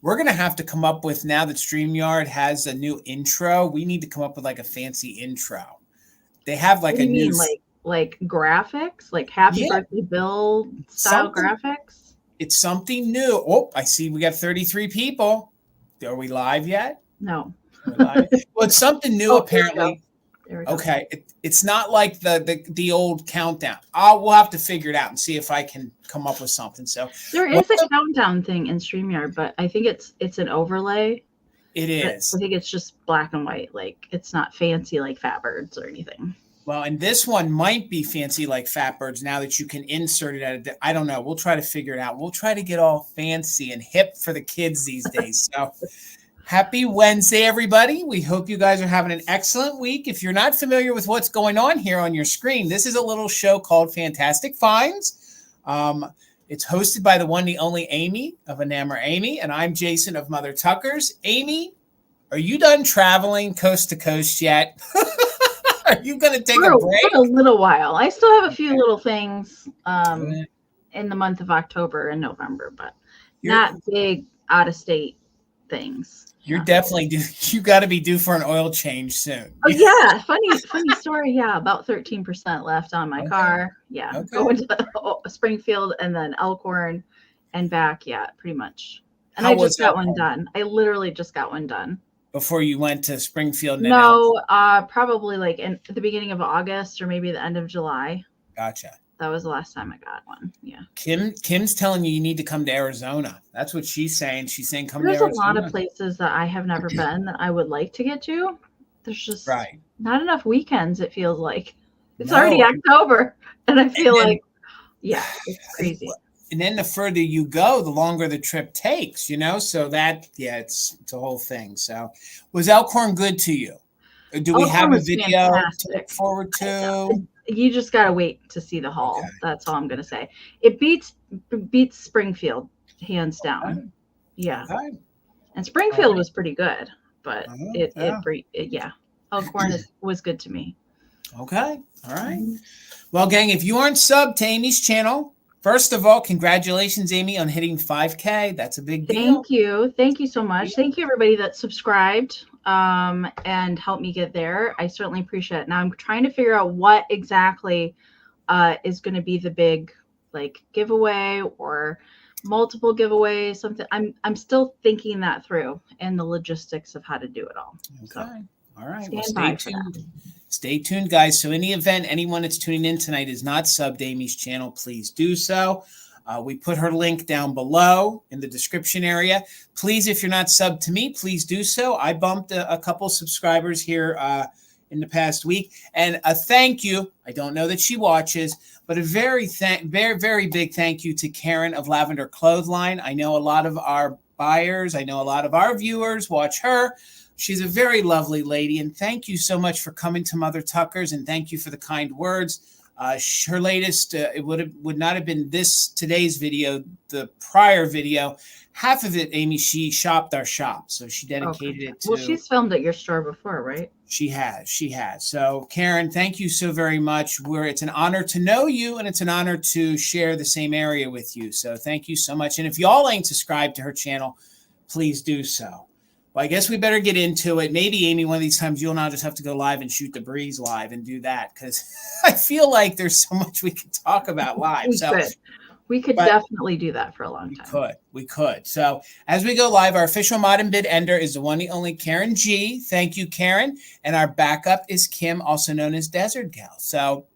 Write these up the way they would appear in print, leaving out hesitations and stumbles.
We're going to have to come up with, now that StreamYard has a new intro, we need to come up with like a fancy intro. They have like what do you mean, like graphics, like Happy Birthday Bill style graphics? It's something new. Oh, I see we got 33 people. Are we live yet? No. Well, it's something new apparently. There we go. Okay, it's not like the old countdown. We'll have to figure it out and see if I can come up with something. So there is a countdown thing in StreamYard, but I think it's an overlay. It is. I think it's just black and white. Like it's not fancy like Fatbirds or anything. Well, and this one might be fancy like Fatbirds now that you can insert it I don't know. We'll try to figure it out. We'll try to get all fancy and hip for the kids these days. So happy Wednesday, everybody. We hope you guys are having an excellent week. If you're not familiar with what's going on here on your screen, this is a little show called Fantastic Finds. It's hosted by the one, the only Amie of Enamor Amie, and I'm Jason of Mother Tuckers. Amie, are you done traveling coast to coast yet? Are you going to take a break? For a little while. I still have a few little things in the month of October and November, but not big out of state things. You're definitely due. You got to be due for an oil change soon. Oh yeah, funny story. Yeah, about 13% left on my car. Yeah, going to Springfield and then Elkhorn and back. Yeah, pretty much. And I just got one done. I literally just got one done. Before you went to Springfield? No, probably like at the beginning of August or maybe the end of July. Gotcha. That was the last time I got one. Yeah. Kim's telling you need to come to Arizona. That's what she's saying. She's saying come to Arizona. There's a lot of places that I have never been that I would like to get to. There's just not enough weekends, it feels like. It's already October. And I feel it's crazy. And then the further you go, the longer the trip takes, So that, it's a whole thing. So was Elkhorn good to you? Do we have a video to look forward to? You just got to wait to see the haul. Okay. That's all I'm going to say. It beats Springfield, hands down. Okay. Yeah. Okay. And Springfield was pretty good, but Elkhorn was good to me. Okay. All right. Mm-hmm. Well, gang, if you aren't subbed to Amie's channel, first of all, congratulations, Amie, on hitting 5K. That's a big deal. Thank you. Thank you so much. Yeah. Thank you, everybody that subscribed and helped me get there. I certainly appreciate it. Now I'm trying to figure out what exactly is going to be the big giveaway or multiple giveaways, something. I'm still thinking that through and the logistics of how to do it all. Okay. So, all right. Well, stay tuned. Stay tuned, guys. So in the event anyone that's tuning in tonight is not subbed to Amie's channel, please do so. We put her link down below in the description area. Please, if you're not subbed to me, please do so. I bumped a couple subscribers here in the past week. And a thank you. I don't know that she watches, but a very, very big thank you to Karen of Lavender Clothesline. I know a lot of our buyers, I know a lot of our viewers watch her. She's a very lovely lady. And thank you so much for coming to Mother Tuckers. And thank you for the kind words. Her latest, it would not have been today's video, the prior video. Half of it, Amie, she shopped our shop. So she dedicated it to. Well, she's filmed at your store before, right? She has. So Karen, thank you so very much. It's an honor to know you, and it's an honor to share the same area with you. So thank you so much. And if y'all ain't subscribed to her channel, please do so. Well, I guess we better get into it. Maybe, Amie, one of these times you'll now just have to go live and shoot the breeze live and do that, because I feel like there's so much we could talk about live. We could definitely do that for a long time. We could. So as we go live, our official mod and bid ender is the one, the only Karen G. Thank you, Karen. And our backup is Kim, also known as Desert Gal. So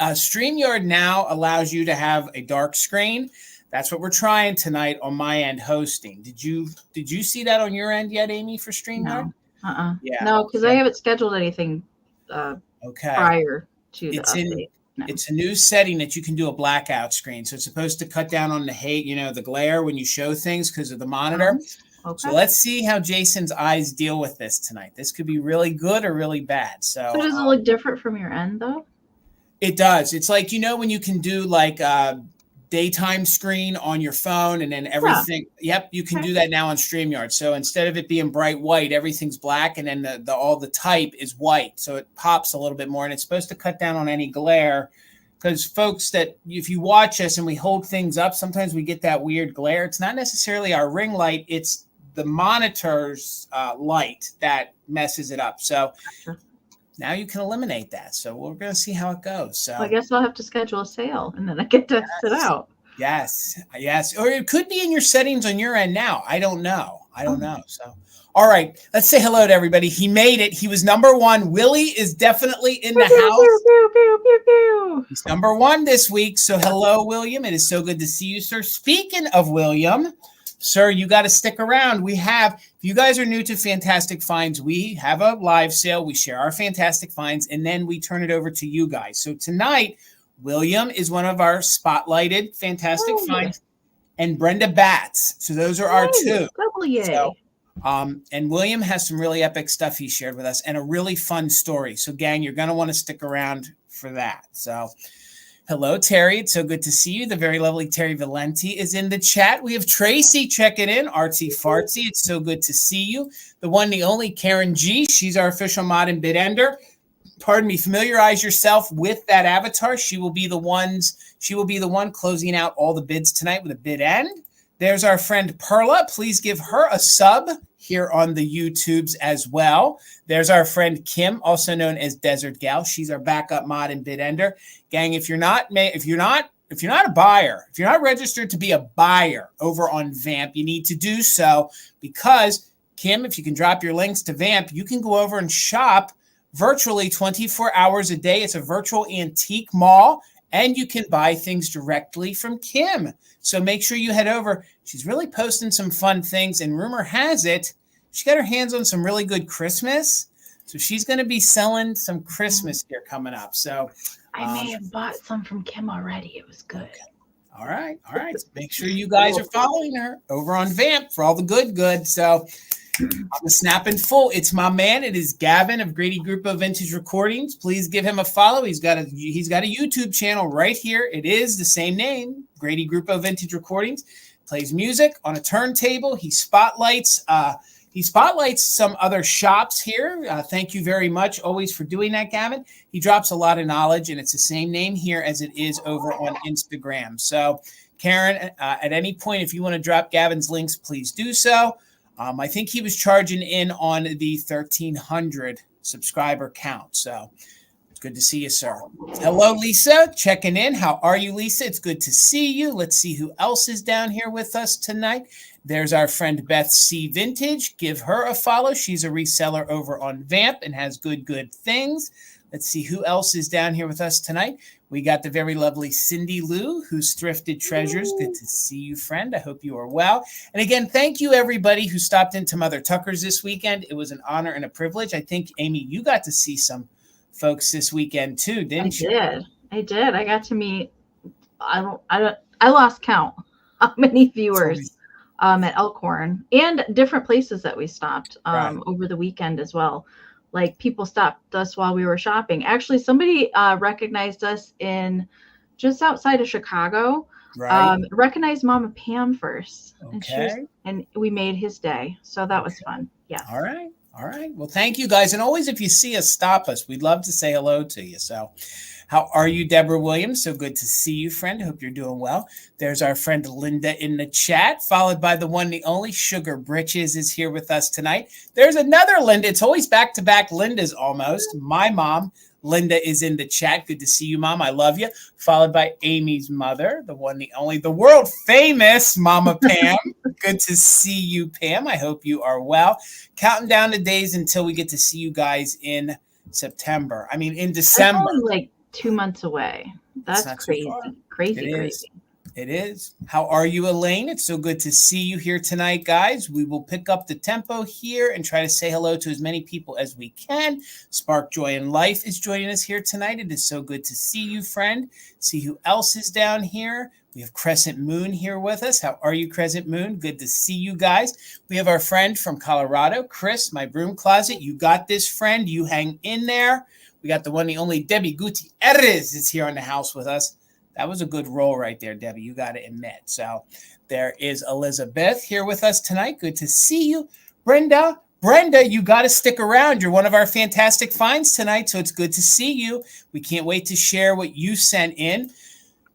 StreamYard now allows you to have a dark screen. That's what we're trying tonight on my end hosting. Did you see that on your end yet, Amie, for StreamYard? No. Yeah. No, because I haven't scheduled anything prior to the update. It's a new setting that you can do a blackout screen. So it's supposed to cut down on the glare when you show things because of the monitor. Okay. So let's see how Jason's eyes deal with this tonight. This could be really good or really bad. So does it look different from your end, though? It does. It's like, when you can do daytime screen on your phone and then everything. Yeah. Yep, you can do that now on StreamYard. So instead of it being bright white, everything's black, and then all the type is white. So it pops a little bit more, and it's supposed to cut down on any glare because folks that if you watch us and we hold things up, sometimes we get that weird glare. It's not necessarily our ring light. It's the monitor's light that messes it up. So now you can eliminate that. So we're going to see how it goes. So I guess I'll have to schedule a sale and then I get to sit out. Yes. Or it could be in your settings on your end now. I don't know. So, all right. Let's say hello to everybody. He made it. He was number one. Willie is definitely in the house. He's number one this week. So hello, William. It is so good to see you, sir. Speaking of William, sir, you got to stick around. If you guys are new to Fantastic Finds, we have a live sale. We share our Fantastic Finds, and then we turn it over to you guys. So tonight, William is one of our spotlighted Fantastic Finds, and Brenda Batts. So those are our two. Double yay. So, and William has some really epic stuff he shared with us and a really fun story. So, gang, you're going to want to stick around for that. So, hello, Terry. It's so good to see you. The very lovely Terry Valenti is in the chat. We have Tracy checking in. Artsy Fartsy. It's so good to see you. The one, the only Karen G. She's our official mod and bid ender. Pardon me, familiarize yourself with that avatar. She will be the one closing out all the bids tonight with a bid end. There's our friend Perla. Please give her a sub here on the YouTubes as well. There's our friend Kim, also known as Desert Gal. She's our backup mod and bid ender. Gang, if you're not a buyer, if you're not registered to be a buyer over on Vamp, you need to do so because Kim, if you can drop your links to Vamp, you can go over and shop virtually 24 hours a day. It's a virtual antique mall, and you can buy things directly from Kim. So make sure you head over. She's really posting some fun things, and rumor has it, she got her hands on some really good Christmas. So she's going to be selling some Christmas here coming up. So I may have bought some from Kim already. It was good. Okay. All right. So make sure you guys are following her over on Vamp for all the good. So I'm snapping full. It's my man. It is Gavin of Grady Group of Vintage Recordings. Please give him a follow. He's got a YouTube channel right here. It is the same name, Grady Group of Vintage Recordings. Plays music on a turntable. He spotlights some other shops here. Thank you very much always for doing that, Gavin. He drops a lot of knowledge, and it's the same name here as it is over on Instagram. So, Karen, at any point, if you want to drop Gavin's links, please do so. I think he was charging in on the 1,300 subscriber count. So it's good to see you, sir. Hello, Lisa. Checking in. How are you, Lisa? It's good to see you. Let's see who else is down here with us tonight. There's our friend Beth C. Vintage. Give her a follow. She's a reseller over on Vamp and has good things. Let's see who else is down here with us tonight. We got the very lovely Cindy Lou, who's Thrifted Treasures. Good to see you, friend. I hope you are well. And again, thank you, everybody who stopped into Mother Tucker's this weekend. It was an honor and a privilege. I think, Amie, you got to see some folks this weekend too, didn't you? I did. I got to meet. I lost count how many viewers at Elkhorn and different places that we stopped over the weekend as well. Like people stopped us while we were shopping. Actually, somebody recognized us in just outside of Chicago. Right. Recognized Mama Pam first. Okay. And we made his day. So that was fun. Yeah. All right. Well, thank you guys. And always, if you see us, stop us. We'd love to say hello to you. So how are you, Deborah Williams? So good to see you, friend. Hope you're doing well. There's our friend Linda in the chat, followed by the one, the only Sugar Britches is here with us tonight. There's another Linda. It's always back-to-back Lindas almost. My mom, Linda, is in the chat. Good to see you, Mom. I love you. Followed by Amy's mother, the one, the only, the world famous Mama Pam. Good to see you, Pam. I hope you are well. Counting down the days until we get to see you guys in September. I mean, in December. That's only like 2 months away. That's crazy. Crazy. It is. How are you, Elaine? It's so good to see you here tonight, guys. We will pick up the tempo here and try to say hello to as many people as we can. Spark Joy in Life is joining us here tonight. It is so good to see you, friend. See who else is down here. We have Crescent Moon here with us. How are you, Crescent Moon? Good to see you guys. We have our friend from Colorado, Chris, my broom closet. You got this, friend. You hang in there. We got the one, the only Debbie Gutierrez is here in the house with us. That was a good roll right there, Debbie. You got to admit. So there is Elizabeth here with us tonight. Good to see you. Brenda Brenda, you got to stick around. You're one of our fantastic finds tonight, so it's good to see you. We can't wait to share what you sent in.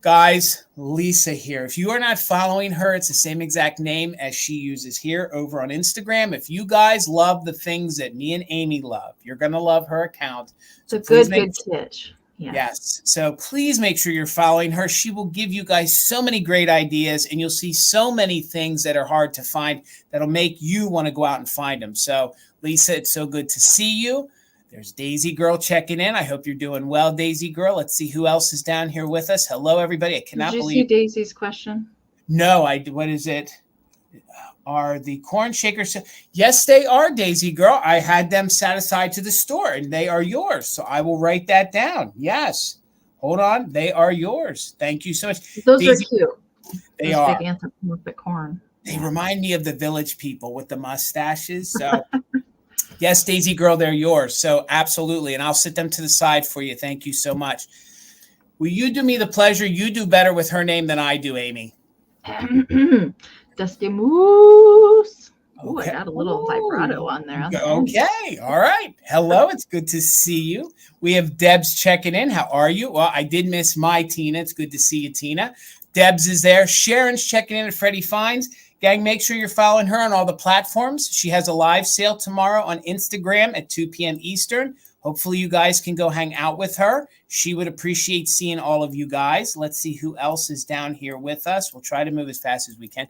Guys, Lisa here. If you are not following her, it's the same exact name as she uses here over on Instagram. If you guys love the things that me and Amie love, you're going to love her account. So it's a good stitch. Yes. So please make sure you're following her. She will give you guys so many great ideas, and you'll see so many things that are hard to find that'll make you want to go out and find them. So Lisa, it's so good to see you. There's Daisy Girl checking in. I hope you're doing well, Daisy Girl. Let's see who else is down here with us. Hello, everybody. I cannot believe. Did you see Daisy's question? No, what is it? Are the corn shakers? Yes, they are, Daisy Girl. I had them set aside to the store, and they are yours. So I will write that down. Yes. Hold on. They are yours. Thank you so much. Those Daisy, are cute. They are. Big anthropomorphic corn. They remind me of the village people with the mustaches. So yes, Daisy Girl, they're yours. So absolutely. And I'll sit them to the side for you. Thank you so much. Will you do me the pleasure? You do better with her name than I do, Amie. Dusty Moose. Oh, okay. I got a little vibrato on there. Okay. All right. Hello. It's good to see you. We have Debs checking in. How are you? Well, I did miss my Tina. It's good to see you, Tina. Debs is there. Sharon's checking in at Freddie Finds. Gang, make sure you're following her on all the platforms. She has a live sale tomorrow on Instagram at 2 p.m. Eastern. Hopefully you guys can go hang out with her. She would appreciate seeing all of you guys. Let's see who else is down here with us. We'll try to move as fast as we can.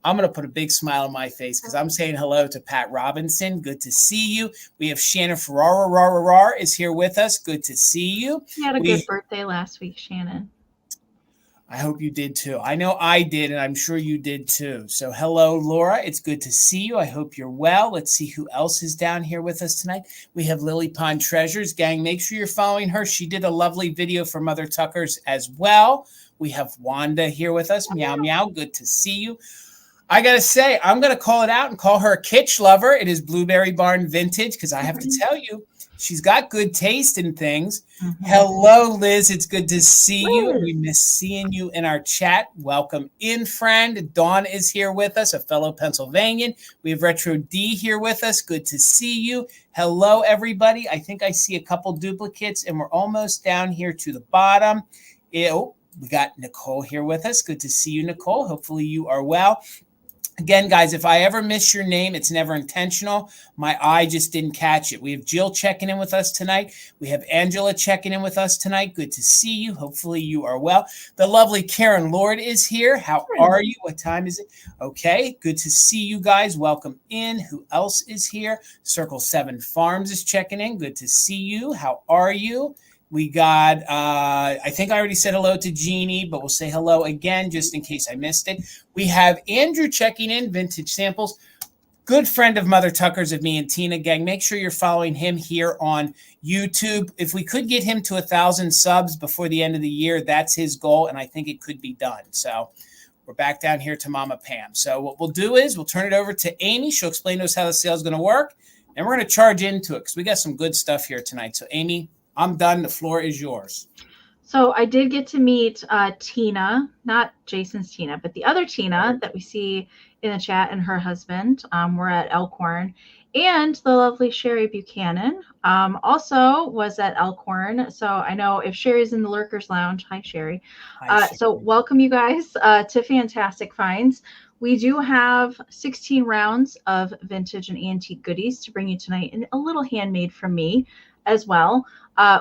I'm going to put a big smile on my face because I'm saying hello to Pat Robinson. Good to see you. We have Shannon Ferrara is here with us. Good to see you. You had a good birthday last week, Shannon. I hope you did too. I know I did, and I'm sure you did too. So hello, Laura. It's good to see you. I hope you're well. Let's see who else is down here with us tonight. We have Lily Pond Treasures. Gang, make sure you're following her. She did a lovely video for Mother Tucker's as well. We have Wanda here with us. Meow, meow. Good to see you. I got to say, I'm going to call it out and call her a kitsch lover. It is Blueberry Barn Vintage because I have to tell you, she's got good taste in things. Mm-hmm. Hello, Liz. It's good to see you. We miss seeing you in our chat. Welcome in, friend. Dawn is here with us, a fellow Pennsylvanian. We have Retro D here with us. Good to see you. Hello, everybody. I think I see a couple duplicates, and we're almost down here to the bottom. Ew. We got Nicole here with us. Good to see you, Nicole. Hopefully you are well. Again, guys, if I ever miss your name, it's never intentional. My eye just didn't catch it. We have Jill checking in with us tonight. We have Angela checking in with us tonight. Good to see you. Hopefully you are well. The lovely Karen Lord is here. How are you? What time is it? Okay, good to see you guys. Welcome in. Who else is here? Circle 7 Farms is checking in. Good to see you. How are you? We got, I think I already said hello to Jeannie, but we'll say hello again just in case I missed it. We have Andrew checking in, Vintage Samples. Good friend of Mother Tucker's, of me and Tina. Gang, make sure you're following him here on YouTube. If we could get him to 1,000 subs before the end of the year, that's his goal, and I think it could be done. So we're back down here to Mama Pam. So what we'll do is we'll turn it over to Amie. She'll explain to us how the sale is going to work, and we're going to charge into it because we got some good stuff here tonight. So Amie, I'm done. The floor is yours. So I did get to meet Tina, not Jason's Tina, but the other Tina that we see in the chat, and her husband. We're at Elkhorn. And the lovely Sherry Buchanan also was at Elkhorn. So I know if Sherry's in the Lurkers Lounge, hi, Sherry. So welcome you guys to Fantastic Finds. We do have 16 rounds of vintage and antique goodies to bring you tonight, and a little handmade from me as well.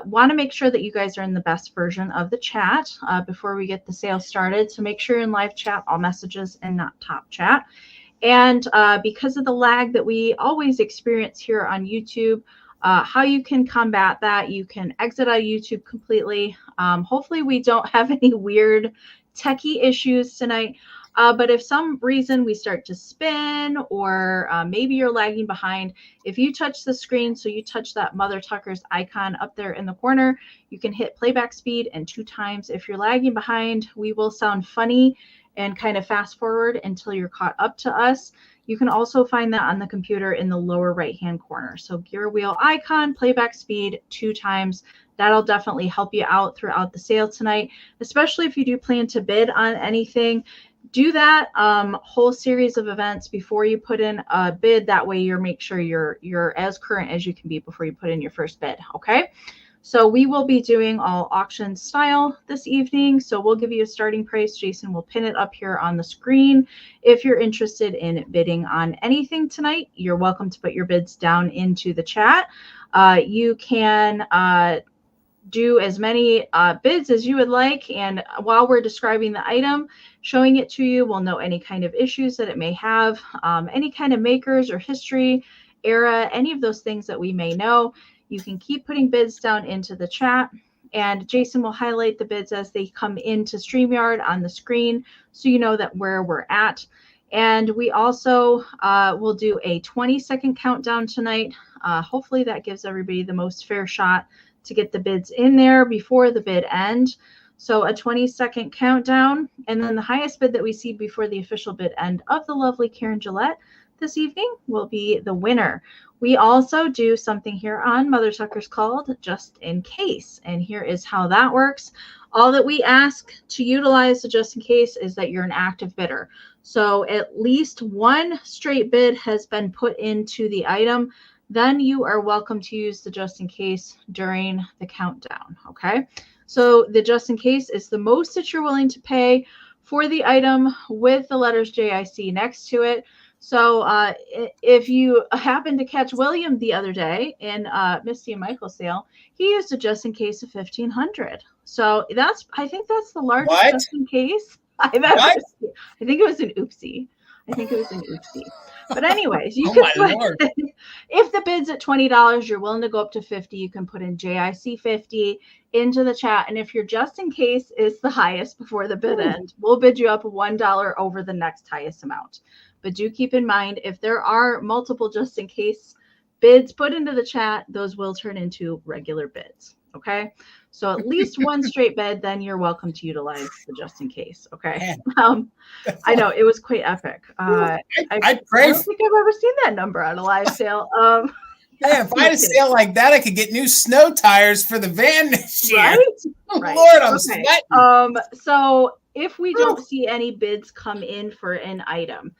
Want to make sure that you guys are in the best version of the chat before we get the sale started. So make sure you're in live chat, all messages, and not top chat. And because of the lag that we always experience here on YouTube, how you can combat that, you can exit out of YouTube completely. Hopefully we don't have any weird techie issues tonight. But if some reason we start to spin, or maybe you're lagging behind, if you touch the screen, so you touch that Mother Tucker's icon up there in the corner, you can hit playback speed and 2 times. If you're lagging behind, we will sound funny and kind of fast forward until you're caught up to us. You can also find that on the computer in the lower right-hand corner. So gear wheel icon, playback speed, 2 times. That'll definitely help you out throughout the sale tonight, especially if you do plan to bid on anything. do that whole series of events before you put in a bid. That way make sure you're as current as you can be before you put in your first bid. Okay. So we will be doing all auction style this evening. So we'll give you a starting price. Jason will pin it up here on the screen. If you're interested in bidding on anything tonight, you're welcome to put your bids down into the chat. You can do as many bids as you would like. And while we're describing the item, showing it to you, we'll know any kind of issues that it may have, any kind of makers or history, era, any of those things that we may know. You can keep putting bids down into the chat, and Jason will highlight the bids as they come into StreamYard on the screen, so you know that where we're at. And we also will do a 20-second countdown tonight. Hopefully that gives everybody the most fair shot to get the bids in there before the bid end. So a 20-second countdown, and then the highest bid that we see before the official bid end of the lovely Karen Gillette this evening will be the winner. We also do something here on Mother Suckers called Just in Case, and here is how that works. All that we ask to utilize the Just in Case is that you're an active bidder. So at least one straight bid has been put into the item. Then you are welcome to use the Just in Case during the countdown. Okay. So the Just in Case is the most that you're willing to pay for the item with the letters JIC next to it. So if you happen to catch William the other day in Misty and Michael's sale, he used a Just in Case of $1,500. So I think that's the largest Just in Case I've ever seen. I think it was an oopsie. But anyways, you can put, if the bid's at $20, you're willing to go up to $50, you can put in JIC 50 into the chat. And if your Just in Case is the highest before the bid end, we'll bid you up $1 over the next highest amount. But do keep in mind, if there are multiple Just in Case bids put into the chat, those will turn into regular bids. Okay. So at least one straight bid, then you're welcome to utilize the Just in Case. Okay. I know it was quite epic. I don't think I've ever seen that number on a live sale. Yeah, if I had a sale like that, I could get new snow tires for the van this year. Right? Right. Lord, I'm sweating. So if we don't see any bids come in for an item,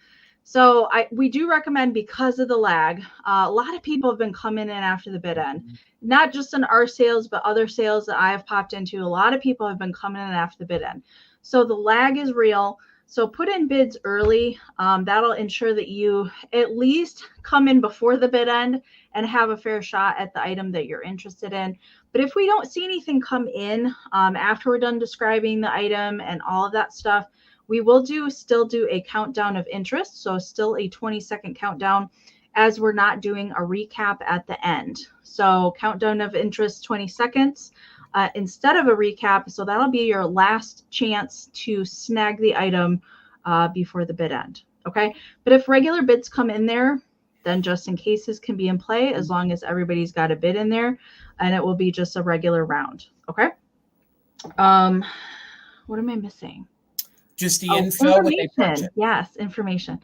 so we do recommend, because of the lag, a lot of people have been coming in after the bid end, not just in our sales, but other sales that I have popped into. A lot of people have been coming in after the bid end. So the lag is real. So put in bids early. That'll ensure that you at least come in before the bid end and have a fair shot at the item that you're interested in. But if we don't see anything come in after we're done describing the item and all of that stuff, we will still do a countdown of interest. So still a 20-second countdown, as we're not doing a recap at the end. So countdown of interest, 20 seconds instead of a recap. So that'll be your last chance to snag the item before the bid end. Okay. But if regular bids come in there, then Just in Cases can be in play, as long as everybody's got a bid in there, and it will be just a regular round. Okay. What am I missing? Just the info. Information. Yes, information.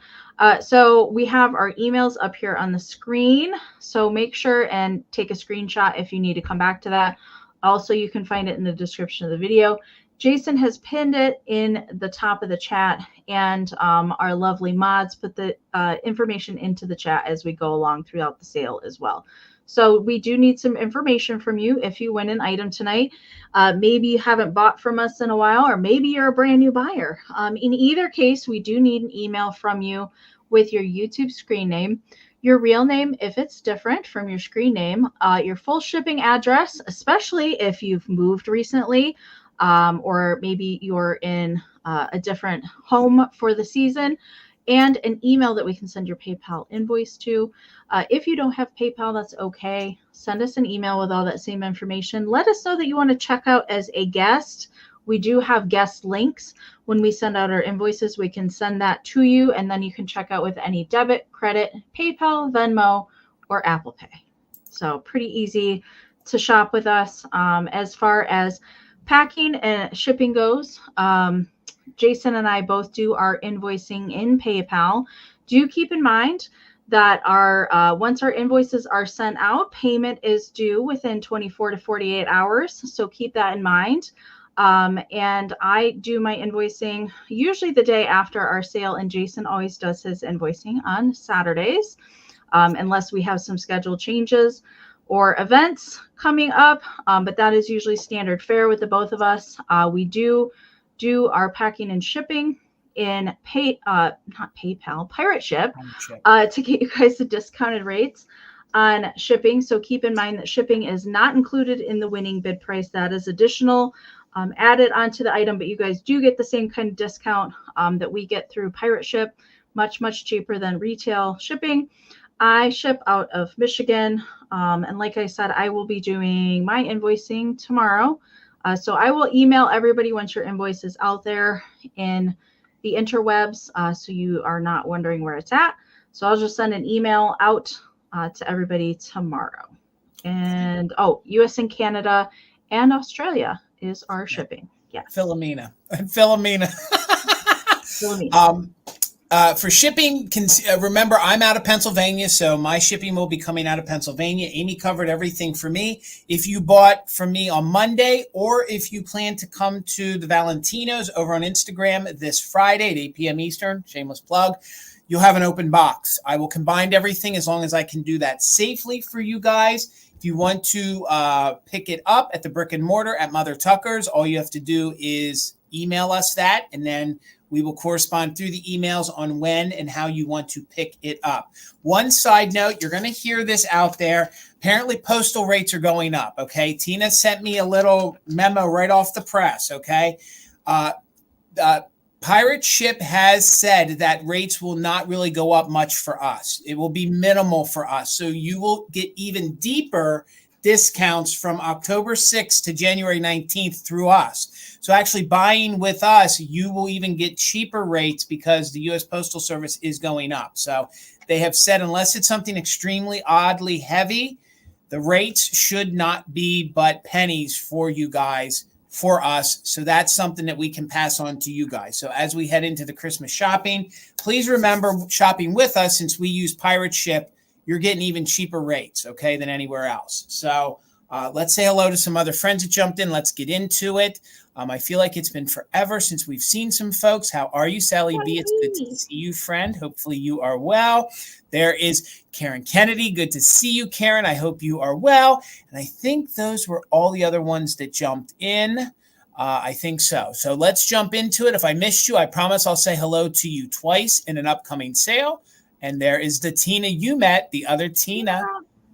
So we have our emails up here on the screen. So make sure and take a screenshot if you need to come back to that. Also, you can find it in the description of the video. Jason has pinned it in the top of the chat, and our lovely mods put the information into the chat as we go along throughout the sale as well. So we do need some information from you if you win an item tonight. Maybe you haven't bought from us in a while, or maybe you're a brand new buyer. In either case, we do need an email from you with your YouTube screen name, your real name if it's different from your screen name, your full shipping address, especially if you've moved recently, or maybe you're in a different home for the season, and an email that we can send your PayPal invoice to. If you don't have PayPal, that's okay. Send us an email with all that same information. Let us know that you want to check out as a guest. We do have guest links. When we send out our invoices, we can send that to you, and then you can check out with any debit, credit, PayPal, Venmo, or Apple Pay. So pretty easy to shop with us. As far as packing and shipping goes, Jason and I both do our invoicing in PayPal. Do keep in mind that once our invoices are sent out, payment is due within 24 to 48 hours. So keep that in mind. And I do my invoicing usually the day after our sale, and Jason always does his invoicing on Saturdays, unless we have some schedule changes or events coming up. But that is usually standard fare with the both of us. We do our packing and shipping in not PayPal, Pirate Ship, to get you guys the discounted rates on shipping. So keep in mind that shipping is not included in the winning bid price. That is additional added onto the item, but you guys do get the same kind of discount that we get through Pirate Ship, much, much cheaper than retail shipping. I ship out of Michigan. And like I said, I will be doing my invoicing tomorrow. So I will email everybody once your invoice is out there in the interwebs, so you are not wondering where it's at. So I'll just send an email out to everybody tomorrow. And US and Canada and Australia is our shipping. Yeah. Philomena. For shipping, remember, I'm out of Pennsylvania, so my shipping will be coming out of Pennsylvania. Amie covered everything for me. If you bought from me on Monday, or if you plan to come to the Valentinos over on Instagram this Friday at 8 p.m. Eastern, shameless plug, you'll have an open box. I will combine everything as long as I can do that safely for you guys. If you want to pick it up at the brick and mortar at Mother Tucker's, all you have to do is email us that, and then we will correspond through the emails on when and how you want to pick it up. One side note, you're going to hear this out there. Apparently, postal rates are going up, okay? Tina sent me a little memo right off the press, okay? Pirate Ship has said that rates will not really go up much for us. It will be minimal for us. So you will get even deeper discounts from October 6th to January 19th through us. So actually buying with us, you will even get cheaper rates because the U.S. Postal Service is going up. So they have said, unless it's something extremely oddly heavy, the rates should not be but pennies for you guys, for us. So that's something that we can pass on to you guys. So as we head into the Christmas shopping, please remember, shopping with us, since we use Pirate Ship, you're getting even cheaper rates, okay, than anywhere else. So let's say hello to some other friends that jumped in. Let's get into it. I feel like it's been forever since we've seen some folks. How are you, Sally B? It's good to see you, friend. Hopefully you are well. There is Karen Kennedy. Good to see you, Karen. I hope you are well. And I think those were all the other ones that jumped in. I think so. So let's jump into it. If I missed you, I promise I'll say hello to you twice in an upcoming sale. And there is the Tina you met, the other Tina.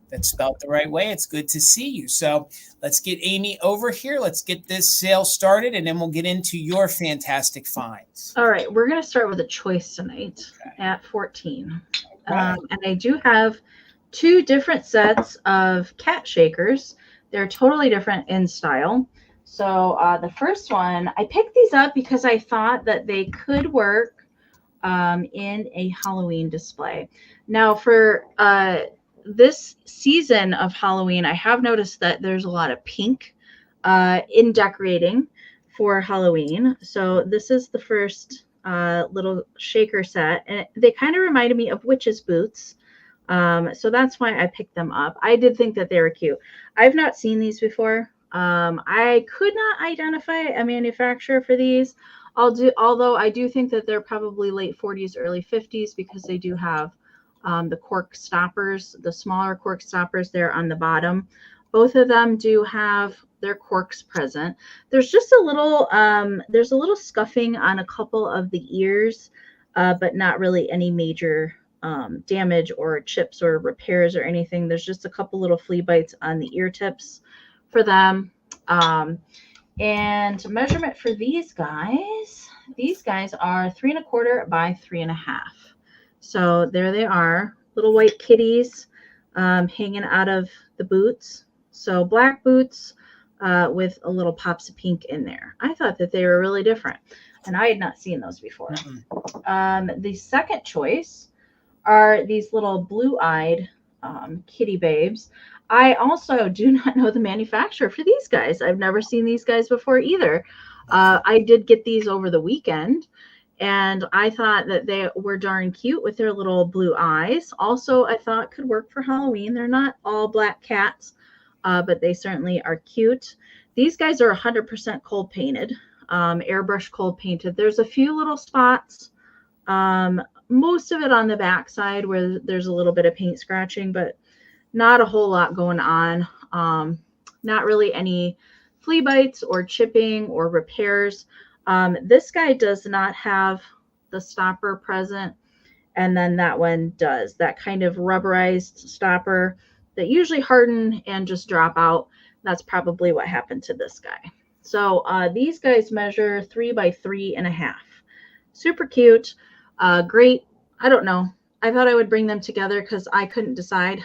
That's spelled the right way. It's good to see you. So let's get Amie over here. Let's get this sale started, and then we'll get into your fantastic finds. All right. We're going to start with a choice tonight at 14. And I do have two different sets of cat shakers. They're totally different in style. So the first one, I picked these up because I thought that they could work in a Halloween display. Now for this season of Halloween, I have noticed that there's a lot of pink in decorating for Halloween. So this is the first little shaker set, and they kind of reminded me of witches' boots. So that's why I picked them up. I did think that they were cute. I've not seen these before. I could not identify a manufacturer for these. Although I do think that they're probably late 40s, early 50s, because they do have the cork stoppers, the smaller cork stoppers there on the bottom. Both of them do have their corks present. There's just a little, there's a little scuffing on a couple of the ears, but not really any major damage or chips or repairs or anything. There's just a couple little flea bites on the ear tips for them. And measurement for these guys are 3 1/4 by 3 1/2. So there they are, little white kitties hanging out of the boots. So black boots with a little pops of pink in there. I thought that they were really different, and I had not seen those before. The second choice are these little blue-eyed kitty babes. I also do not know the manufacturer for these guys. I've never seen these guys before either. I did get these over the weekend, and I thought that they were darn cute with their little blue eyes. Also, I thought could work for Halloween. They're not all black cats, but they certainly are cute. These guys are 100% cold painted, airbrush cold painted. There's a few little spots, most of it on the back side where there's a little bit of paint scratching, but not a whole lot going on. Not really any flea bites or chipping or repairs. This guy does not have the stopper present, and then that one does. That kind of rubberized stopper that usually harden and just drop out. That's probably what happened to this guy. So these guys measure 3 by 3.5. Super cute. Great. I don't know. I thought I would bring them together because I couldn't decide.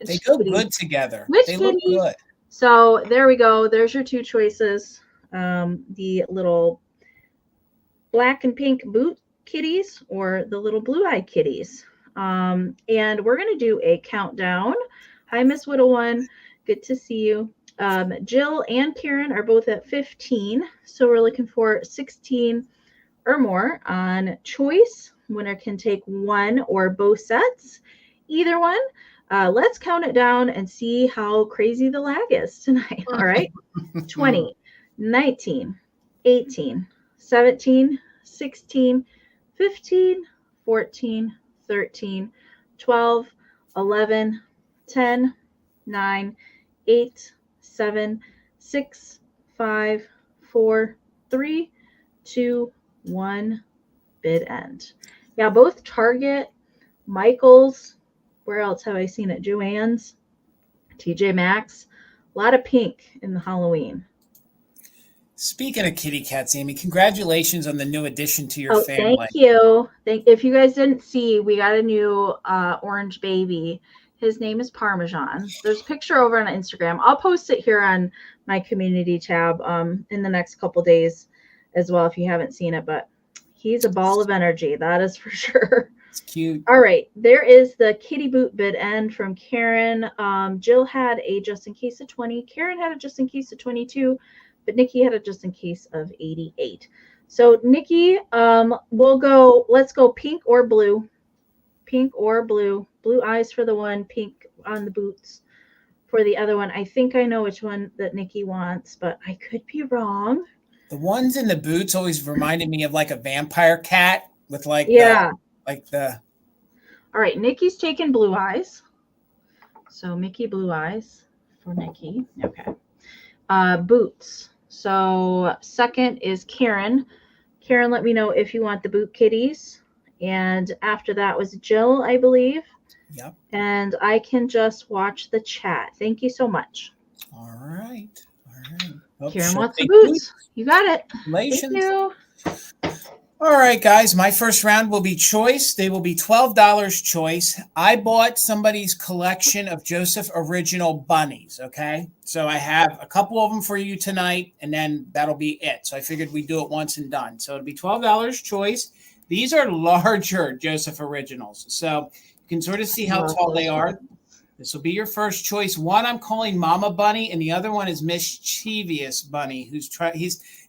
They go good together. They look good. So there we go. There's your two choices. The little black and pink boot kitties or the little blue-eyed kitties. And we're going to do a countdown. Hi, Miss Whittle One. Good to see you. Jill and Karen are both at 15. So we're looking for 16 or more on choice. Winner can take one or both sets. Either one. Let's count it down and see how crazy the lag is tonight. All right. 20, 19, 18, 17, 16, 15, 14, 13, 12, 11, 10, 9, 8, 7, 6, 5, 4, 3, 2, 1. Bid end. Yeah, both Target, Michael's, where else have I seen it? Joann's, TJ Maxx. A lot of pink in the Halloween. Speaking of kitty cats, Amie, congratulations on the new addition to your family. Thank you. If you guys didn't see, we got a new orange baby. His name is Parmesan. There's a picture over on Instagram. I'll post it here on my community tab in the next couple days as well if you haven't seen it. But he's a ball of energy. That is for sure. It's cute. All right. There is the kitty boot bid end from Karen. Jill had a just in case of 20. Karen had a just in case of 22. But Nikki had a just in case of 88. So Nikki, let's go pink or blue. Pink or blue. Blue eyes for the one, pink on the boots for the other one. I think I know which one that Nikki wants, but I could be wrong. The ones in the boots always reminded me of like a vampire cat with like All right, Nikki's taking blue eyes. So Mickey blue eyes for Nikki. Okay. Boots. So second is Karen. Karen, let me know if you want the boot kitties. And after that was Jill, I believe. Yep. And I can just watch the chat. Thank you so much. All right. Karen wants the boots. You got it. Congratulations. Thank you. All right, guys. My first round will be choice. They will be $12 choice. I bought somebody's collection of Joseph original bunnies, okay? So I have a couple of them for you tonight, and then that'll be it. So I figured we'd do it once and done. So it'll be $12 choice. These are larger Joseph originals. So you can sort of see how tall they are. This will be your first choice. One I'm calling Mama Bunny, and the other one is Mischievous Bunny,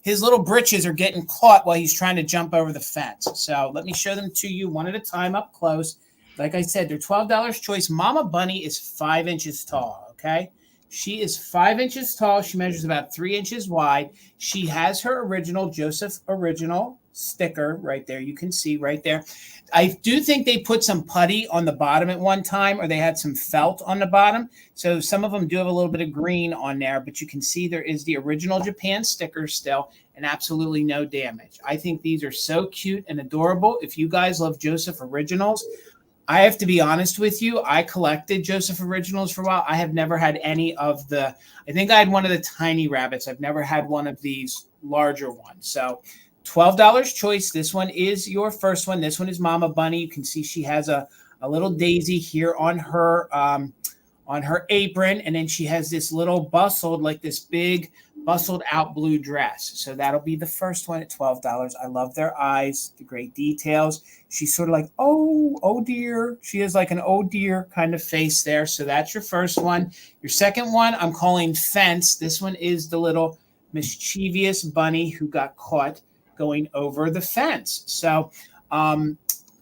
his little britches are getting caught while he's trying to jump over the fence. So let me show them to you one at a time up close. Like I said, they're $12 choice. Mama Bunny is 5 inches tall, okay? She is 5 inches tall. She measures about 3 inches wide. She has her original Joseph original sticker right there. You can see right there. I do think they put some putty on the bottom at one time, or they had some felt on the bottom. So some of them do have a little bit of green on there, but you can see there is the original Japan sticker still and absolutely no damage. I think these are so cute and adorable. If you guys love Joseph originals, I have to be honest with you. I collected Joseph originals for a while. I have never had any of I think I had one of the tiny rabbits. I've never had one of these larger ones. So $12 choice. This one is your first one. This one is Mama Bunny. You can see she has a little daisy here on her apron, and then she has this little bustled, like this big bustled out blue dress. So that'll be the first one at $12. I love their eyes, the great details. She's sort of like, oh dear. She has like an oh dear kind of face there. So that's your first one. Your second one I'm calling Fence. This one is the little mischievous bunny who got caught going over the fence. So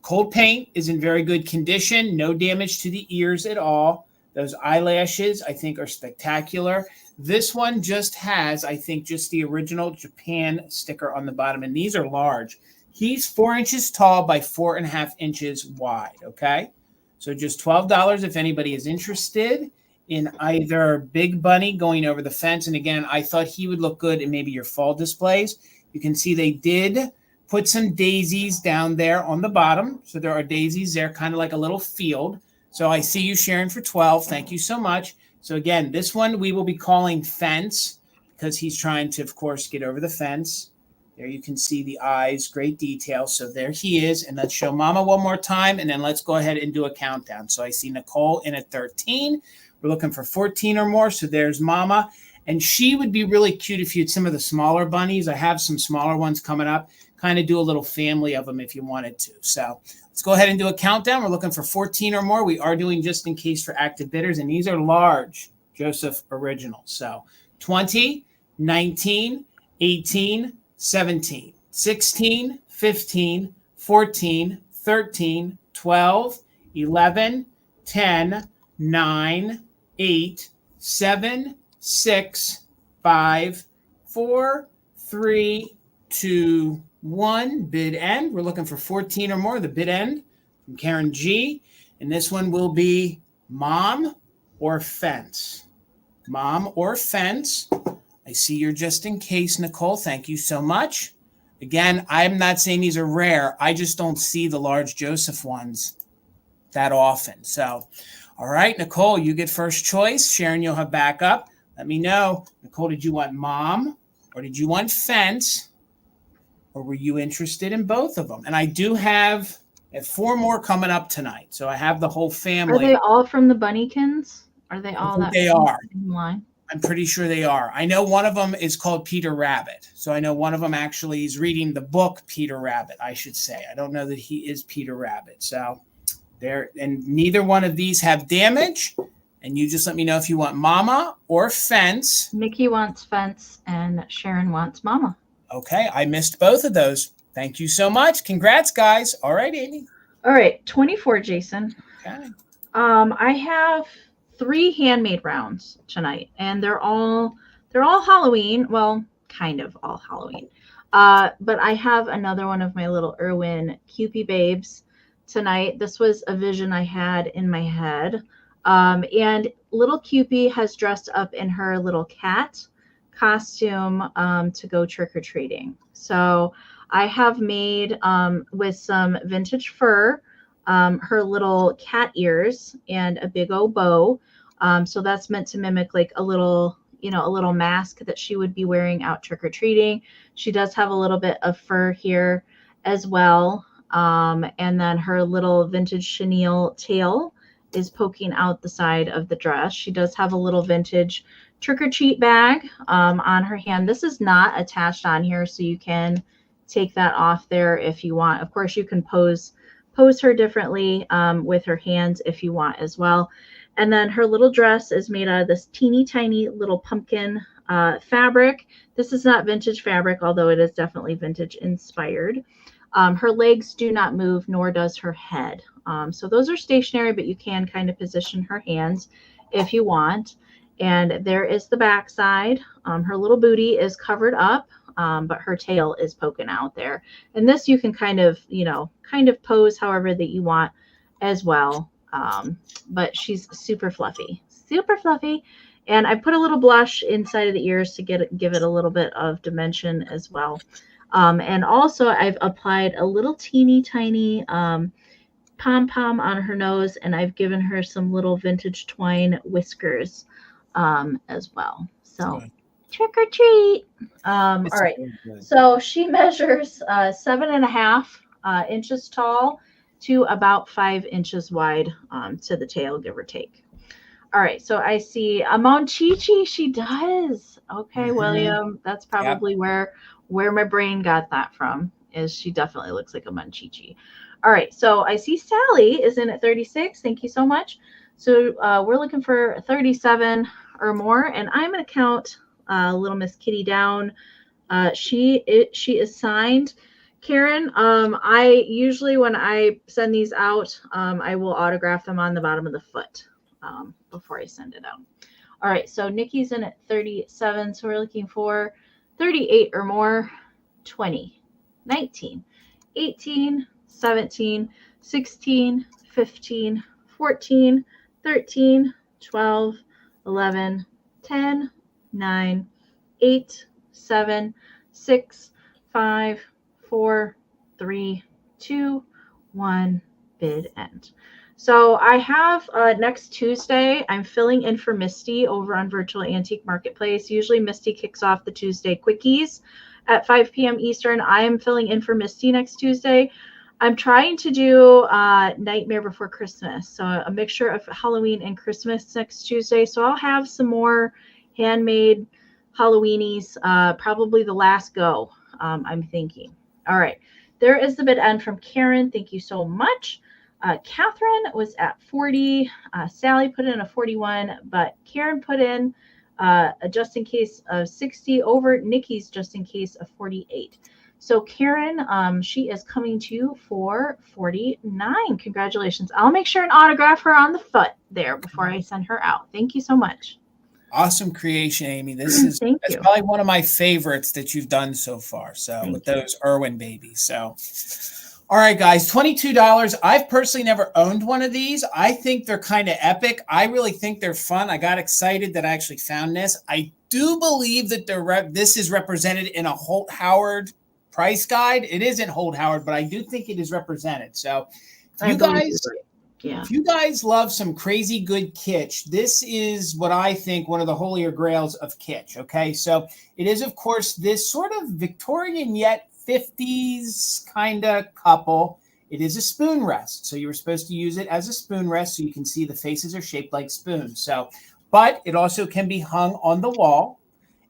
cold paint is in very good condition. No damage to the ears at all. Those eyelashes, I think, are spectacular. This one just has, I think, just the original Japan sticker on the bottom, and these are large. He's 4 inches tall by 4.5 inches wide, okay? So just $12 if anybody is interested in either Big Bunny going over the fence. And again, I thought he would look good in maybe your fall displays. You can see they did put some daisies down there on the bottom. So there are daisies there, kind of like a little field. So I see you, Sharon, for 12. Thank you so much. So again, this one we will be calling fence because he's trying to, of course, get over the fence. There you can see the eyes, great detail. So there he is. And let's show Mama one more time, and then let's go ahead and do a countdown. So I see Nicole in at 13. We're looking for 14 or more. So there's Mama. And she would be really cute if you had some of the smaller bunnies. I have some smaller ones coming up. Kind of do a little family of them if you wanted to. So let's go ahead and do a countdown. We're looking for 14 or more. We are doing just in case for active bidders, and these are large Joseph originals. So 20, 19, 18, 17, 16, 15, 14, 13, 12, 11, 10, 9, 8, 7, 6, 5, 4, 3, 2, 1. Bid end. We're looking for 14 or more. The bid end from Karen G. And this one will be mom or fence. Mom or fence. I see you're just in case, Nicole. Thank you so much. Again, I'm not saying these are rare. I just don't see the large Joseph ones that often. So, all right, Nicole, you get first choice. Sharon, you'll have backup. Let me know. Nicole, did you want mom or did you want fence? Or were you interested in both of them? And I do have 4 more coming up tonight. So I have the whole family. Are they all from the Bunnykins? Are they all that? They are. Line? I'm pretty sure they are. I know one of them is called Peter Rabbit. So I know one of them actually is reading the book Peter Rabbit, I should say. I don't know that he is Peter Rabbit. So there, and neither one of these have damage. And you just let me know if you want mama or fence. Mickey wants fence and Sharon wants mama. Okay, I missed both of those. Thank you so much. Congrats, guys. All right, Amie. All right, 24, Jason. Okay. I have 3 handmade rounds tonight, and they're all Halloween. Well, kind of all Halloween. But I have another one of my little Irwin Cupid babes tonight. This was a vision I had in my head. And little Cupid has dressed up in her little cat costume to go trick-or-treating. So I have made with some vintage fur her little cat ears and a big old bow. So that's meant to mimic like a little mask that she would be wearing out trick-or-treating. She does have a little bit of fur here as well. And then her little vintage chenille tail is poking out the side of the dress. She does have a little vintage trick-or-treat bag on her hand. This is not attached on here, so you can take that off there if you want. Of course, you can pose her differently with her hands if you want as well. And then her little dress is made out of this teeny tiny little pumpkin fabric. This is not vintage fabric, although it is definitely vintage inspired. Her legs do not move, nor does her head. So those are stationary, but you can kind of position her hands if you want. And there is the back side. Her little booty is covered up, but her tail is poking out there. And this you can kind of pose however that you want as well. But she's super fluffy. And I put a little blush inside of the ears to give it a little bit of dimension as well. And also I've applied a little teeny tiny pom-pom on her nose, and I've given her some little vintage twine whiskers as well. So trick or treat. All right. So she measures 7.5 inches tall to about 5 inches wide to the tail, give or take. All right. So I see a Monchichi. She does. Okay, William. That's probably where my brain got that from. Is she definitely looks like a Monchichi. All right. So I see Sally is in at 36. Thank you so much. So we're looking for 37 or more, and I'm going to count little Miss Kitty down. She is signed. Karen, I usually when I send these out, I will autograph them on the bottom of the foot before I send it out. All right, so Nikki's in at 37, so we're looking for 38 or more. 20, 19, 18, 17, 16, 15, 14, 13, 12, 11, 10, 9, 8, 7, 6, 5, 4, 3, 2, 1, bid end. So I have next Tuesday, I'm filling in for Misty over on Virtual Antique Marketplace. Usually Misty kicks off the Tuesday quickies at 5 p.m. Eastern. I am filling in for Misty next Tuesday. I'm trying to do Nightmare Before Christmas, so a mixture of Halloween and Christmas next Tuesday. So I'll have some more handmade Halloweenies, probably the last go, I'm thinking. All right, there is the bid end from Karen. Thank you so much. Catherine was at 40. Sally put in a 41, but Karen put in a just in case of 60 over Nikki's just in case of 48. So Karen, she is coming to you for 49. Congratulations. I'll make sure and autograph her on the foot there before I send her out. Thank you so much. Awesome creation, Amy. This is that's probably one of my favorites that you've done so far. So with those Irwin babies. So all right, guys, $22. I've personally never owned one of these. I think they're kind of epic. I really think they're fun. I got excited that I actually found this. I do believe that this is represented in a Holt Howard price guide. It isn't Holt Howard, but I do think it is represented. So if you guys love some crazy good kitsch, this is what I think one of the holier grails of kitsch. Okay, so it is, of course, this sort of Victorian yet 50s kind of couple. It is a spoon rest. So you were supposed to use it as a spoon rest so you can see the faces are shaped like spoons. So, but it also can be hung on the wall.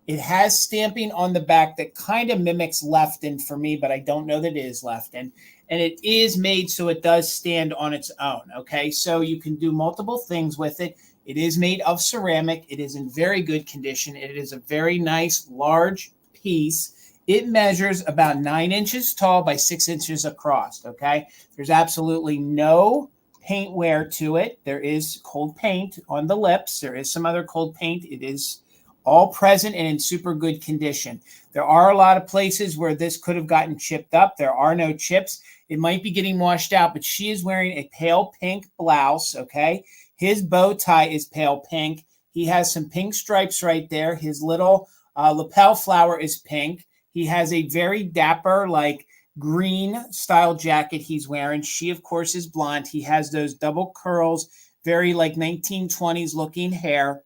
It has stamping on the back that kind of mimics Lefton for me, but I don't know that it is Lefton. And it is made so it does stand on its own. Okay, so you can do multiple things with it. It is made of ceramic. It is in very good condition. It is a very nice, large piece. It measures about 9 inches tall by 6 inches across, okay? There's absolutely no paint wear to it. There is cold paint on the lips. There is some other cold paint. It is all present and in super good condition. There are a lot of places where this could have gotten chipped up. There are no chips. It might be getting washed out, but she is wearing a pale pink blouse, okay? His bow tie is pale pink. He has some pink stripes right there. His little lapel flower is pink. He has a very dapper, like green style jacket he's wearing. She, of course, is blonde. He has those double curls, very like 1920s looking hair.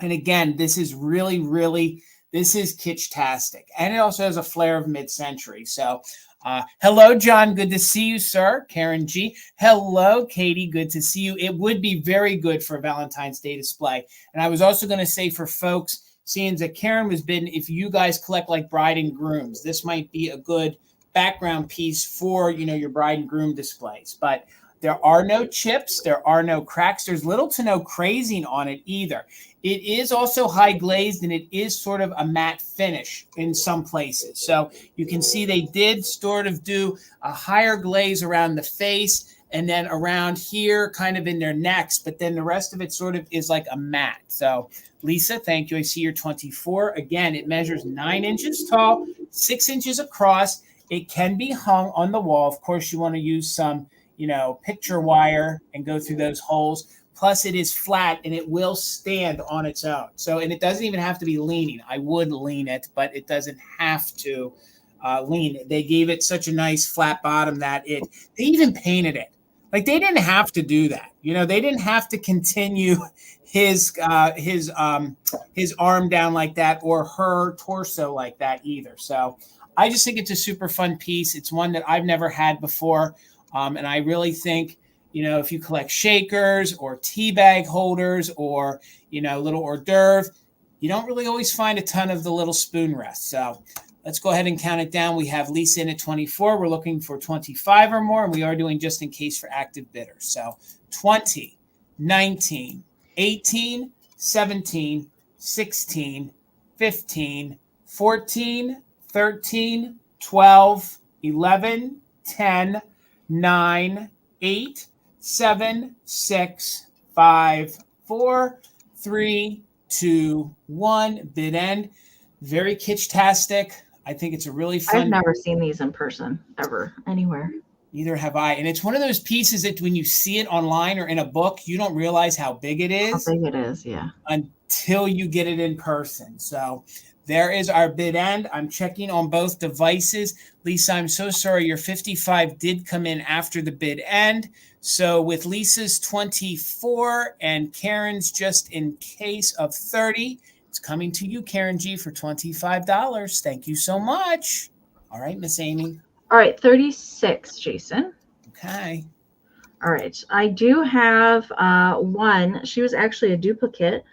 And again, this is really, really, this is kitsch-tastic. And it also has a flair of mid-century. So hello, John. Good to see you, sir. Karen G. Hello, Katie. Good to see you. It would be very good for a Valentine's Day display. And I was also going to say for folks, seeing that Karen was bidden, if you guys collect like bride and grooms, this might be a good background piece for, your bride and groom displays. But there are no chips. There are no cracks. There's little to no crazing on it either. It is also high glazed, and it is sort of a matte finish in some places. So you can see they did sort of do a higher glaze around the face and then around here kind of in their necks. But then the rest of it sort of is like a matte. So Lisa, thank you. I see you're 24. Again, it measures 9 inches tall, 6 inches across. It can be hung on the wall. Of course, you want to use some, picture wire and go through those holes. Plus, it is flat and it will stand on its own. So, and it doesn't even have to be leaning. I would lean it, but it doesn't have to lean. They gave it such a nice flat bottom that they even painted it. Like they didn't have to do that. They didn't have to continue his arm down like that or her torso like that either. So I just think it's a super fun piece. It's one that I've never had before. And I really think, if you collect shakers or tea bag holders or, little hors d'oeuvre, you don't really always find a ton of the little spoon rests. So let's go ahead and count it down. We have Lisa in at 24. We're looking for 25 or more, and we are doing just in case for active bidders. So 20, 19, 18, 17, 16, 15, 14, 13, 12, 11, 10, 9, 8, 7, 6, 5, 4, 3, 2, 1, bid end. Very kitsch-tastic. I think it's a really fun. I've never seen these in person ever anywhere. Neither have I. And it's one of those pieces that when you see it online or in a book, you don't realize how big it is. How big it is, yeah. Until you get it in person. So there is our bid end. I'm checking on both devices. Lisa, I'm so sorry. Your 55 did come in after the bid end. So with Lisa's 24 and Karen's just in case of 30, it's coming to you, Karen G, for $25. Thank you so much. All right, Miss Amie. All right, 36, Jason. Okay. All right. I do have one. She was actually a duplicate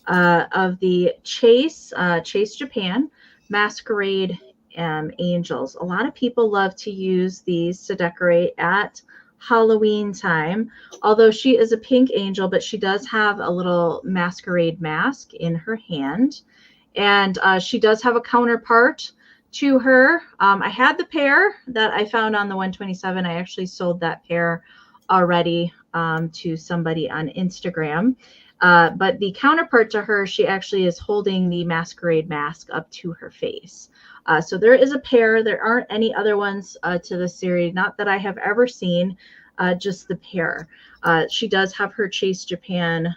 of the Chase Japan Masquerade angels. A lot of people love to use these to decorate at Halloween time, although she is a pink angel, but she does have a little masquerade mask in her hand. And she does have a counterpart to her. I had the pair that I found on the 127. I actually sold that pair already to somebody on Instagram. But the counterpart to her, she actually is holding the masquerade mask up to her face. So there is a pair. There aren't any other ones to the series, not that I have ever seen, just the pair. She does have her Chase Japan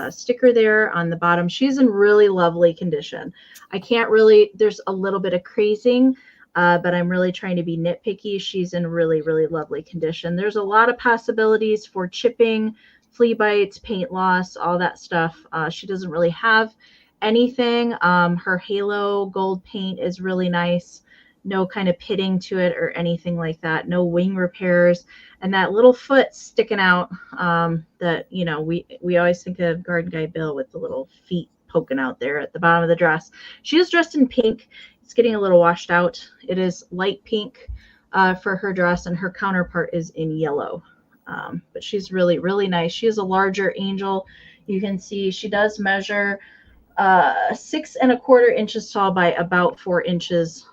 sticker there on the bottom. She's in really lovely condition. I can't really, there's a little bit of crazing, but I'm really trying to be nitpicky. She's in really, really lovely condition. There's a lot of possibilities for chipping, flea bites, paint loss, all that stuff. She doesn't really have anything. Her halo gold paint is really nice. No kind of pitting to it or anything like that. No wing repairs. And that little foot sticking out that, you know, we always think of Garden Guy Bill with the little feet poking out there at the bottom of the dress. She is dressed in pink. It's getting a little washed out. It is light pink for her dress, and her counterpart is in yellow. But she's really, really nice. She is a larger angel. You can see she does measure 6 1/4 inches tall by about 4 inches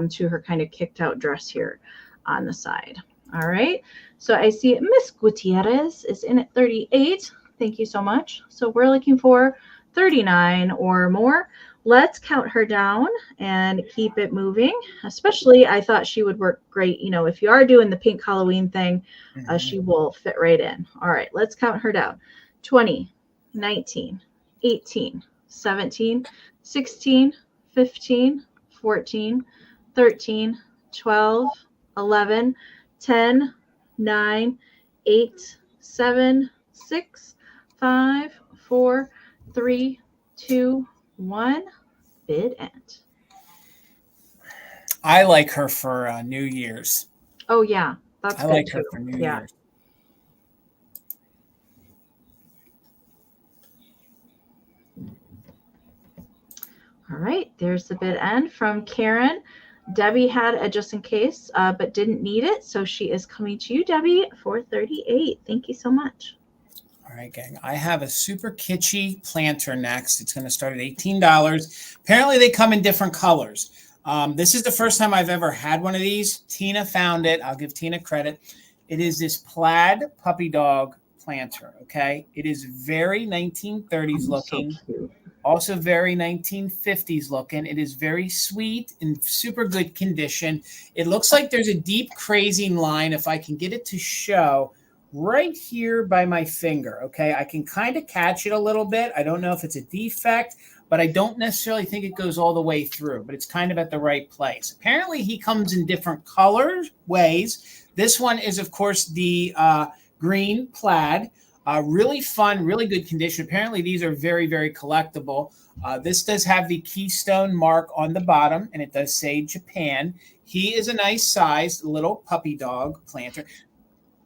to her kind of kicked out dress here on the side. All right. So I see Miss Gutierrez is in at 38. Thank you so much. So we're looking for 39 or more. Let's count her down and keep it moving. Especially, I thought she would work great. You know, if you are doing the pink Halloween thing, she will fit right in. All right, let's count her down. 20, 19, 18, 17, 16, 15, 14, 13, 12, 11, 10, 9, 8, 7, 6, 5, 4, 3, 2, 1. Bid end. I like her for New Year's. Oh yeah, that's I good like too. her for New Year's. All right, there's the bid end from Karen. Debbie had a just in case, but didn't need it, so she is coming to you, Debbie, for 38. Thank you so much. All right, gang. I have a super kitschy planter next. It's going to start at $18. Apparently, they come in different colors. This is the first time I've ever had one of these. Tina found it. I'll give Tina credit. It is this plaid puppy dog planter, okay? It is very 1930s looking. So cute. Also very 1950s looking. It is very sweet and super good condition. It looks like there's a deep crazing line, if I can get it to show, right here by my finger, okay? I can kind of catch it a little bit. I don't know if it's a defect, but I don't necessarily think it goes all the way through, but it's kind of at the right place. Apparently, he comes in different colors, ways. This one is, of course, the green plaid. Really fun, really good condition. Apparently, these are very, very collectible. This does have the keystone mark on the bottom, and it does say Japan. He is a nice sized little puppy dog planter.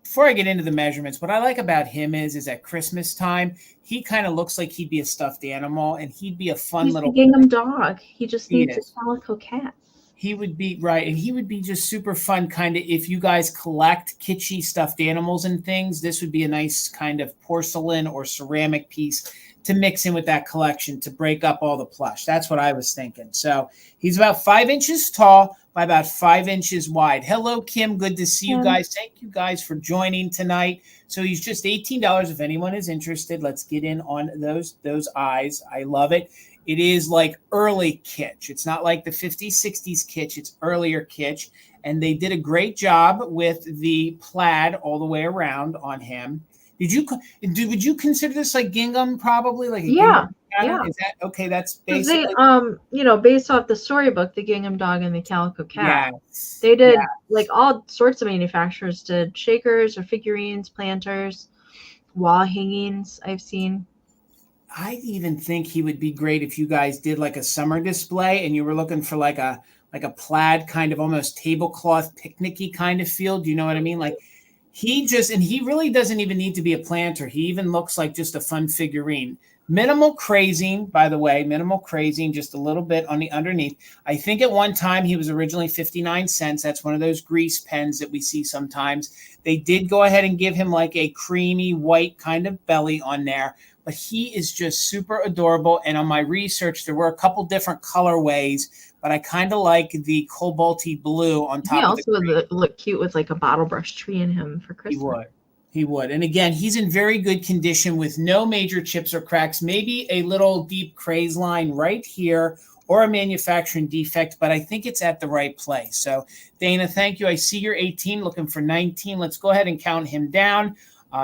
Before I get into the measurements, what I like about him is at Christmas time, he kind of looks like he'd be a stuffed animal, and he'd be a fun He's little a gingham dog. He just needs a calico cat. He would be right, and he would be just super fun. Kind of, if you guys collect kitschy stuffed animals and things, this would be a nice kind of porcelain or ceramic piece to mix in with that collection to break up all the plush. That's what I was thinking. So he's about 5 inches tall by about 5 inches wide. Hello, Kim. Good to see you guys. Thank you guys for joining tonight. So he's just $18 if anyone is interested. Let's get in on those eyes. I love it. It is like early kitsch. It's not like the 50s, 60s kitsch. It's earlier kitsch. And they did a great job with the plaid all the way around on him. Would you consider this like gingham, probably like a gingham pattern? Yeah. Is that okay? That's basically based off the storybook, the gingham dog and the calico cat. Yes. They did like all sorts of manufacturers did shakers or figurines, planters, wall hangings. I've seen. I even think he would be great if you guys did like a summer display and you were looking for like a plaid kind of almost tablecloth picnicky kind of feel. Do you know what I mean? Like he really doesn't even need to be a planter. He even looks like just a fun figurine. Minimal crazing, by the way, just a little bit on the underneath. I think at one time he was originally 59 cents. That's one of those grease pens that we see sometimes. They did go ahead and give him like a creamy white kind of belly on there, but he is just super adorable. And on my research, there were a couple different colorways, but I kind of like the cobalty blue on top. He also would look cute with like a bottle brush tree in him for Christmas. He would. And again, he's in very good condition with no major chips or cracks, maybe a little deep craze line right here or a manufacturing defect, but I think it's at the right place. So Dana, thank you. I see you're 18, looking for 19. Let's go ahead and count him down.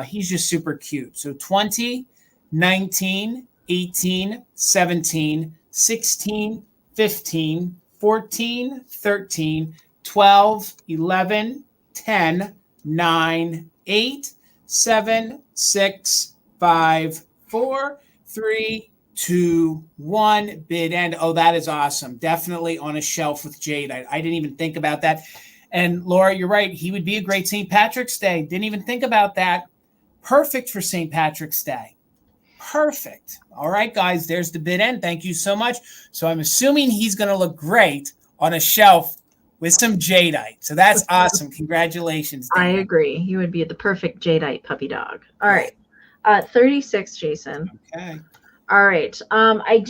He's just super cute. So 20, 19, 18, 17, 16, 15, 14, 13, 12, 11, 10, 9, 8, 7, 6, 5, 4, 3, 2, 1. Bid end. Oh, that is awesome. Definitely on a shelf with jade. I didn't even think about that. And Laura, you're right. He would be a great St. Patrick's Day. Didn't even think about that. Perfect for St. Patrick's Day. Perfect. All right, guys, there's the bid end. Thank you so much. So I'm assuming he's going to look great on a shelf with some jadeite. So that's awesome. Congratulations, Dana. I agree. He would be the perfect jadeite puppy dog. All right. 36, Jason. Okay. All right. I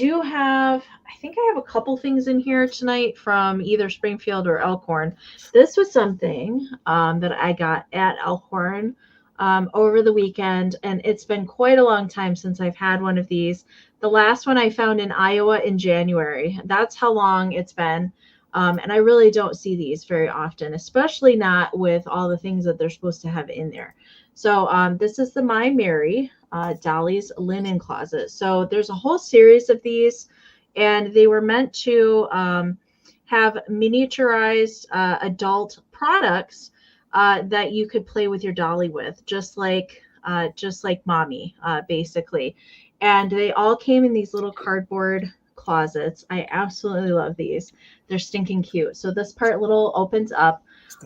think I have a couple things in here tonight from either Springfield or Elkhorn. This was something that I got at Elkhorn over the weekend, and it's been quite a long time since I've had one of these. The last one I found in Iowa in January. That's how long it's been. And I really don't see these very often, especially not with all the things that they're supposed to have in there. So this is the My Mary Dolly's Linen Closet. So there's a whole series of these, and they were meant to have miniaturized adult products that you could play with your dolly with, just like Mommy, basically. And they all came in these little cardboard closets. I absolutely love these. They're stinking cute. So this part little opens up,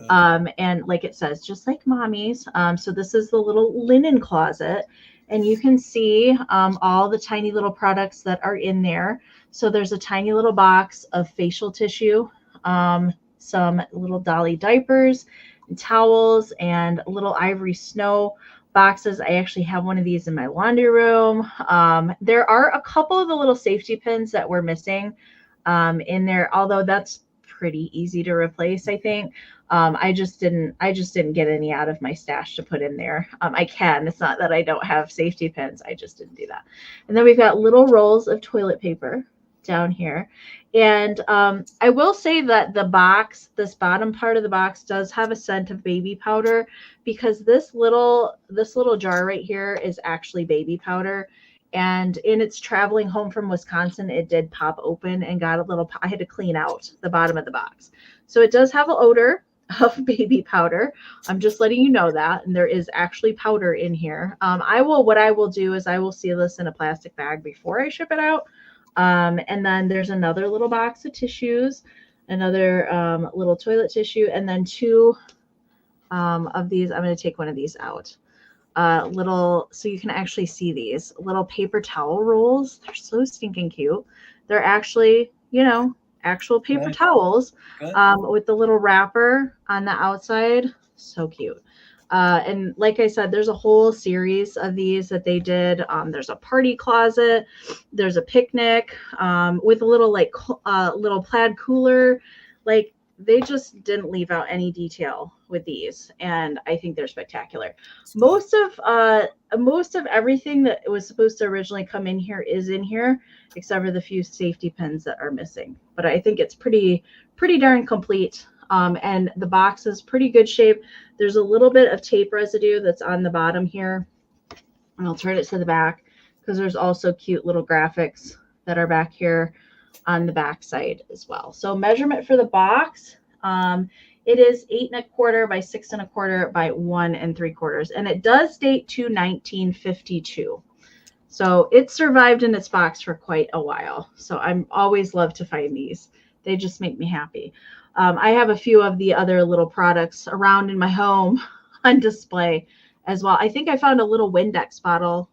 and like it says, just like Mommy's. So this is the little linen closet, and you can see all the tiny little products that are in there. So there's a tiny little box of facial tissue, some little dolly diapers, and towels, and little ivory snow boxes. I actually have one of these in my laundry room. There are a couple of the little safety pins that we're missing in there, although that's pretty easy to replace, I think. I just didn't get any out of my stash to put in there. I can. It's not that I don't have safety pins. I just didn't do that. And then we've got little rolls of toilet paper down here. And I will say that this bottom part of the box does have a scent of baby powder, because this little jar right here is actually baby powder. And in its traveling home from Wisconsin, it did pop open and got a little, I had to clean out the bottom of the box. So it does have an odor of baby powder. I'm just letting you know that. And there is actually powder in here. What I will do is I will seal this in a plastic bag before I ship it out. And then there's another little box of tissues, another little toilet tissue, and then two of these. I'm going to take one of these out. So you can actually see these little paper towel rolls. They're so stinking cute. They're actually, actual paper towels with the little wrapper on the outside. So cute. And like I said, there's a whole series of these that they did. There's a party closet. There's a picnic with a little little plaid cooler. Like, they just didn't leave out any detail with these, and I think they're spectacular. Most of everything that was supposed to originally come in here is in here, except for the few safety pins that are missing. But I think it's pretty darn complete. And the box is pretty good shape. There's a little bit of tape residue that's on the bottom here, and I'll turn it to the back because there's also cute little graphics that are back here on the back side as well. So measurement for the box, it is 8 1/4 by 6 1/4 by 1 3/4, and it does date to 1952. So it survived in its box for quite a while. So I'm always love to find these. They just make me happy. I have a few of the other little products around in my home on display as well. I think I found a little Windex bottle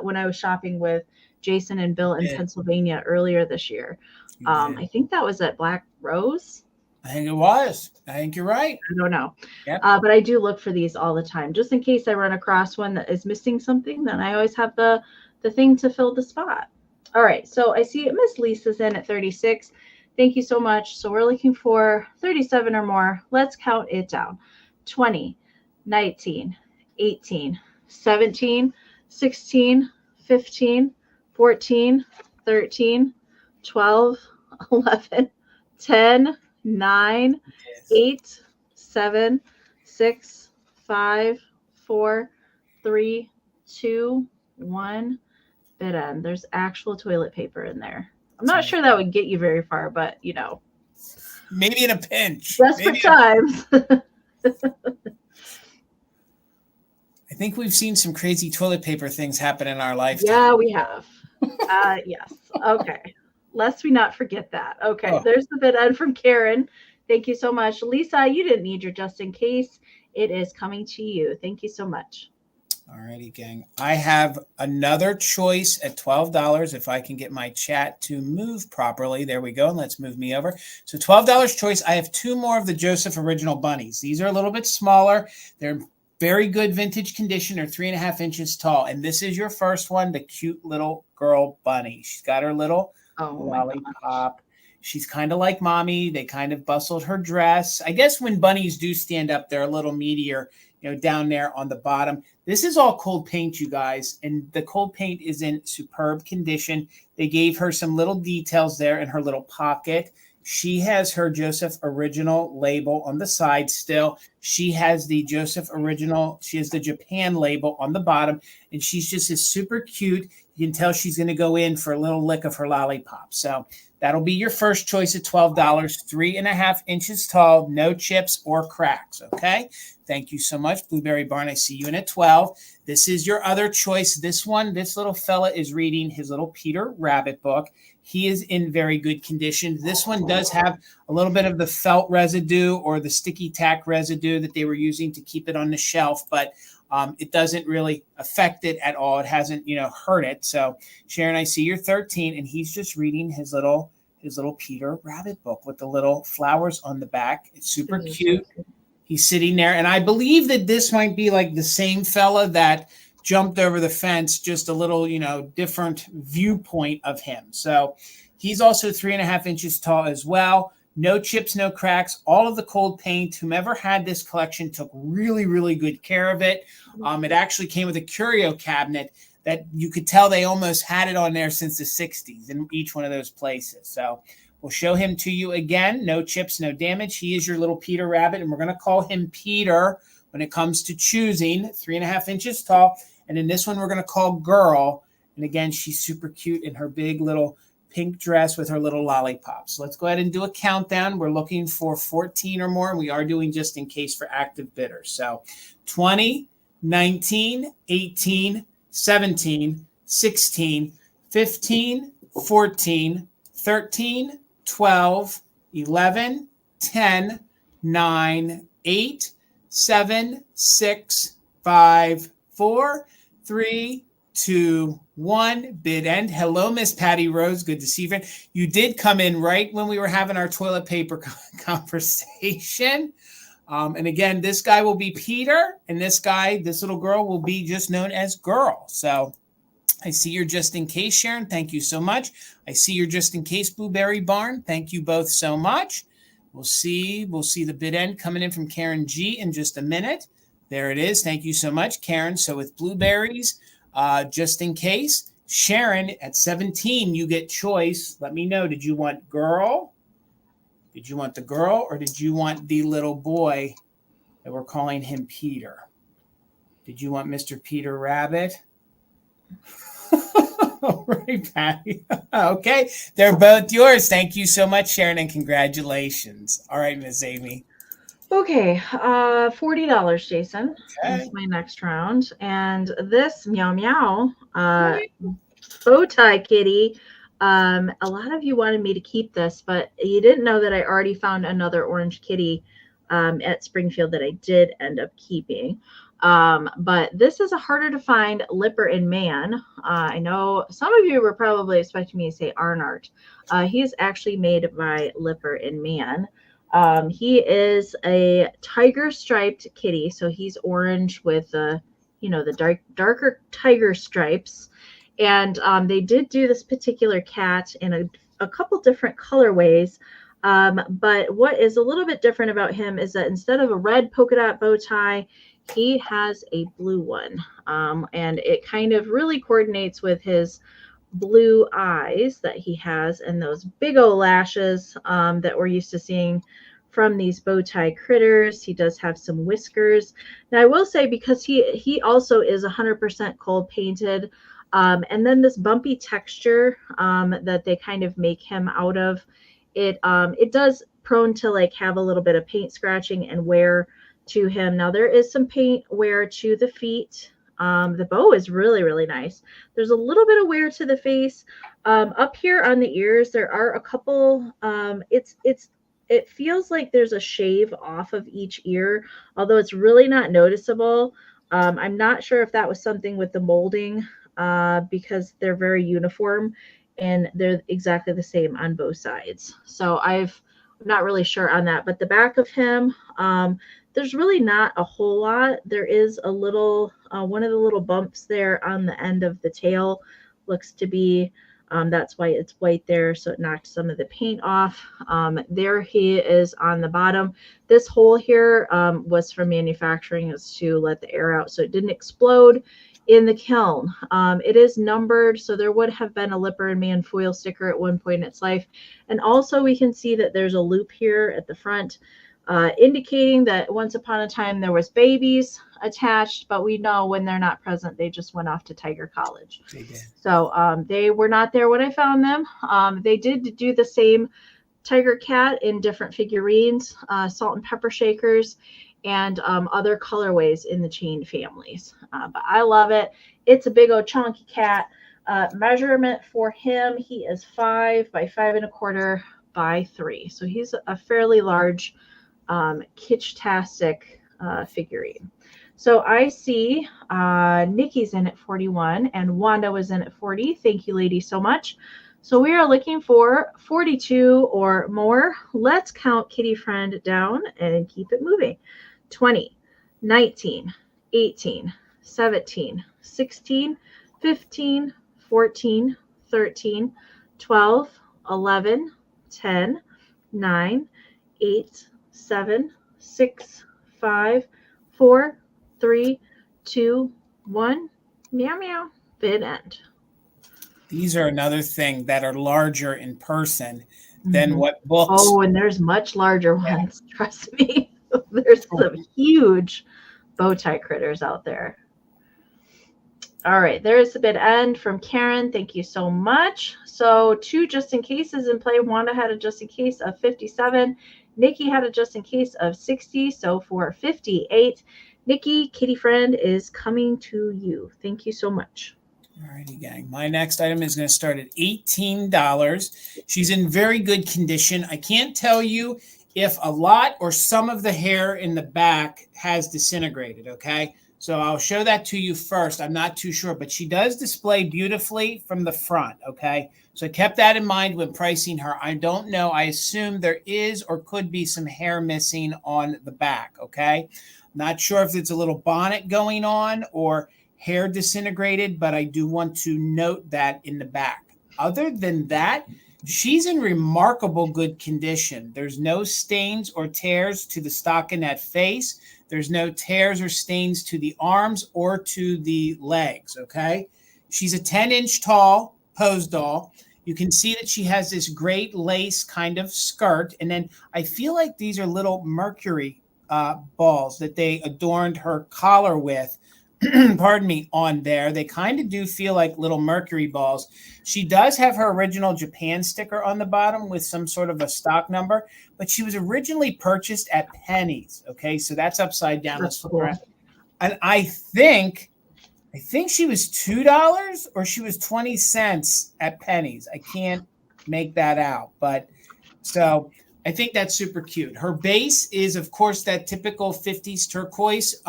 when I was shopping with Jason and Bill in Pennsylvania earlier this year. I think that was at Black Rose. I think it was. I think you're right. I don't know. Yep. But I do look for these all the time. Just in case I run across one that is missing something, then I always have the thing to fill the spot. All right. So I see Miss Lisa's in at 36. Thank you so much. So we're looking for 37 or more. Let's count it down. 20, 19, 18, 17, 16, 15, 14, 13, 12, 11, 10, 9, 8, 7, 6, 5, 4, 3, 2, 1. Bit end. There's actual toilet paper in there. I'm not sure that would get you very far, but you know. Maybe in a pinch. Desperate times. I think we've seen some crazy toilet paper things happen in our lifetime. Yeah, we have. Yes. Okay. Lest we not forget that. Okay. Oh. There's the bid end from Karen. Thank you so much. Lisa, you didn't need your just in case. It is coming to you. Thank you so much. All righty, gang. I have another choice at $12 if I can get my chat to move properly. There we go. And let's move me over. So $12 choice. I have two more of the Joseph original bunnies. These are a little bit smaller. They're very good vintage condition. They're 3.5 inches tall. And this is your first one, the cute little girl bunny. She's got her little lollipop. She's kind of like mommy. They kind of bustled her dress. I guess when bunnies do stand up, they're a little meatier, you know, down there on the bottom. This is all cold paint, you guys. And the cold paint is in superb condition. They gave her some little details there in her little pocket. She has her Joseph original label on the side still. She has the Joseph original. She has the Japan label on the bottom. And she's just is super cute. You can tell she's going to go in for a little lick of her lollipop. So that'll be your first choice at $12, 3.5 inches tall, no chips or cracks. Okay. Thank you so much. Blueberry Barn, I see you in at 12. This is your other choice. This one, this little fella is reading his little Peter Rabbit book. He is in very good condition. This one does have a little bit of the felt residue or the sticky tack residue that they were using to keep it on the shelf, but it doesn't really affect it at all. It hasn't, hurt it. So Sharon, I see you're 13 and he's just reading his little Peter Rabbit book with the little flowers on the back. It's super cute. He's sitting there. And I believe that this might be like the same fella that jumped over the fence, just a little, different viewpoint of him. So he's also 3.5 inches tall as well. No chips, no cracks, all of the cold paint. Whomever had this collection took really, really good care of it. It actually came with a curio cabinet that you could tell they almost had it on there since the 60s in each one of those places. So we'll show him to you again. No chips, no damage. He is your little Peter Rabbit, and we're going to call him Peter when it comes to choosing. 3.5 inches tall. And in this one, we're going to call Girl. And again, she's super cute in her big little pink dress with her little lollipop. So let's go ahead and do a countdown. We're looking for 14 or more, and we are doing just in case for active bidders. So 20, 19, 18, 17, 16, 15, 14, 13, 12, 11, 10, 9, 8, 7, 6, 5, 4, 3, 2, 1. Bid end. Hello, Miss Patty Rose. Good to see you. You did come in right when we were having our toilet paper conversation. And again, this guy will be Peter, and this little girl will be just known as Girl. So I see your just in case, Sharon. Thank you so much. I see your just in case, Blueberry Barn. Thank you both so much. We'll see the bid end coming in from Karen G in just a minute. There it is. Thank you so much, Karen. So with blueberries, just in case, Sharon at 17, you get choice. Let me know. Did you want girl? Did you want the girl, or did you want the little boy that we're calling him Peter? Did you want Mr. Peter Rabbit? All right, Patty. Okay, they're both yours. Thank you so much, Sharon, and congratulations. All right, Ms. Amie. Okay, $40, Jason. Okay. Is my next round. And this meow meow bow tie kitty. A lot of you wanted me to keep this, but you didn't know that I already found another orange kitty at Springfield that I did end up keeping. But this is a harder to find Lipper and Mann. I know some of you were probably expecting me to say Arnart. He is actually made by Lipper and Mann. He is a tiger striped kitty, so he's orange with the darker tiger stripes. And they did do this particular cat in a couple different colorways. But what is a little bit different about him is that instead of a red polka dot bow tie, he has a blue one. And it kind of really coordinates with his blue eyes that he has and those big old lashes that we're used to seeing from these bow tie critters. He does have some whiskers. Now I will say, because he also is 100% cold painted, and then this bumpy texture that they kind of make him out of, it does prone to like have a little bit of paint scratching and wear to him. Now there is some paint wear to the feet. The bow is really, really nice. There's a little bit of wear to the face. Up here on the ears, there are a couple, it feels like there's a shave off of each ear, although it's really not noticeable. I'm not sure if that was something with the molding, because they're very uniform and they're exactly the same on both sides. So I'm not really sure on that. But the back of him, there's really not a whole lot. There is a little, one of the little bumps there on the end of the tail looks to be, that's why it's white there. So it knocked some of the paint off. There he is on the bottom. This hole here was from manufacturing. It's to let the air out so it didn't explode in the kiln. It is numbered, so there would have been a Lipper and Mann foil sticker at one point in its life. And also we can see that there's a loop here at the front, indicating that once upon a time there was babies attached, but we know when they're not present, they just went off to Tiger College. They did. So they were not there when I found them. They did do the same tiger cat in different figurines, salt and pepper shakers, and other colorways in the chain families. But I love it. It's a big old chunky cat. Measurement for him, he is 5 by 5 1/4 by 3. So he's a fairly large kitsch-tastic figurine. So I see Nikki's in at 41 and Wanda was in at 40. Thank you, ladies, so much. So we are looking for 42 or more. Let's count Kitty Friend down and keep it moving. 20, 19, 18, 17, 16, 15, 14, 13, 12, 11, 10, 9, 8, 7, 6, 5, 4, 3, 2, 1. Meow, meow. Bid end. These are another thing that are larger in person than what books. Oh, and there's much larger ones. Yeah. Trust me. There's some huge bow tie critters out there. All right, there's the bid end from Karen. Thank you so much. So 2 just in cases in play. Wanda had a just in case of 57. Nikki had a just in case of 60. So for 58, Nikki, Kitty Friend is coming to you. Thank you so much. All righty, gang. My next item is going to start at $18. She's in very good condition. I can't tell you if a lot or some of the hair in the back has disintegrated, okay? So I'll show that to you first. I'm not too sure, but she does display beautifully from the front, okay? So I kept that in mind when pricing her. I don't know. I assume there is or could be some hair missing on the back, okay? Not sure if it's a little bonnet going on or hair disintegrated, but I do want to note that in the back. Other than that, she's in remarkable good condition. There's no stains or tears to the stockinette face. There's no tears or stains to the arms or to the legs, okay? She's a 10-inch tall pose doll. You can see that she has this great lace kind of skirt. And then I feel like these are little mercury balls that they adorned her collar with, pardon me, on there. They kind of do feel like little mercury balls. She does have her original Japan sticker on the bottom with some sort of a stock number, but she was originally purchased at Penny's. Okay, so that's upside down. Let's look around. And I think she was $2 or she was 20 cents at Penny's. I can't make that out, but so I think that's super cute. Her base is, of course, that typical 50s turquoise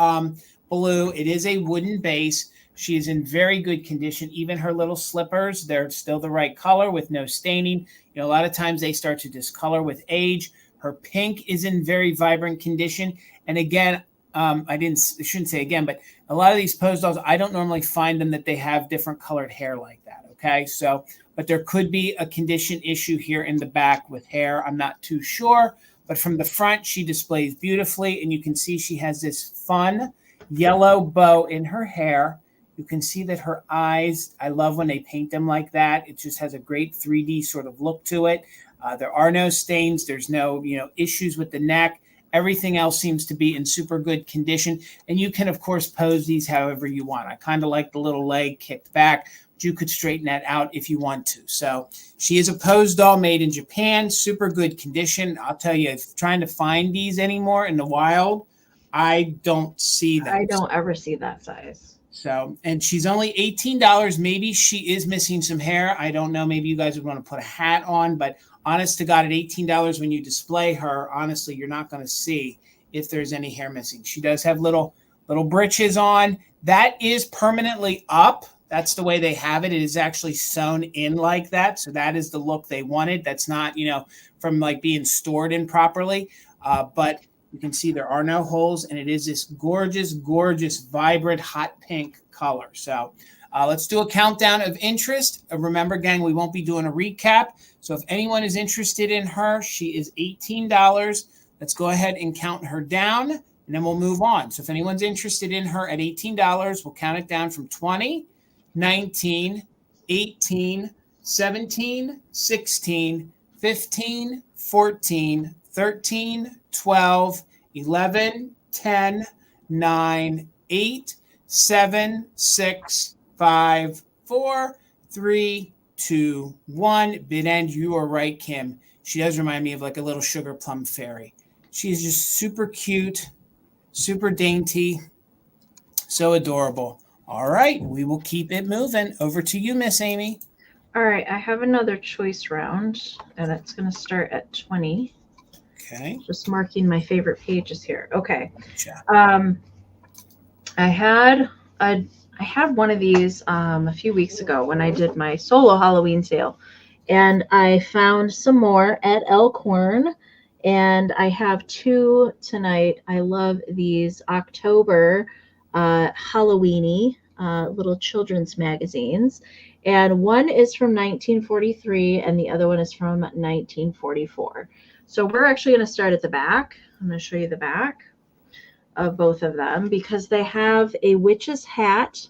blue. It is a wooden base. She is in very good condition. Even her little slippers, they're still the right color with no staining. You know, a lot of times they start to discolor with age. Her pink is in very vibrant condition. And again, I shouldn't say again, but a lot of these pose dolls, I don't normally find them that they have different colored hair like that. Okay, so, but there could be a condition issue here in the back with hair. I'm not too sure, but from the front, she displays beautifully, and you can see she has this fun yellow bow in her hair. You can see that her eyes, I love when they paint them like that. It just has a great 3D sort of look to it. There are no stains. There's no, issues with the neck. Everything else seems to be in super good condition. And you can, of course, pose these however you want. I kind of like the little leg kicked back, but you could straighten that out if you want to. So she is a pose doll made in Japan, super good condition. I'll tell you, if trying to find these anymore in the wild, I don't see them. I don't ever see that size. So, and she's only $18. Maybe she is missing some hair. I don't know. Maybe you guys would want to put a hat on, but honest to God, at $18, when you display her, honestly, you're not going to see if there's any hair missing. She does have little breeches on. That is permanently up. That's the way they have it. It is actually sewn in like that. So that is the look they wanted. That's not, from like being stored in properly. But you can see there are no holes, and it is this gorgeous, gorgeous, vibrant, hot pink color. So let's do a countdown of interest. Remember, gang, we won't be doing a recap. So if anyone is interested in her, she is $18. Let's go ahead and count her down, and then we'll move on. So if anyone's interested in her at $18, we'll count it down from 20, 19, 18, 17, 16, 15, 14, 13, 12, 11, 10, 9, 8, 7, 6, 5, 4, 3, 2, 1. Bid end. You are right, Kim. She does remind me of like a little sugar plum fairy. She is just super cute, super dainty, so adorable. All right, we will keep it moving. Over to you, Miss Amie. All right, I have another choice round, and it's going to start at 20. Okay. Just marking my favorite pages here. Okay. Gotcha. I had one of these a few weeks ago when I did my solo Halloween sale, and I found some more at Elkhorn, and I have two tonight. I love these October Halloweeny little children's magazines, and one is from 1943 and the other one is from 1944. So we're actually going to start at the back. I'm going to show you the back of both of them because they have a witch's hat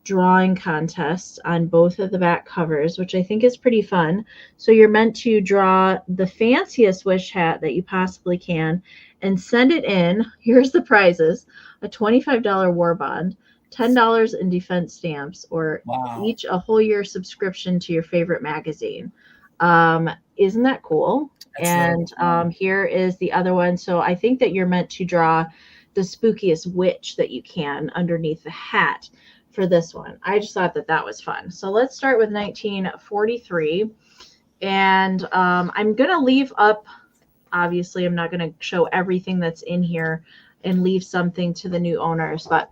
drawing contest on both of the back covers, which I think is pretty fun. So you're meant to draw the fanciest witch hat that you possibly can and send it in. Here's the prizes: a $25 war bond, $10 in defense stamps, or each a whole year subscription to your favorite magazine. Isn't that cool? That's and really cool. Here is the other one. So I think that you're meant to draw the spookiest witch that you can underneath the hat for this one. I just thought that that was fun. So let's start with 1943. And I'm going to leave up, obviously, I'm not going to show everything that's in here and leave something to the new owners. But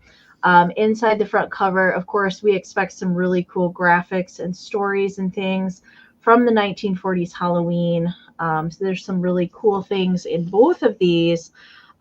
inside the front cover, of course, we expect some really cool graphics and stories and things from the 1940s Halloween. So there's some really cool things in both of these.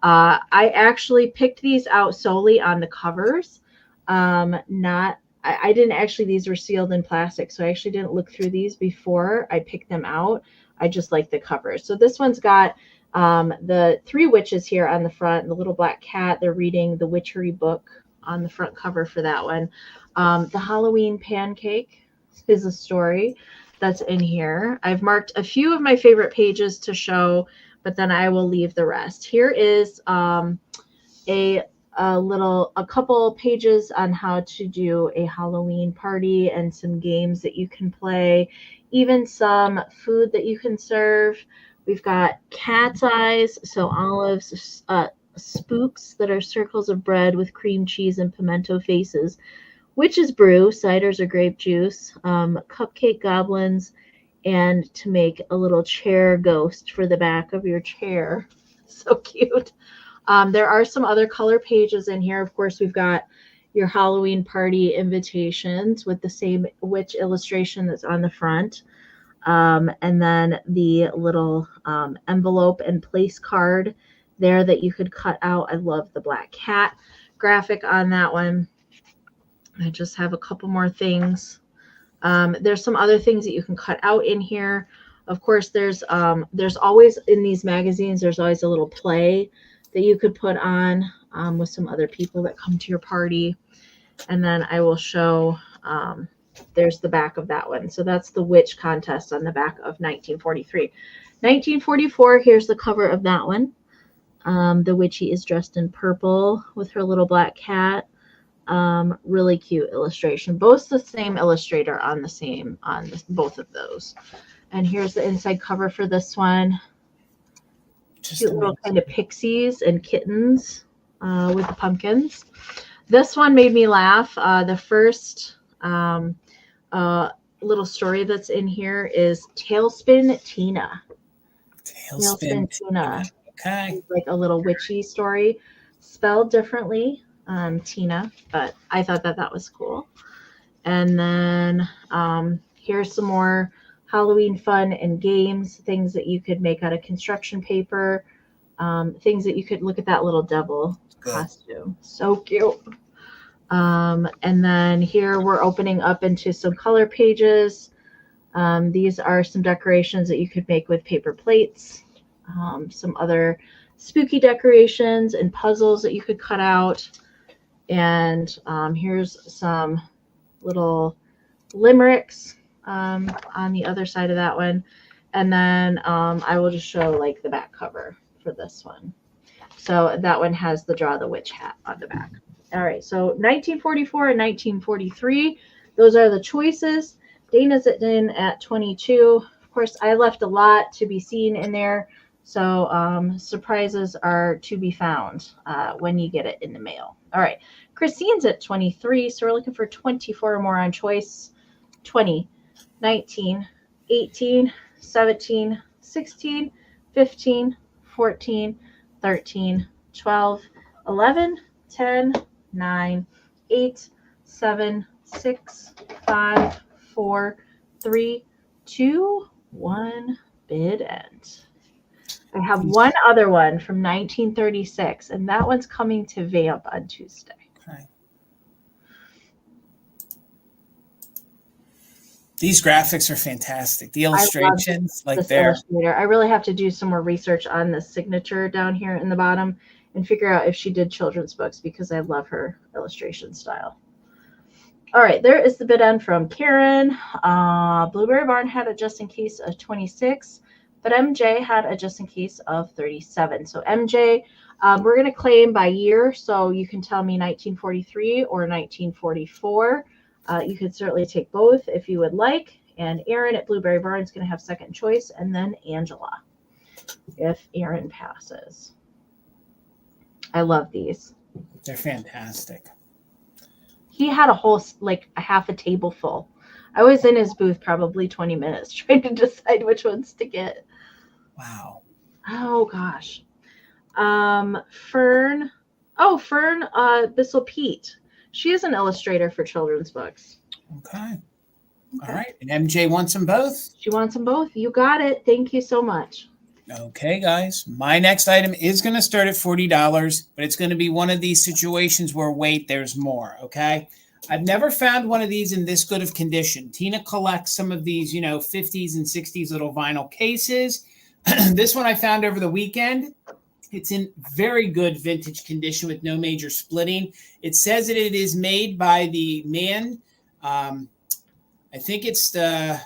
I actually picked these out solely on the covers, not I didn't actually, these were sealed in plastic, so I actually didn't look through these before I picked them out. I just like the covers. So this one's got the 3 witches here on the front, and the little black cat. They're reading the witchery book on the front cover for that one. The Halloween pancake is a story that's in here. I've marked a few of my favorite pages to show, but then I will leave the rest. Here is a couple pages on how to do a Halloween party and some games that you can play, even some food that you can serve. We've got cat's eyes, so olives, spooks that are circles of bread with cream cheese and pimento faces, witch's brew, ciders or grape juice, cupcake goblins, and to make a little chair ghost for the back of your chair. So cute. There are some other color pages in here. Of course, we've got your Halloween party invitations with the same witch illustration that's on the front. And then the little envelope and place card there that you could cut out. I love the black cat graphic on that one. I just have a couple more things. There's some other things that you can cut out in here. Of course, there's always in these magazines, there's always a little play that you could put on with some other people that come to your party. And then I will show, there's the back of that one. So that's the witch contest on the back of 1943. 1944, here's the cover of that one. The witchy is dressed in purple with her little black cat. Really cute illustration. Both the same illustrator on both of those. And here's the inside cover for this one. Just cute little kind of pixies and kittens with the pumpkins. This one made me laugh. The first little story that's in here is Tailspin Tina. Tailspin Tina. Okay. Like a little witchy story, spelled differently. Tina, but I thought that was cool. And then here's some more Halloween fun and games, things that you could make out of construction paper, things that you could look at that little devil costume. So cute. And then here we're opening up into some color pages. These are some decorations that you could make with paper plates, some other spooky decorations and puzzles that you could cut out. And here's some little limericks on the other side of that one. And then I will just show like the back cover for this one. So that one has the Draw the Witch hat on the back. All right, so 1944 and 1943, those are the choices. Dana's in at 22. Of course, I left a lot to be seen in there. So surprises are to be found when you get it in the mail. All right. Christine's at 23. So we're looking for 24 more on choice. 20, 19, 18, 17, 16, 15, 14, 13, 12, 11, 10, 9, 8, 7, 6, 5, 4, 3, 2, 1. Bid end. I have one other one from 1936, and that one's coming to Vamp on Tuesday. Okay. These graphics are fantastic. The illustrations, like they're. I really have to do some more research on the signature down here in the bottom and figure out if she did children's books, because I love her illustration style. All right, there is the bid end from Karen. Blueberry Barn had a just in case of 26. But MJ had a just in case of 37. So MJ, we're going to claim by year. So you can tell me 1943 or 1944. You could certainly take both if you would like. And Aaron at Blueberry Barn is going to have second choice. And then Angela, if Aaron passes. I love these. They're fantastic. He had a whole, like a half a table full. I was in his booth probably 20 minutes trying to decide which ones to get. Wow. Oh, gosh. Fern Bissell Pete. She is an illustrator for children's books. Okay. All right. And MJ wants them both? She wants them both. You got it. Thank you so much. Okay, guys. My next item is going to start at $40, but it's going to be one of these situations where, wait, there's more, okay? I've never found one of these in this good of condition. Tina collects some of these, 50s and 60s little vinyl cases. This one I found over the weekend. It's in very good vintage condition with no major splitting. It says that it is made by the Mann. I think it's the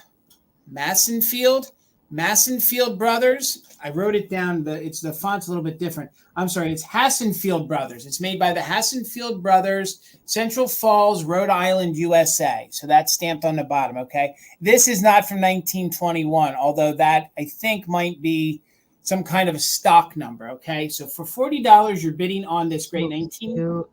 Massenfield brothers. I wrote it down. The font's a little bit different. I'm sorry. It's Hassenfield brothers. It's made by the Hassenfield brothers, Central Falls, Rhode Island, USA. So that's stamped on the bottom. Okay. This is not from 1921, although that I think might be some kind of a stock number. Okay. So for $40, you're bidding on this great 1950s,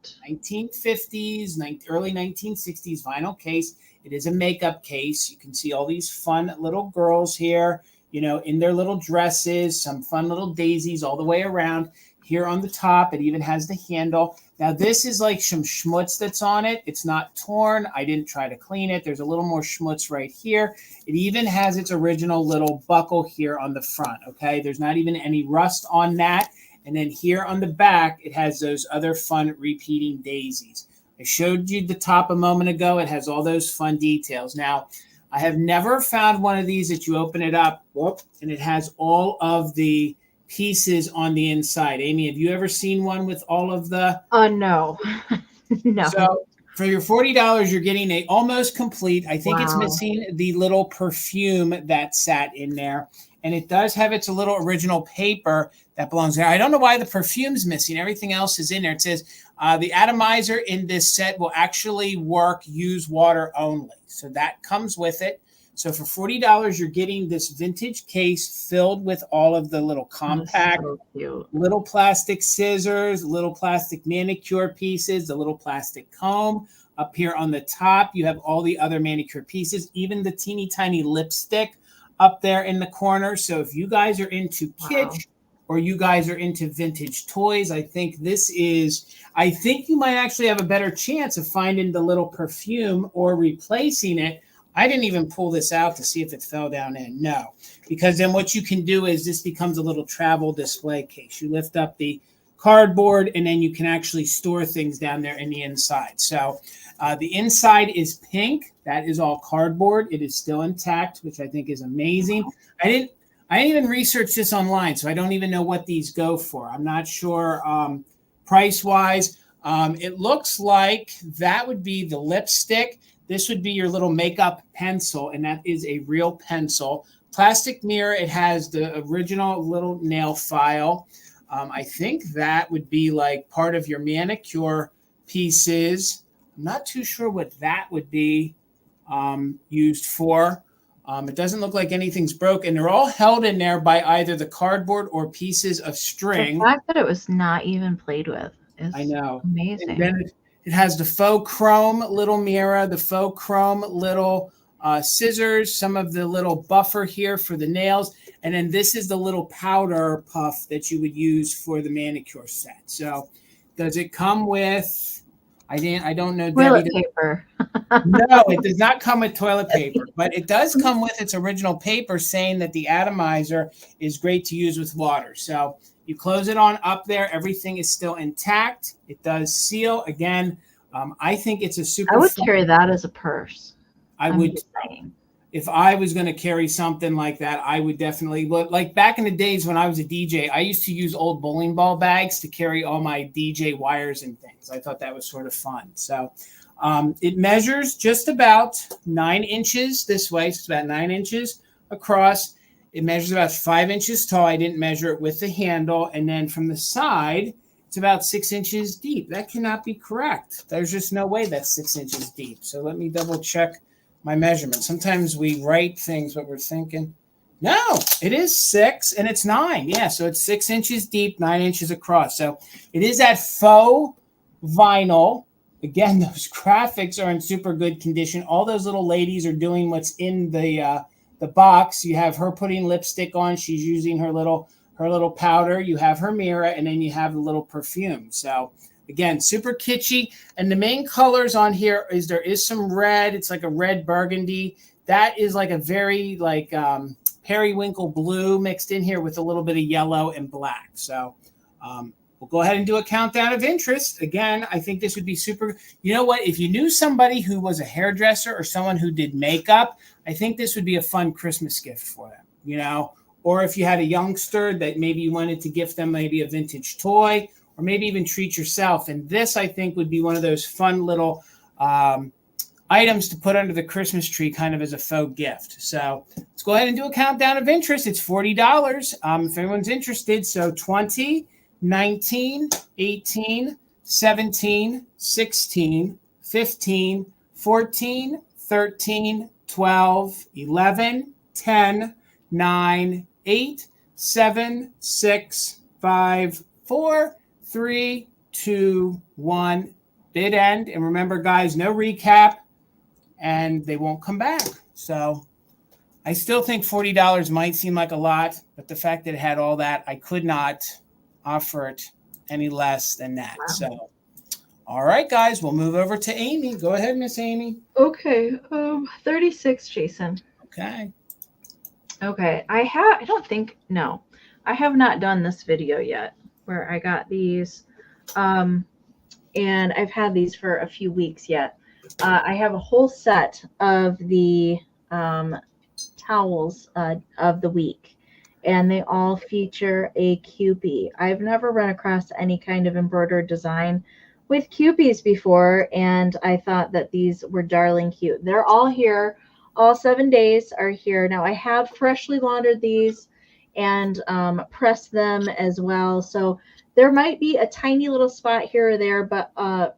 early 1960s vinyl case. It is a makeup case. You can see all these fun little girls here, in their little dresses, some fun little daisies all the way around. Here on the top, it even has the handle. Now, this is like some schmutz that's on it. It's not torn. I didn't try to clean it. There's a little more schmutz right here. It even has its original little buckle here on the front, okay? There's not even any rust on that. And then here on the back, it has those other fun repeating daisies. I showed you the top a moment ago. It has all those fun details. Now, I have never found one of these that you open it up, and it has all of the pieces on the inside. Amie, have you ever seen one with all of the? No. No. So for your $40, you're getting a almost complete. I think It's missing the little perfume that sat in there. And it does have its little original paper that belongs there. I don't know why the perfume's missing. Everything else is in there. It says the atomizer in this set will actually use water only. So that comes with it. So for $40, you're getting this vintage case filled with all of the little compact, little plastic scissors, little plastic manicure pieces, the little plastic comb. Up here on the top, you have all the other manicure pieces, even the teeny tiny lipstick up there in the corner. So if you guys are into kitsch or you guys are into vintage toys, I think you might actually have a better chance of finding the little perfume or replacing it. I didn't even pull this out to see if it fell down in. No, because then what you can do is this becomes a little travel display case. You lift up the cardboard and then you can actually store things down there in the inside. So the inside is pink. That is all cardboard. It is still intact, which I think is amazing. I didn't even research this online, so I don't even know what these go for. I'm not sure price-wise. It looks like that would be the lipstick. This would be your little makeup pencil, and that is a real pencil. Plastic mirror, it has the original little nail file. I think that would be like part of your manicure pieces. I'm not too sure what that would be used for. It doesn't look like anything's broken. They're all held in there by either the cardboard or pieces of string. The fact that it was not even played with is amazing. And then it has the faux chrome little mirror, the faux chrome little scissors, some of the little buffer here for the nails. And then this is the little powder puff that you would use for the manicure set. So does it come with, I don't know. Toilet paper. No, it does not come with toilet paper, but it does come with its original paper saying that the atomizer is great to use with water. So you close it on up there. Everything is still intact. It does seal. Again, I think it's a super. I would carry that as a purse. I would. If I was going to carry something like that, I would definitely. Like back in the days when I was a DJ, I used to use old bowling ball bags to carry all my DJ wires and things. I thought that was sort of fun. So it measures just about 9 inches this way. So it's about 9 inches across. It measures about 5 inches tall. I didn't measure it with the handle. And then from the side, it's about 6 inches deep. That cannot be correct. There's just no way that's 6 inches deep. So let me double check my measurement. Sometimes we write things, but we're thinking, no, it is 6 and it's 9. Yeah, so it's 6 inches deep, 9 inches across. So it is that faux vinyl. Again, those graphics are in super good condition. All those little ladies are doing what's in the box. You have her putting lipstick on. She's using her little powder. You have her mirror, and then you have the little perfume. So again, super kitschy. And the main colors on here is there is some red. It's like a red burgundy. That is like a very periwinkle blue mixed in here with a little bit of yellow and black. So we'll go ahead and do a countdown of interest. Again, I think this would be super. You know what? If you knew somebody who was a hairdresser or someone who did makeup, I think this would be a fun Christmas gift for them, you know? Or if you had a youngster that maybe you wanted to gift them maybe a vintage toy, or maybe even treat yourself. And this, I think, would be one of those fun little items to put under the Christmas tree kind of as a faux gift. So let's go ahead and do a countdown of interest. It's $40 if anyone's interested. So 20, 19, 18, 17, 16, 15, 14, 13, 12, 11, 10, 9, 8, 7, 6, 5, 4, 3, 2, 1. Bid end. And remember, guys, no recap, and they won't come back. So I still think $40 might seem like a lot, but the fact that it had all that, I could not offer it any less than that. Wow. So, all right, guys, we'll move over to Amie. Go ahead, Miss Amie. Okay, 36, Jason. Okay. Okay, I have not done this video yet where I got these, and I've had these for a few weeks yet. I have a whole set of the towels of the week, and they all feature a Cupid. I've never run across any kind of embroidered design with Cupids before, and I thought that these were darling cute. They're all here. All 7 days are here. Now, I have freshly laundered these and pressed them as well. So there might be a tiny little spot here or there, but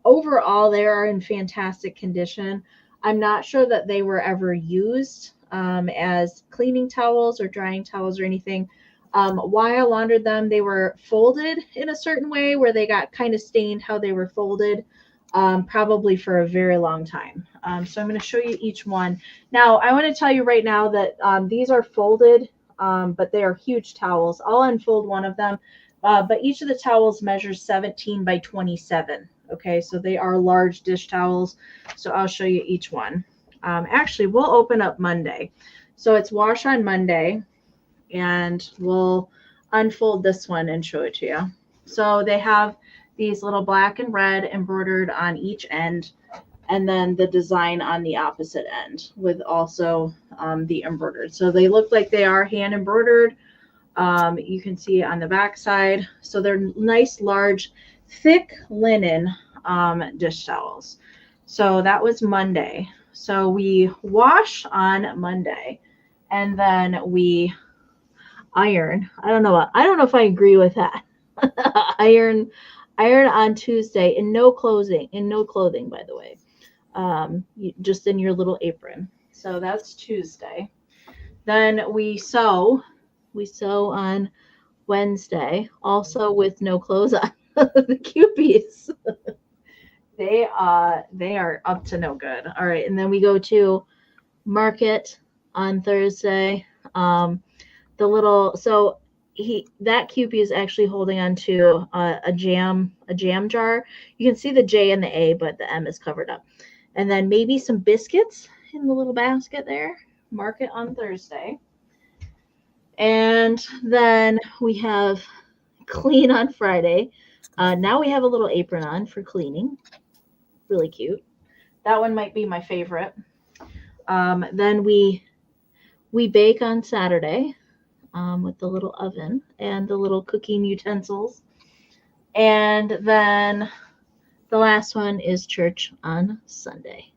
overall, they are in fantastic condition. I'm not sure that they were ever used as cleaning towels or drying towels or anything. While I laundered them, they were folded in a certain way where they got kind of stained how they were folded, probably for a very long time. So I'm going to show you each one. Now, I want to tell you right now that these are folded, but they are huge towels. I'll unfold one of them, but each of the towels measures 17 by 27. Okay, so they are large dish towels. So I'll show you each one. Actually, we'll open up Monday. So it's wash on Monday, and we'll unfold this one and show it to you. So they have these little black and red embroidered on each end, and then the design on the opposite end with also the embroidered. So they look like they are hand embroidered. You can see on the back side. So they're nice, large, thick linen dish towels. So that was Monday. So we wash on Monday, and then we iron. I don't know if I agree with that. iron on Tuesday in no clothing, by the way. Just in your little apron. So that's Tuesday. Then we sew on Wednesday, also with no clothes on. The Cupids. They are up to no good. All right, and then we go to market on Thursday. That Cupid is actually holding on to a jam jar. You can see the J and the A, but the M is covered up. And then maybe some biscuits in the little basket there. Market on Thursday. And then we have clean on Friday. Now we have a little apron on for cleaning. Really cute. That one might be my favorite. Then we bake on Saturday with the little oven and the little cooking utensils. And then the last one is church on Sunday.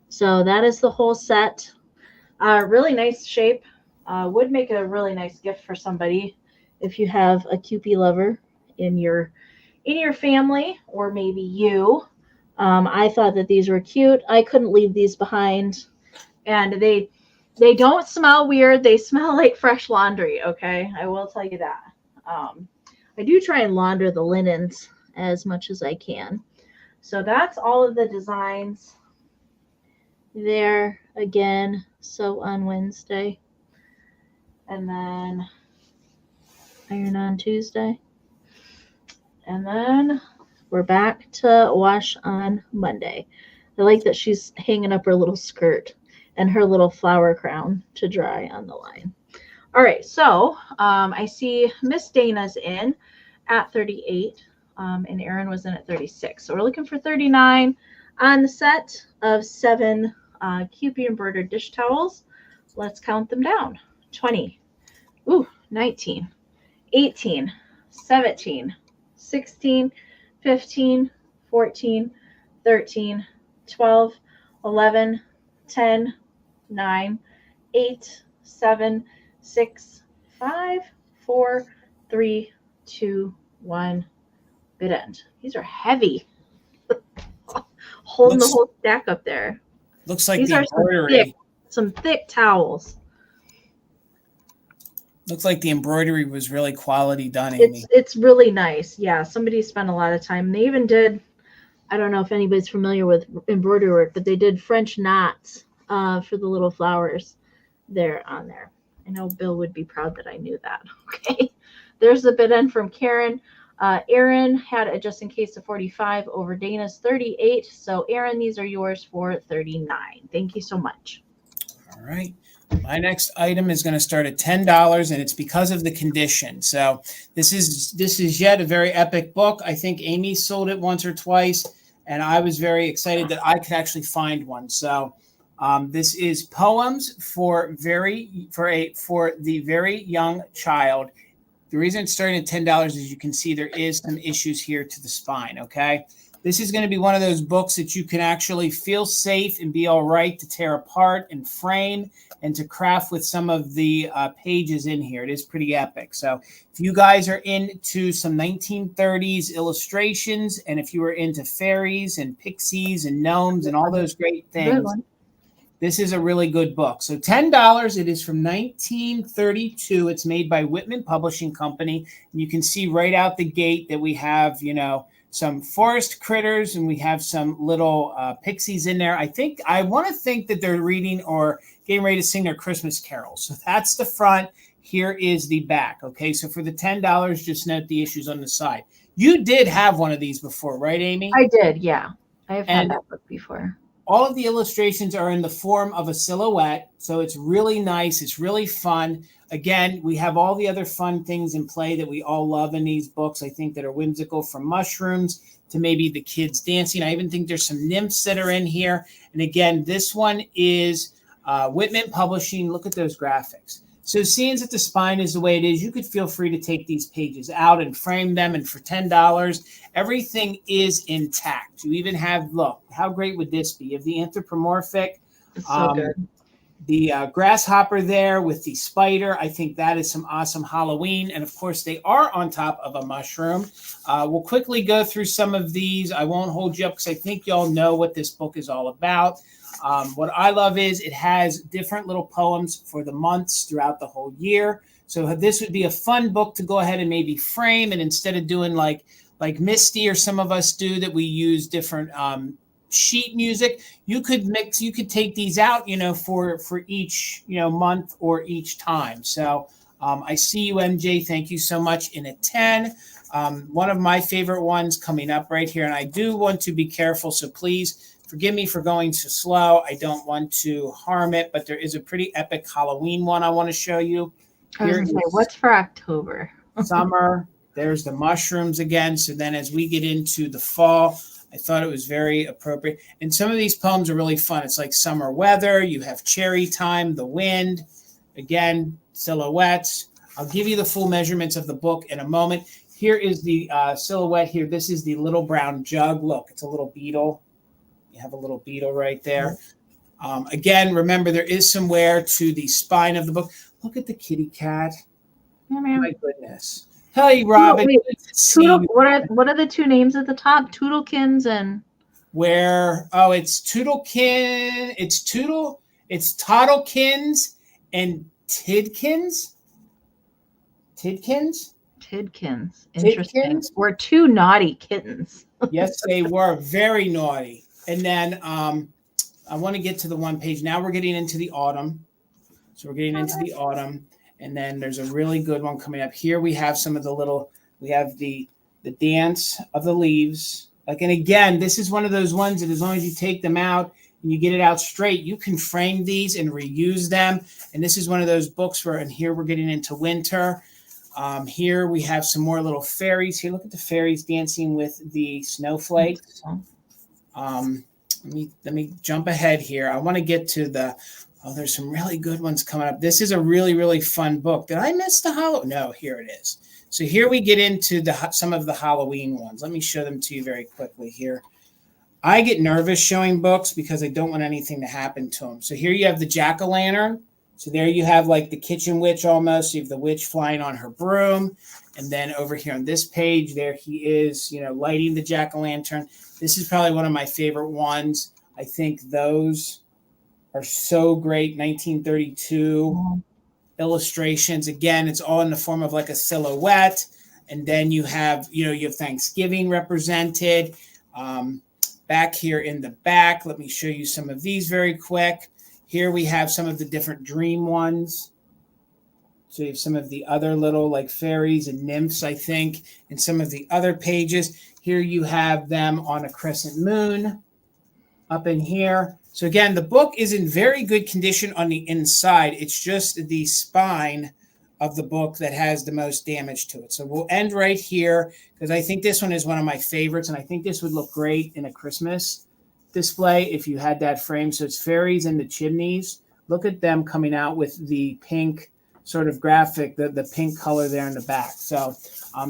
So that is the whole set. Really nice shape. Would make a really nice gift for somebody if you have a Cupid lover in your family, or maybe you. I thought that these were cute. I couldn't leave these behind, and they don't smell weird. They smell like fresh laundry. Okay, I will tell you that. I do try and launder the linens as much as I can. So that's all of the designs there. Again, sew on Wednesday, and then iron on Tuesday, and then we're back to wash on Monday. I like that she's hanging up her little skirt and her little flower crown to dry on the line. All right, so I see Miss Dana's in, at 38, and Erin was in at 36. So we're looking for 39 on the set of 7 cute embroidered dish towels. Let's count them down. 20, 19, 18, 17, 16, 15, 14, 13, 12, 11, 10, 9, 8, 7, 6, 5, 4, 3, 2, 1. Bid end. These are heavy. Holding the whole stack up there. Looks like these the are embroidery. Some thick towels. Looks like the embroidery was really quality done, Amie. It's really nice. Yeah, somebody spent a lot of time. They even did, I don't know if anybody's familiar with embroidery work, but they did French knots for the little flowers there on there. I know Bill would be proud that I knew that. Okay. There's the bid end from Karen. Erin had a just in case of 45 over Dana's 38. So Erin, these are yours for 39. Thank you so much. All right. My next item is going to start at $10, and it's because of the condition. So this is yet a very epic book. I think Amie sold it once or twice, and I was very excited that I could actually find one. So this is poems for the very young child. The reason it's starting at $10 is you can see there is some issues here to the spine. Okay. This is going to be one of those books that you can actually feel safe and be all right to tear apart and frame and to craft with some of the pages in here. It is pretty epic. So if you guys are into some 1930s illustrations, and if you are into fairies and pixies and gnomes and all those great things, this is a really good book. So $10. It is from 1932. It's made by Whitman Publishing Company. And you can see right out the gate that we have, some forest critters, and we have some little pixies in there. I want to think that they're reading or getting ready to sing their Christmas carols. So that's the front. Here is the back. Okay, so for the $10, just note the issues on the side. You did have one of these before, right, Amie? I did, yeah. I have had that book before. All of the illustrations are in the form of a silhouette, so it's really nice. It's really fun. Again, we have all the other fun things in play that we all love in these books, I think, that are whimsical, from mushrooms to maybe the kids dancing. I even think there's some nymphs that are in here. And again, this one is Whitman Publishing. Look at those graphics. So seeing that the spine is the way it is, you could feel free to take these pages out and frame them. And for $10, everything is intact. You even have, look, how great would this be? You have the anthropomorphic, so good. The grasshopper there with the spider. I think that is some awesome Halloween. And of course, they are on top of a mushroom. We'll quickly go through some of these. I won't hold you up because I think y'all know what this book is all about. What I love is it has different little poems for the months throughout the whole year. So this would be a fun book to go ahead and maybe frame. And instead of doing like Misty or some of us do that we use different sheet music, you could take these out, for each, month or each time. So I see you, MJ. Thank you so much. In a 10. One of my favorite ones coming up right here. And I do want to be careful. So please forgive me for going too slow. I don't want to harm it, but there is a pretty epic Halloween one I want to show you. What's for October? Summer. There's the mushrooms again. So then as we get into the fall, I thought it was very appropriate. And some of these poems are really fun. It's like summer weather. You have cherry time, the wind. Again, silhouettes. I'll give you the full measurements of the book in a moment. Here is the silhouette here. This is the little brown jug. Look, it's a little beetle. You have a little beetle right there. Again, remember, there is some wear to the spine of the book. Look at the kitty cat. Yeah, man. My goodness. Hey, Robin. What are the two names at the top? Toodlekins and it's Toodlekin. It's Toddlekins and Tidkins. Tidkins. Interesting. We're two naughty kittens. Yes, they were very naughty. And then I want to get to the one page. Now we're getting into the autumn. So we're getting into the autumn. And then there's a really good one coming up. Here we have some of we have the dance of the leaves. And again, this is one of those ones that as long as you take them out and you get it out straight, you can frame these and reuse them. And this is one of those books and here we're getting into winter. Here we have some more little fairies. Here, look at the fairies dancing with the snowflakes. Let me jump ahead here. I want to get to the. Oh, there's some really good ones coming up. This is a really, really fun book. Did I miss the Halloween? No, here it is. So here we get into some of the Halloween ones. Let me show them to you very quickly here. I get nervous showing books because I don't want anything to happen to them. So here you have the jack-o'-lantern. So there you have like the kitchen witch almost. So you have the witch flying on her broom. And then over here on this page, there he is, lighting the jack-o'-lantern. This is probably one of my favorite ones. I think those are so great. 1932 illustrations. Again, it's all in the form of like a silhouette. And then you have Thanksgiving represented. Back here in the back, let me show you some of these very quick. Here we have some of the different dream ones. So you have some of the other little like fairies and nymphs, I think, and some of the other pages. Here you have them on a crescent moon up in here. So again, the book is in very good condition on the inside. It's just the spine of the book that has the most damage to it. So we'll end right here because I think this one is one of my favorites, and I think this would look great in a Christmas display if you had that frame. So it's fairies in the chimneys. Look at them coming out with the pink sort of graphic, the pink color there in the back. So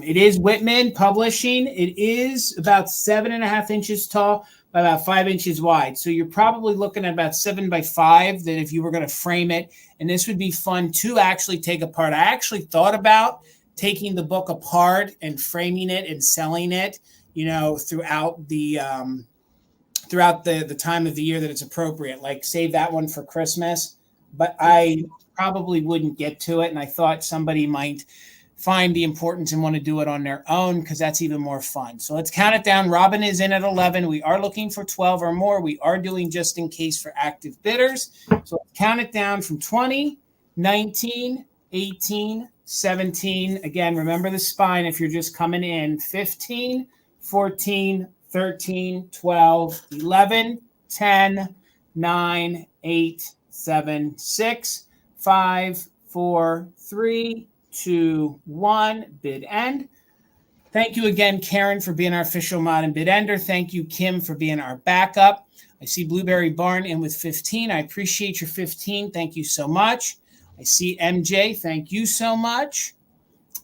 it is Whitman Publishing. It is about 7.5 inches tall by about 5 inches wide. So you're probably looking at about 7 by 5 than if you were going to frame it. And this would be fun to actually take apart. I actually thought about taking the book apart and framing it and selling it, throughout the time of the year that it's appropriate, like save that one for Christmas. But I probably wouldn't get to it. And I thought somebody might find the importance and want to do it on their own because that's even more fun. So let's count it down. Robin is in at 11. We are looking for 12 or more. We are doing just in case for active bidders. So let's count it down from 20, 19, 18, 17. Again, remember the spine if you're just coming in. 15, 14, 13, 12, 11, 10, 9, 8, 7, 6, 5, 4, 3, 2, 1, bid end. Thank you again, Karen, for being our official mod and bid ender. Thank you, Kim, for being our backup. I see Blueberry Barn in with 15. I appreciate your 15. Thank you so much. I see MJ. Thank you so much.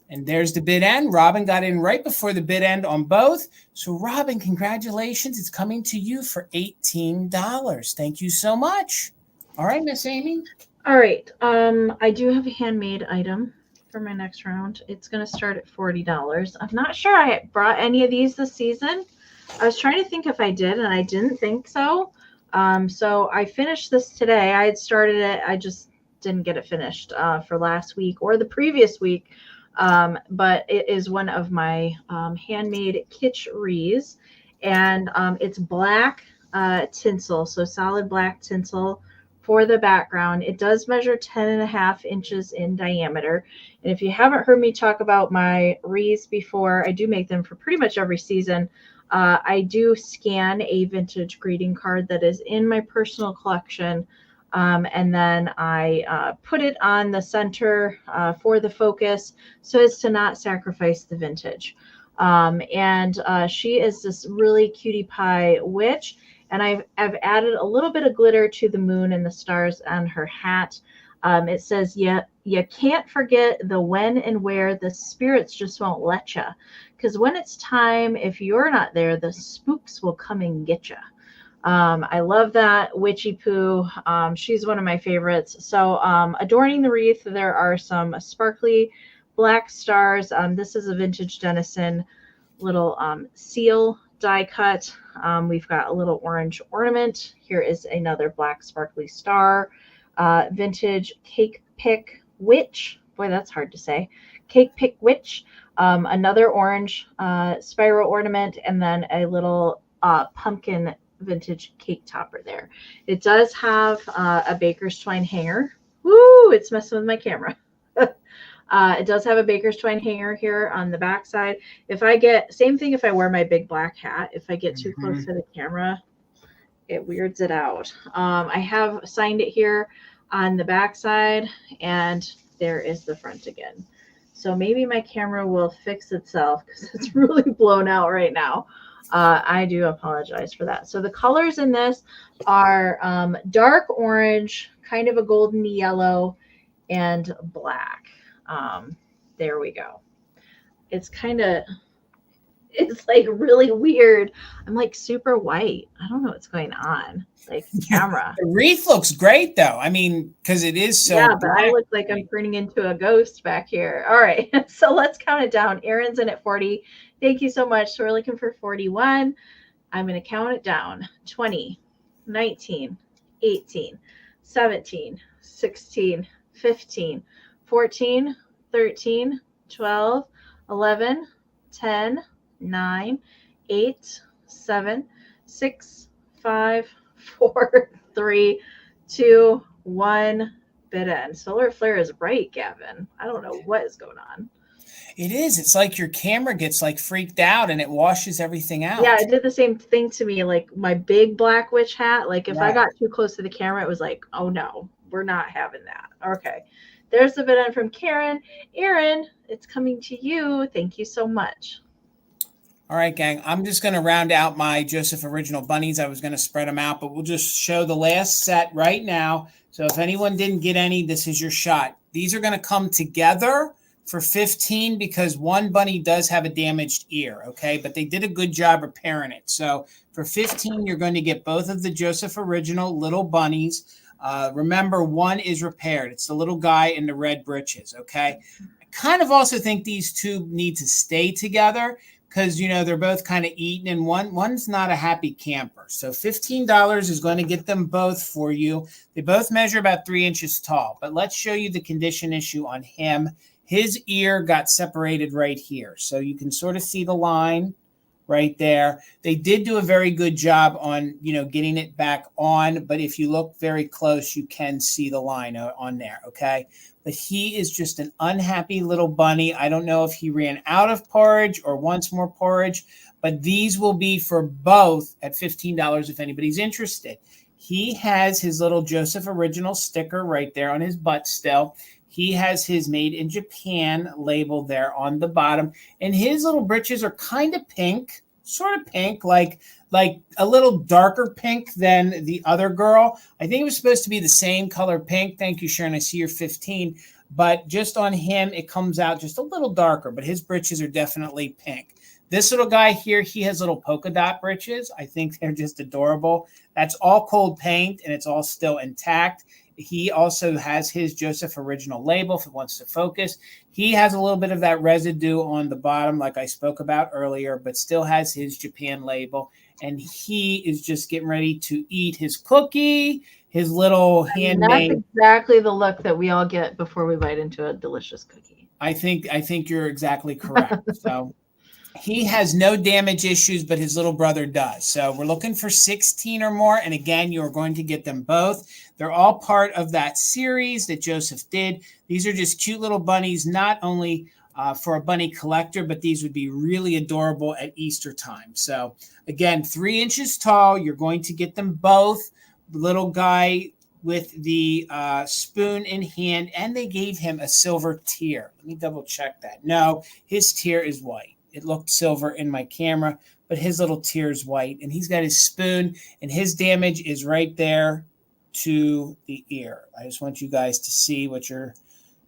And there's the bid end. Robin got in right before the bid end on both. So, Robin, congratulations. It's coming to you for $18. Thank you so much. All right, Miss Amie. All right. I do have a handmade item for my next round. It's going to start at $40. I'm not sure I brought any of these this season. I was trying to think if I did, and I didn't think so. So I finished this today. I had started it. I just didn't get it finished for last week or the previous week. But it is one of my handmade kitsch wreaths, and it's black tinsel, so solid black tinsel for the background. It does measure 10.5 inches in diameter. And if you haven't heard me talk about my wreaths before, I do make them for pretty much every season. I do scan a vintage greeting card that is in my personal collection. And then I put it on the center for the focus so as to not sacrifice the vintage. She is this really cutie pie witch. And I've added a little bit of glitter to the moon and the stars on her hat. It says, yeah, you can't forget the when and where, the spirits just won't let you. Because when it's time, if you're not there, the spooks will come and get you. I love that witchy poo. She's one of my favorites. So adorning the wreath, there are some sparkly black stars. This is a vintage Denizen little seal die cut. We've got a little orange ornament. Here is another black sparkly star. Vintage cake pick witch. Boy, that's hard to say. Cake pick witch. Another orange spiral ornament, and then a little pumpkin vintage cake topper there. It does have a baker's twine hanger. Woo! It's messing with my camera. It does have a baker's twine hanger here on the back side. If I get, same thing if I wear my big black hat, if I get too close to the camera, it weirds it out. I have signed it here on the back side, and there is the front again. So maybe my camera will fix itself because it's really blown out right now. I do apologize for that. So the colors in this are dark orange, kind of a golden yellow, and black. There we go. It's like really weird. I'm like super white. I don't know what's going on. Like camera. The wreath looks great though. I mean, because it is so. Yeah, but I look like I'm turning into a ghost back here. All right. So let's count it down. Erin's in at 40. Thank you so much. So we're looking for 41. I'm going to count it down. 20, 19, 18, 17, 16, 15, 14, 13, 12, 11, 10, 9, 8, 7, 6, 5, 4, 3, 2, 1. Bid end. Solar flare is bright, Gavin. I don't know what is going on. It is. It's like your camera gets like freaked out and it washes everything out. Yeah, it did the same thing to me. Like my big black witch hat. Like if I got too close to the camera, it was like, oh no, we're not having that. Okay. There's the bid end from Karen. Erin, it's coming to you. Thank you so much. All right, gang. I'm just going to round out my Joseph Original bunnies. I was going to spread them out, but we'll just show the last set right now. So if anyone didn't get any, this is your shot. These are going to come together for 15 because one bunny does have a damaged ear, okay? But they did a good job repairing it. So for 15, you're going to get both of the Joseph Original little bunnies. Remember, one is repaired. It's the little guy in the red breeches, okay? I kind of also think these two need to stay together because, you know, they're both kind of eating and one's not a happy camper. So $15 is going to get them both for you. They both measure about 3 inches tall, but let's show you the condition issue on him. His ear got separated right here. So you can sort of see the line right there. They did do a very good job on, you know, getting it back on. But if you look very close, you can see the line on there. Okay. But he is just an unhappy little bunny. I don't know if he ran out of porridge or wants more porridge, but these will be for both at $15 if anybody's interested. He has his little Joseph Original sticker right there on his butt still. He has his made in Japan label there on the bottom. And his little breeches are kind of pink, sort of pink, like a little darker pink than the other girl. I think it was supposed to be the same color pink. Thank you, Sharon. I see you're 15. But just on him, it comes out just a little darker. But his breeches are definitely pink. This little guy here, he has little polka dot breeches. I think they're just adorable. That's all cold paint, and it's all still intact. He also has his Joseph Original label if it wants to focus. He has a little bit of that residue on the bottom, like I spoke about earlier, but still has his Japan label. And he is just getting ready to eat his cookie, his little handmade. That's exactly the look that we all get before we bite into a delicious cookie. I think you're exactly correct. So he has no damage issues, but his little brother does. So we're looking for 16 or more. And again, you're going to get them both. They're all part of that series that Joseph did. These are just cute little bunnies, not only for a bunny collector, but these would be really adorable at Easter time. So again, 3 inches tall. You're going to get them both. The little guy with the spoon in hand, and they gave him a silver tear. Let me double check that. No, his tear is white. It looked silver in my camera, but his little tear is white, and he's got his spoon, and his damage is right there to the ear. I just want you guys to see what you're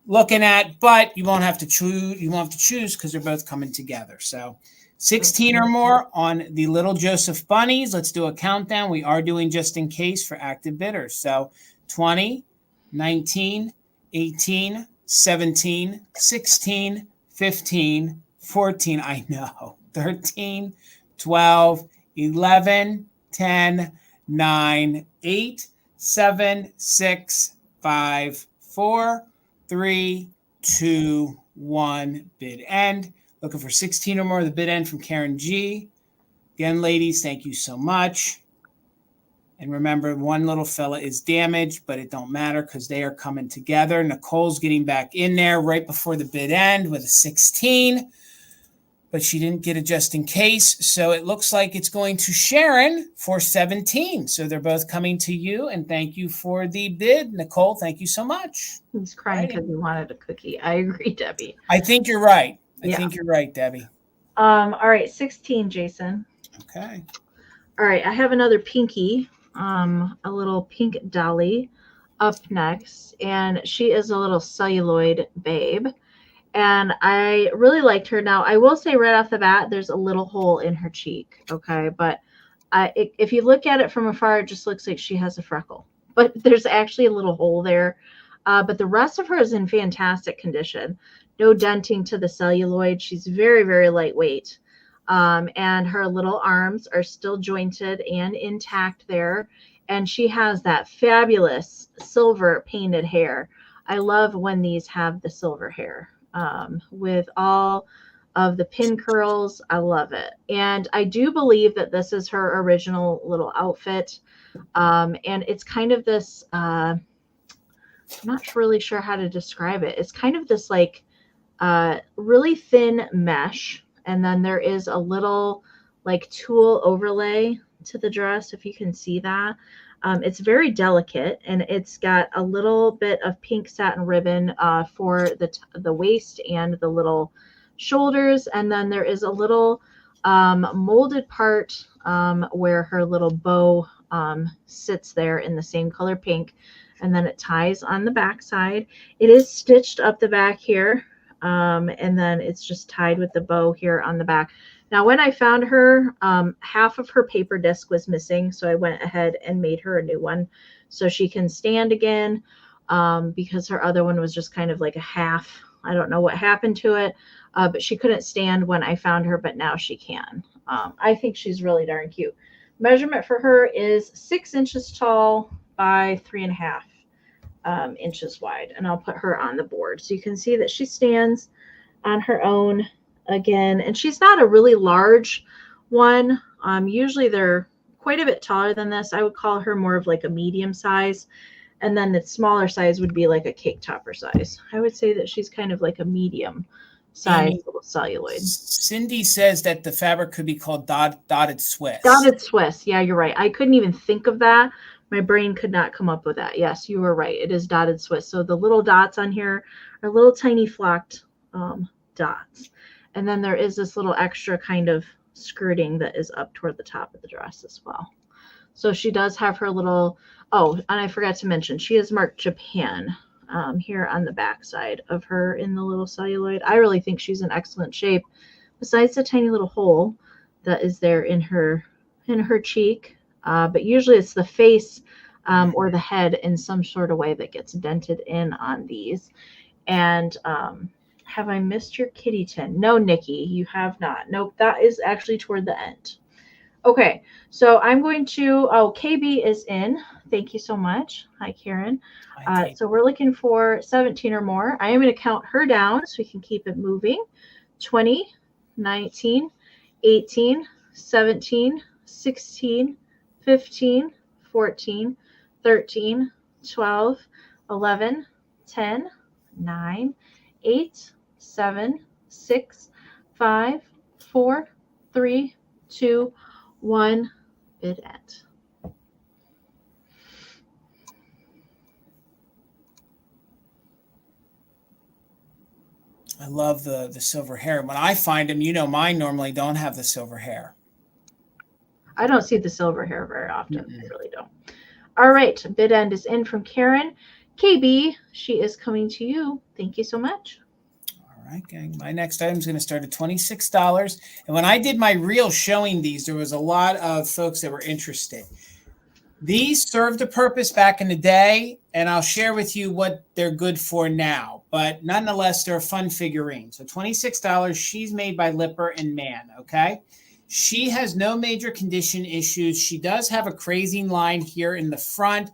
looking at, but you won't have to choose. You won't have to choose because they're both coming together. So 16 or more on the little Joseph bunnies. Let's do a countdown. We are doing just in case for active bidders. So 20, 19, 18, 17, 16, 15, 14, I know, 13, 12, 11, 10, 9, 8, 7, 6, 5, 4, 3, 2, 1, bid end. Looking for 16 or more, the bid end from Karen G. Again, ladies, thank you so much. And remember, one little fella is damaged, but it don't matter because they are coming together. Nicole's getting back in there right before the bid end with a 16. but she didn't get it just in case. So it looks like it's going to Sharon for 17. So they're both coming to you. And thank you for the bid, Nicole. Thank you so much. He's crying because he wanted a cookie. I agree, Debbie. I think you're right. I think you're right, Debbie. All right, 16, Jason. Okay. All right, I have another pinky, a little pink dolly up next, and she is a little celluloid babe. And I really liked her. Now, I will say right off the bat, there's a little hole in her cheek, okay? But if you look at it from afar, it just looks like she has a freckle. But there's actually a little hole there. But the rest of her is in fantastic condition. No denting to the celluloid. She's very, very lightweight. And her little arms are still jointed and intact there. And she has that fabulous silver painted hair. I love when these have the silver hair. With all of the pin curls. I love it. And I do believe that this is her original little outfit. And it's kind of this, I'm not really sure how to describe it. It's kind of this like really thin mesh. And then there is a little like tulle overlay to the dress, if you can see that. It's very delicate, and it's got a little bit of pink satin ribbon for the waist and the little shoulders. And then there is a little molded part where her little bow sits there in the same color pink. And then it ties on the back side. It is stitched up the back here. And then it's just tied with the bow here on the back. Now, when I found her, half of her paper disc was missing, so I went ahead and made her a new one so she can stand again, because her other one was just kind of like a half. I don't know what happened to it, but she couldn't stand when I found her, but now she can. I think she's really darn cute. Measurement for her is 6 inches tall by 3.5 inches wide, and I'll put her on the board so you can see that she stands on her own again. And she's not a really large one. Usually they're quite a bit taller than this. I would call her more of like a medium size, and then the smaller size would be like a cake topper size. I would say that she's kind of like a medium size little celluloid. Cindy says that the fabric could be called dotted Swiss. Dotted Swiss. Yeah, you're right. I couldn't even think of that. My brain could not come up with that. Yes, you were right. It is dotted Swiss. So the little dots on here are little tiny flocked dots. And then there is this little extra kind of skirting that is up toward the top of the dress as well. So she does have her little, oh, and I forgot to mention, she is marked Japan here on the back side of her in the little celluloid. I really think she's in excellent shape, besides the tiny little hole that is there in her cheek. But usually it's the face or the head in some sort of way that gets dented in on these. And have I missed your kitty tin? No, Nikki, you have not. Nope, that is actually toward the end. Okay, so I'm going to, KB is in. Thank you so much. Hi, Karen. So we're looking for 17 or more. I am going to count her down so we can keep it moving. 20, 19, 18, 17, 16, 15, 14, 13, 12, 11, 10, 9, 8, 7, 6, 5, 4, 3, 2, 1. Bid end. I love the silver hair. When I find them, mine normally don't have the silver hair. I don't see the silver hair very often. I really don't. All right. Bid end is in from Karen. KB, she is coming to you. Thank you so much. All right, gang. My next item is going to start at $26. And when I did my reel showing these, there was a lot of folks that were interested. These served a purpose back in the day, and I'll share with you what they're good for now. But nonetheless, they're a fun figurine. So $26. She's made by Lipper and Mann, okay? She has no major condition issues. She does have a crazing line here in the front.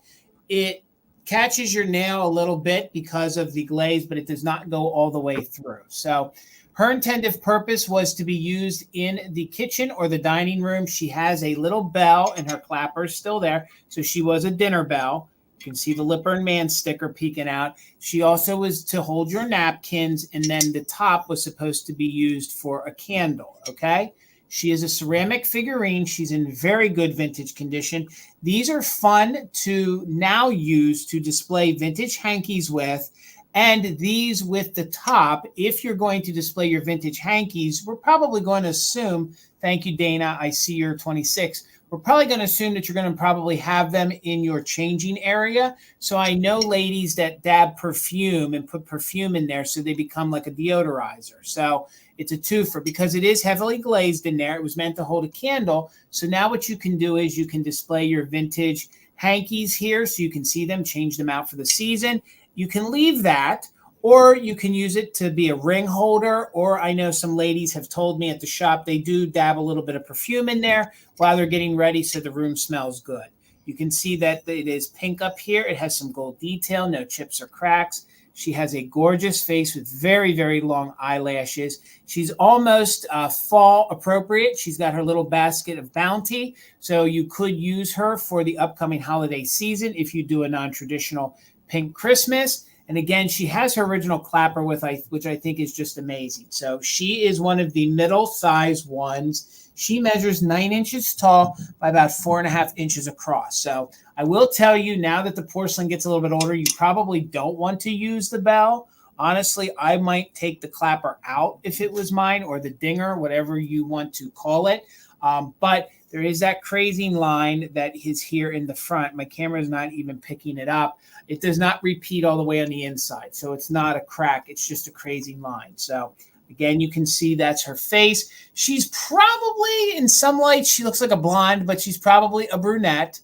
It catches your nail a little bit because of the glaze, but it does not go all the way through. So her intended purpose was to be used in the kitchen or the dining room. She has a little bell, and her clapper is still there. So she was a dinner bell. You can see the Lipper and Mann sticker peeking out. She also was to hold your napkins, and then the top was supposed to be used for a candle, okay? She is a ceramic figurine. She's in very good vintage condition. These are fun to now use to display vintage hankies with, and these with the top. If you're going to display your vintage hankies, we're probably going to assume, thank you, Dana, I see you're 26, we're probably going to assume that you're going to probably have them in your changing area. So I know ladies that dab perfume and put perfume in there so they become like a deodorizer. So it's a twofer because it is heavily glazed in there. It was meant to hold a candle. So now what you can do is you can display your vintage hankies here so you can see them, change them out for the season. You can leave that, or you can use it to be a ring holder, or I know some ladies have told me at the shop they do dab a little bit of perfume in there while they're getting ready so the room smells good. You can see that it is pink up here. It has some gold detail, no chips or cracks. She has a gorgeous face with very, very long eyelashes. She's almost fall appropriate. She's got her little basket of bounty, so you could use her for the upcoming holiday season if you do a non-traditional pink Christmas. And again, she has her original clapper with, which I think is just amazing. So she is one of the middle-sized ones. She measures 9 inches tall by about 4.5 inches across. So I will tell you, now that the porcelain gets a little bit older, you probably don't want to use the bell. Honestly, I might take the clapper out if it was mine, or the dinger, whatever you want to call it. But there is that crazing line that is here in the front. My camera is not even picking it up. It does not repeat all the way on the inside. So it's not a crack. It's just a crazing line. So again, you can see that's her face. She's probably, in some lights, she looks like a blonde, but she's probably a brunette.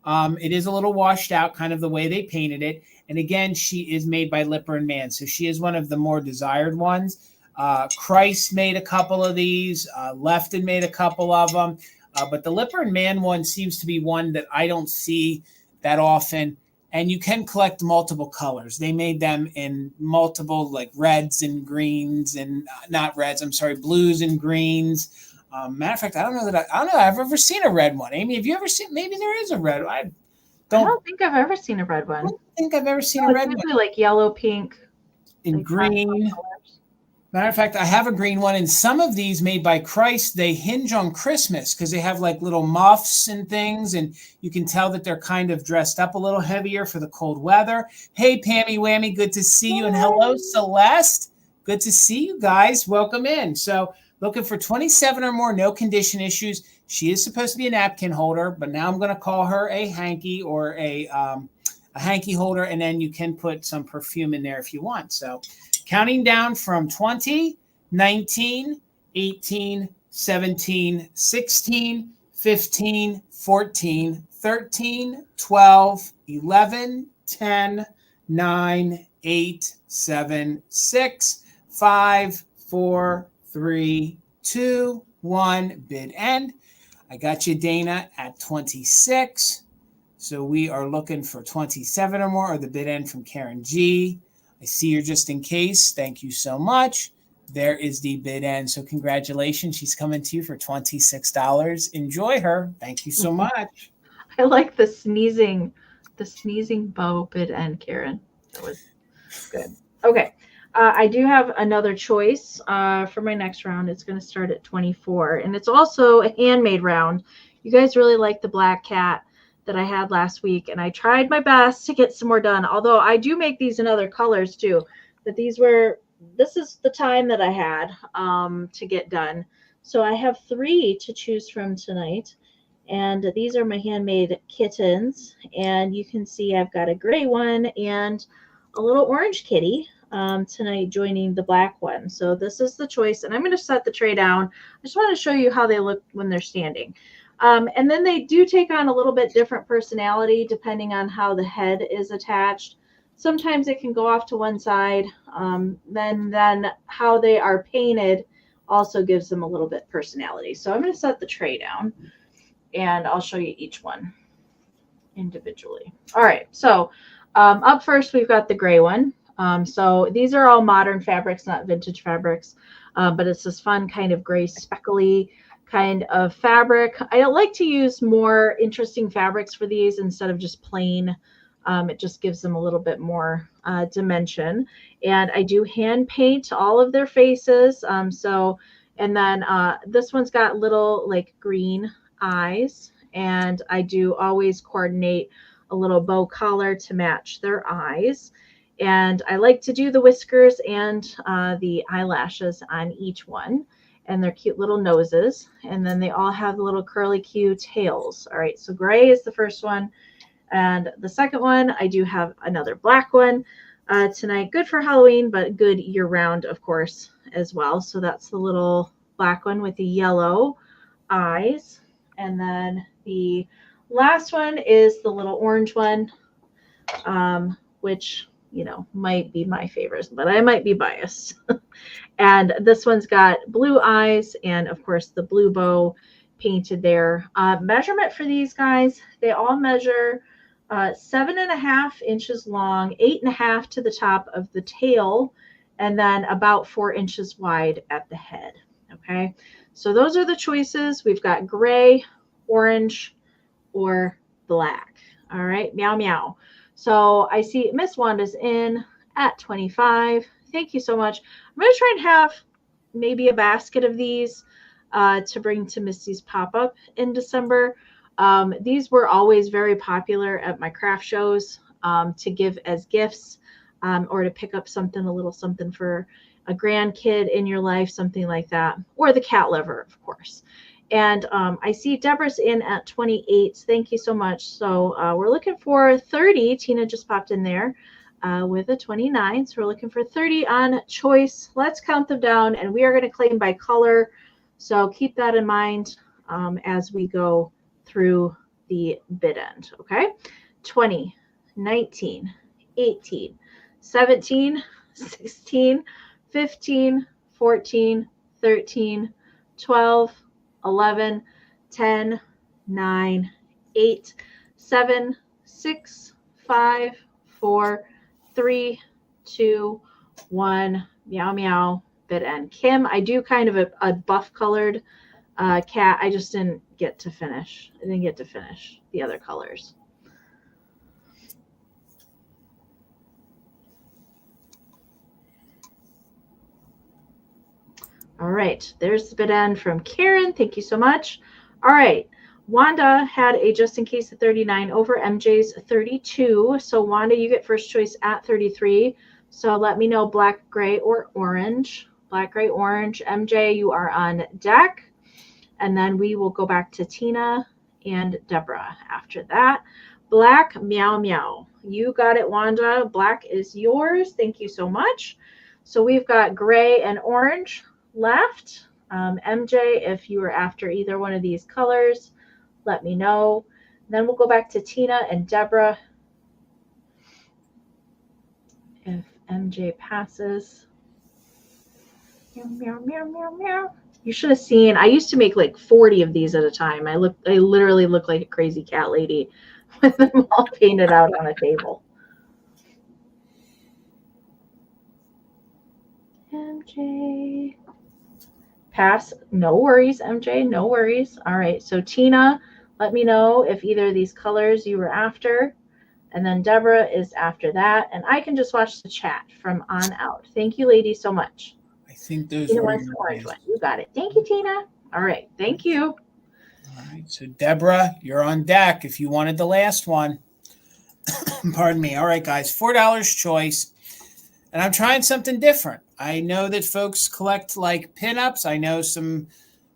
It is a little washed out, kind of the way they painted it. And again, she is made by Lipper and Mann. So she is one of the more desired ones. Christ made a couple of these. Lefton made a couple of them. But the Lipper and Mann one seems to be one that I don't see that often. And you can collect multiple colors. They made them in multiple, like reds and greens, and not reds, I'm sorry, blues and greens. Matter of fact, I don't know I've ever seen a red one. Amie, have you ever seen? Maybe there is a red one. I don't think I've ever seen a red one. I don't think I've ever seen a red one. Like yellow, pink, and green. Matter of fact, I have a green one, and some of these made by Christ, they hinge on Christmas because they have like little muffs and things, and you can tell that they're kind of dressed up a little heavier for the cold weather. Hey, Pammy Whammy, good to see you, and hello, Celeste. Good to see you guys. Welcome in. So looking for 27 or more, no condition issues. She is supposed to be a napkin holder, but now I'm going to call her a hanky or a hanky holder, and then you can put some perfume in there if you want. So counting down from 20, 19, 18, 17, 16, 15, 14, 13, 12, 11, 10, 9, 8, 7, 6, 5, 4, 3, 2, 1. Bid end. I got you, Dana, at 26. So we are looking for 27 or more, or the bid end from Karen G. I see you're just in case. Thank you so much. There is the bid end. So congratulations. She's coming to you for $26. Enjoy her. Thank you so much. I like the sneezing bow bid end, Karen. That was good. Okay. I do have another choice for my next round. It's going to start at 24, and it's also a handmade round. You guys really like the black cat that I had last week, and I tried my best to get some more done, although I do make these in other colors too, but this is the time that I had to get done. So I have 3 to choose from tonight, and these are my handmade kittens, and you can see I've got a gray one and a little orange kitty tonight joining the black one. So this is the choice, and I'm going to set the tray down. I just want to show you how they look when they're standing. And then they do take on a little bit different personality depending on how the head is attached. Sometimes it can go off to one side. Then how they are painted also gives them a little bit personality. So I'm going to set the tray down, and I'll show you each one individually. All right. So up first, we've got the gray one. So these are all modern fabrics, not vintage fabrics, but it's this fun kind of gray speckly kind of fabric. I like to use more interesting fabrics for these instead of just plain It just gives them a little bit more dimension. And I do hand paint all of their faces. And then this one's got little like green eyes. And I do always coordinate a little bow collar to match their eyes. And I like to do the whiskers and the eyelashes on each one, and their cute little noses. And then they all have little curly cute tails. All right, so gray is the first one. And the second one, I do have another black one tonight. Good for Halloween, but good year round, of course, as well. So that's the little black one with the yellow eyes. And then the last one is the little orange one, which, you know, might be my favorite, but I might be biased. And this one's got blue eyes and, of course, the blue bow painted there. Measurement for these guys, they all measure 7.5 inches long, 8.5 to the top of the tail, and then about 4 inches wide at the head. Okay, so those are the choices. We've got gray, orange, or black. All right, meow meow. So I see Miss Wanda's in at 25. Thank you so much. I'm going to try and have maybe a basket of these to bring to Misty's pop-up in December. These were always very popular at my craft shows to give as gifts or to pick up something, a little something for a grandkid in your life, something like that, or the cat lover, of course. And I see Deborah's in at 28. Thank you so much. So we're looking for 30. Tina just popped in there with a 29. So we're looking for 30 on choice. Let's count them down, and we are going to claim by color. So keep that in mind as we go through the bid end. Okay, 20, 19, 18, 17, 16, 15, 14, 13, 12, 11, 10, 9, 8, 7, 6, 5, 4, 3, 2, 1. Meow, meow, bid end. Kim, I do kind of a buff colored cat. I just didn't get to finish. I didn't get to finish the other colors. All right, there's the bid end from Karen. Thank you so much. All right, Wanda had a just in case of 39 over MJ's 32. So Wanda, you get first choice at 33. So let me know black, gray, or orange. Black, gray, orange. MJ, you are on deck. And then we will go back to Tina and Deborah after that. Black, meow, meow. You got it, Wanda. Black is yours. Thank you so much. So we've got gray and orange left. MJ, if you were after either one of these colors, let me know. Then we'll go back to Tina and Deborah. If MJ passes. Meow, meow, meow, meow, meow. You should have seen, I used to make like 40 of these at a time. I literally look like a crazy cat lady with them all painted out on a table. MJ. Pass. No worries, MJ. No worries. All right. So Tina, let me know if either of these colors you were after. And then Deborah is after that. And I can just watch the chat from on out. Thank you, ladies, so much. I think those Tina were wants the orange one. You got it. Thank you, Tina. All right. Thank you. All right. So Deborah, you're on deck if you wanted the last one. Pardon me. All right, guys. $4 choice. And I'm trying something different. I know that folks collect like pinups. I know some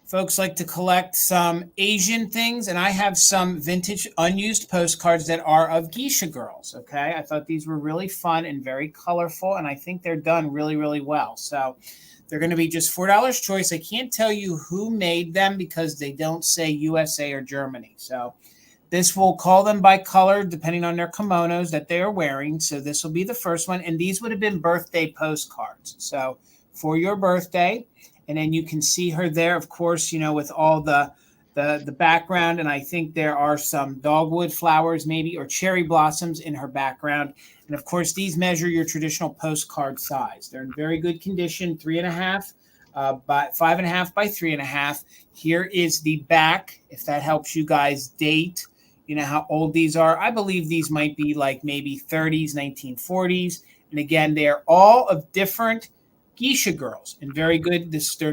folks like to collect some Asian things. And I have some vintage unused postcards that are of geisha girls. Okay. I thought these were really fun and very colorful. And I think they're done really, really well. So they're going to be just $4 choice. I can't tell you who made them because they don't say USA or Germany. So this will call them by color depending on their kimonos that they are wearing. So this will be the first one. And these would have been birthday postcards. So for your birthday. And then you can see her there, of course, you know, with all the background. And I think there are some dogwood flowers maybe or cherry blossoms in her background. And of course, these measure your traditional postcard size. They're in very good condition, 3.5 by 5.5 by 3.5. Here is the back, if that helps you guys date, you know how old these are. I believe these might be like maybe 30s, 1940s. And again, they are all of different geisha girls and they're in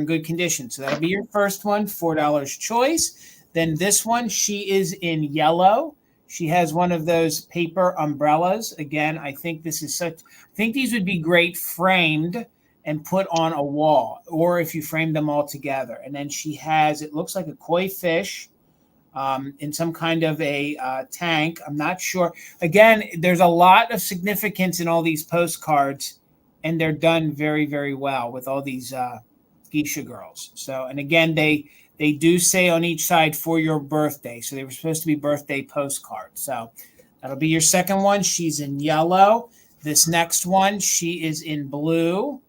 good condition. So that'll be your first one, $4 choice. Then this one, she is in yellow. She has one of those paper umbrellas. Again, I think these would be great framed and put on a wall, or if you frame them all together. And then she has, it looks like a koi fish in some kind of a tank. I'm not sure. Again, there's a lot of significance in all these postcards, and they're done very, very well with all these geisha girls. So, and again, they do say on each side for your birthday. So they were supposed to be birthday postcards. So that'll be your second one. She's in yellow. This next one, she is in blue.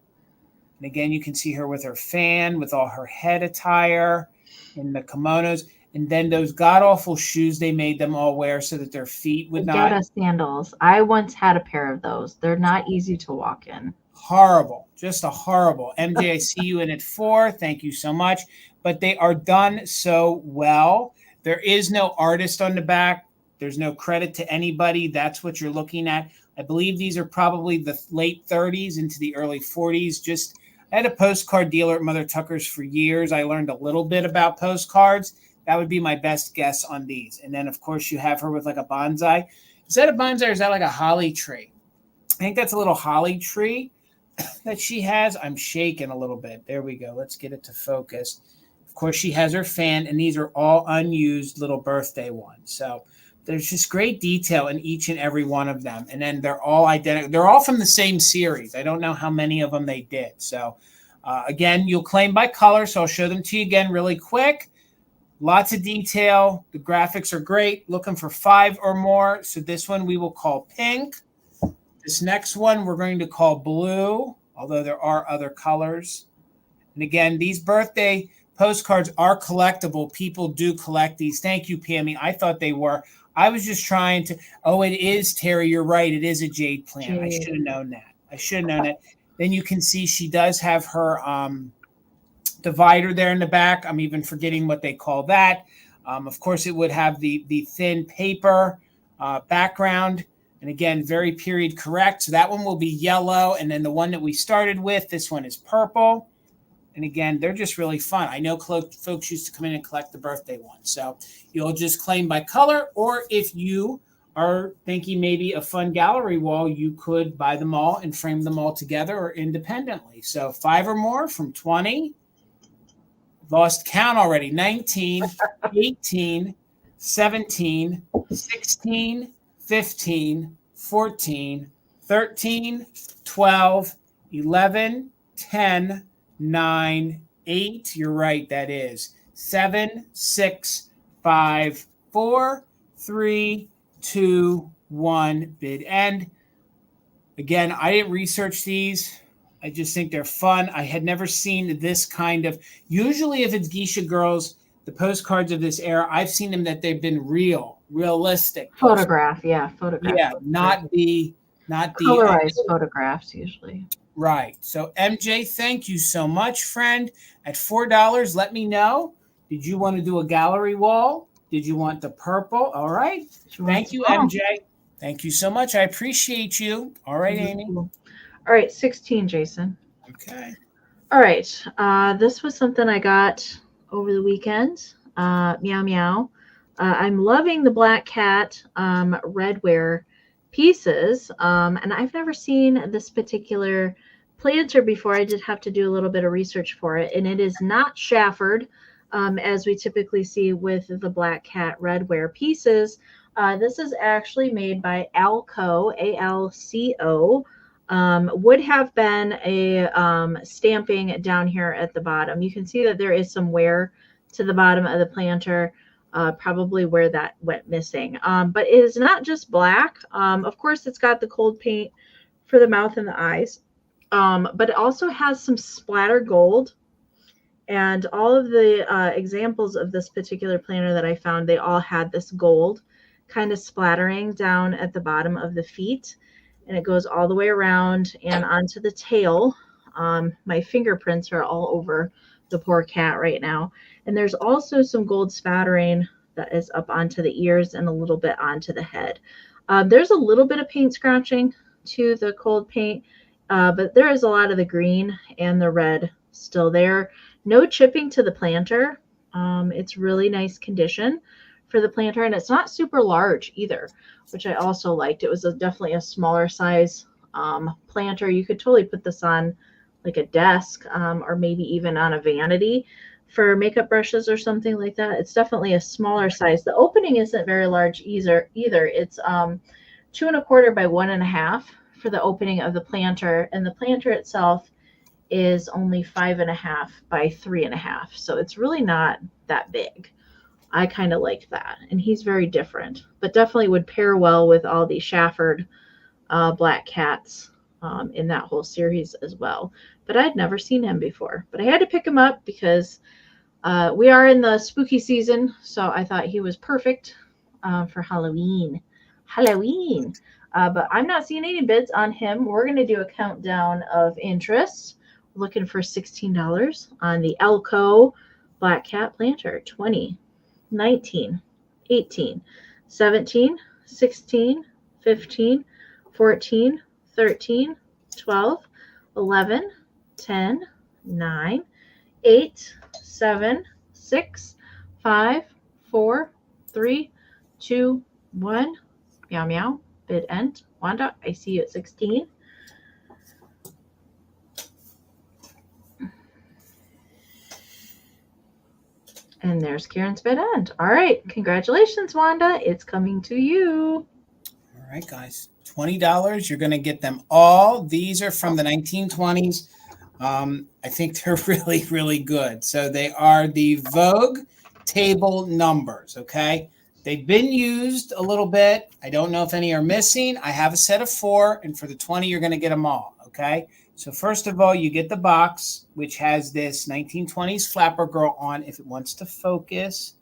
And again, you can see her with her fan, with all her head attire and the kimonos. And then those god-awful shoes they made them all wear so that their feet would not. Pagoda sandals. I once had a pair of those. They're not easy to walk in. Horrible. Just a horrible. MJ, I see you in at 4. Thank you so much. But they are done so well. There is no artist on the back. There's no credit to anybody. That's what you're looking at. I believe these are probably the late 30s into the early 40s. I had a postcard dealer at Mother Tucker's for years. I learned a little bit about postcards. That would be my best guess on these. And then, of course, you have her with like a bonsai. Is that a bonsai or is that like a holly tree? I think that's a little holly tree that she has. I'm shaking a little bit. There we go. Let's get it to focus. Of course, she has her fan, and these are all unused little birthday ones. So there's just great detail in each and every one of them. And then they're all identical. They're all from the same series. I don't know how many of them they did. So again, you'll claim by color. So I'll show them to you again really quick. Lots of detail. The graphics are great. Looking for 5 or more. So this one we will call pink. This next one we're going to call blue, although there are other colors. And again, these birthday postcards are collectible. People do collect these. Thank you, Pammy. I thought they were. I was just trying to. Oh, it is, Terry. You're right. It is a jade plant. I should have known that. Then you can see she does have her divider there in the back. I'm even forgetting what they call that. Of course, it would have the thin paper background. And again, very period correct. So that one will be yellow. And then the one that we started with, this one is purple. And again, they're just really fun. I know folks used to come in and collect the birthday ones. So you'll just claim by color, or if you are thinking maybe a fun gallery wall, you could buy them all and frame them all together or independently. So 5 or more from 20. Lost count already. 19, 18, 17, 16, 15, 14, 13, 12, 11, 10, 9, 8. You're right. That is 7, 6, 5, 4, 3, 2, 1. Bid end. Again, I didn't research these. I just think they're fun. I had never seen this kind of. Usually, if it's geisha girls, the postcards of this era, I've seen them that they've been realistic. Photograph. Yeah, not the colorized photographs usually. Right. So MJ, thank you so much, friend. At $4, let me know. Did you want to do a gallery wall? Did you want the purple? All right. Thank you, MJ. Thank you so much. I appreciate you. All right, Amie. All right, 16, Jason. Okay. All right. This was something I got over the weekend. Meow meow. I'm loving the black cat redware pieces. And I've never seen this particular planter before. I did have to do a little bit of research for it. And it is not Shafford, as we typically see with the black cat redware pieces. This is actually made by Alco, A-L-C-O. Would have been a stamping down here at the bottom. You can see that there is some wear to the bottom of the planter, probably where that went missing. But it is not just black. Of course, it's got the cold paint for the mouth and the eyes, but it also has some splatter gold. And all of the examples of this particular planter that I found, they all had this gold kind of splattering down at the bottom of the feet. And it goes all the way around and onto the tail. My fingerprints are all over the poor cat right now. And there's also some gold spattering that is up onto the ears and a little bit onto the head. There's a little bit of paint scratching to the cold paint, but there is a lot of the green and the red still there. No chipping to the planter. It's really nice condition for the planter, and it's not super large either, which I also liked. It was definitely a smaller size planter. You could totally put this on like a desk or maybe even on a vanity for makeup brushes or something like that. It's definitely a smaller size. The opening isn't very large either. It's 2 1/4 by 1 1/2 for the opening of the planter, and the planter itself is only 5 1/2 by 3 1/2. So it's really not that big. I kind of like that. And he's very different, but definitely would pair well with all the Shafford black cats in that whole series as well. But I'd never seen him before, but I had to pick him up because we are in the spooky season. So I thought he was perfect for Halloween. But I'm not seeing any bids on him. We're going to do a countdown of interest. Looking for $16 on the Alco Black Cat Planter. 20, 19, 18, 17, 16, 15, 14, 13, 12, 11, 10, 9, 8, 7, 6, 5, 4, 3, 2, 1. Meow, meow. Bid end. Wanda, I see you at 16. And there's Karen's bid end. All right. Congratulations, Wanda. It's coming to you. All right, guys. $20. You're going to get them all. These are from the 1920s. I think they're really, really good. So they are the Vogue table numbers, okay? They've been used a little bit. I don't know if any are missing. I have a set of 4, and for the 20, you're going to get them all, okay? So first of all, you get the box, which has this 1920s flapper girl on. If it wants to focus,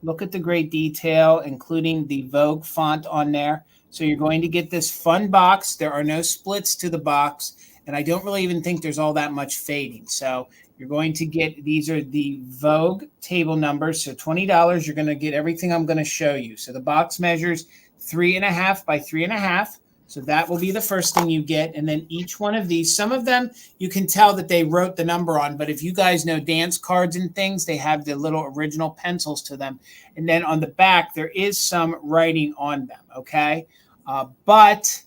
look at the great detail, including the Vogue font on there. So you're going to get this fun box. There are no splits to the box, and I don't really even think there's all that much fading. So you're going to get, these are the Vogue table numbers. So $20, you're going to get everything I'm going to show you. So the box measures 3 1/2 by 3 1/2. So that will be the first thing you get. And then each one of these, some of them you can tell that they wrote the number on. But if you guys know dance cards and things, they have the little original pencils to them. And then on the back, there is some writing on them, okay? But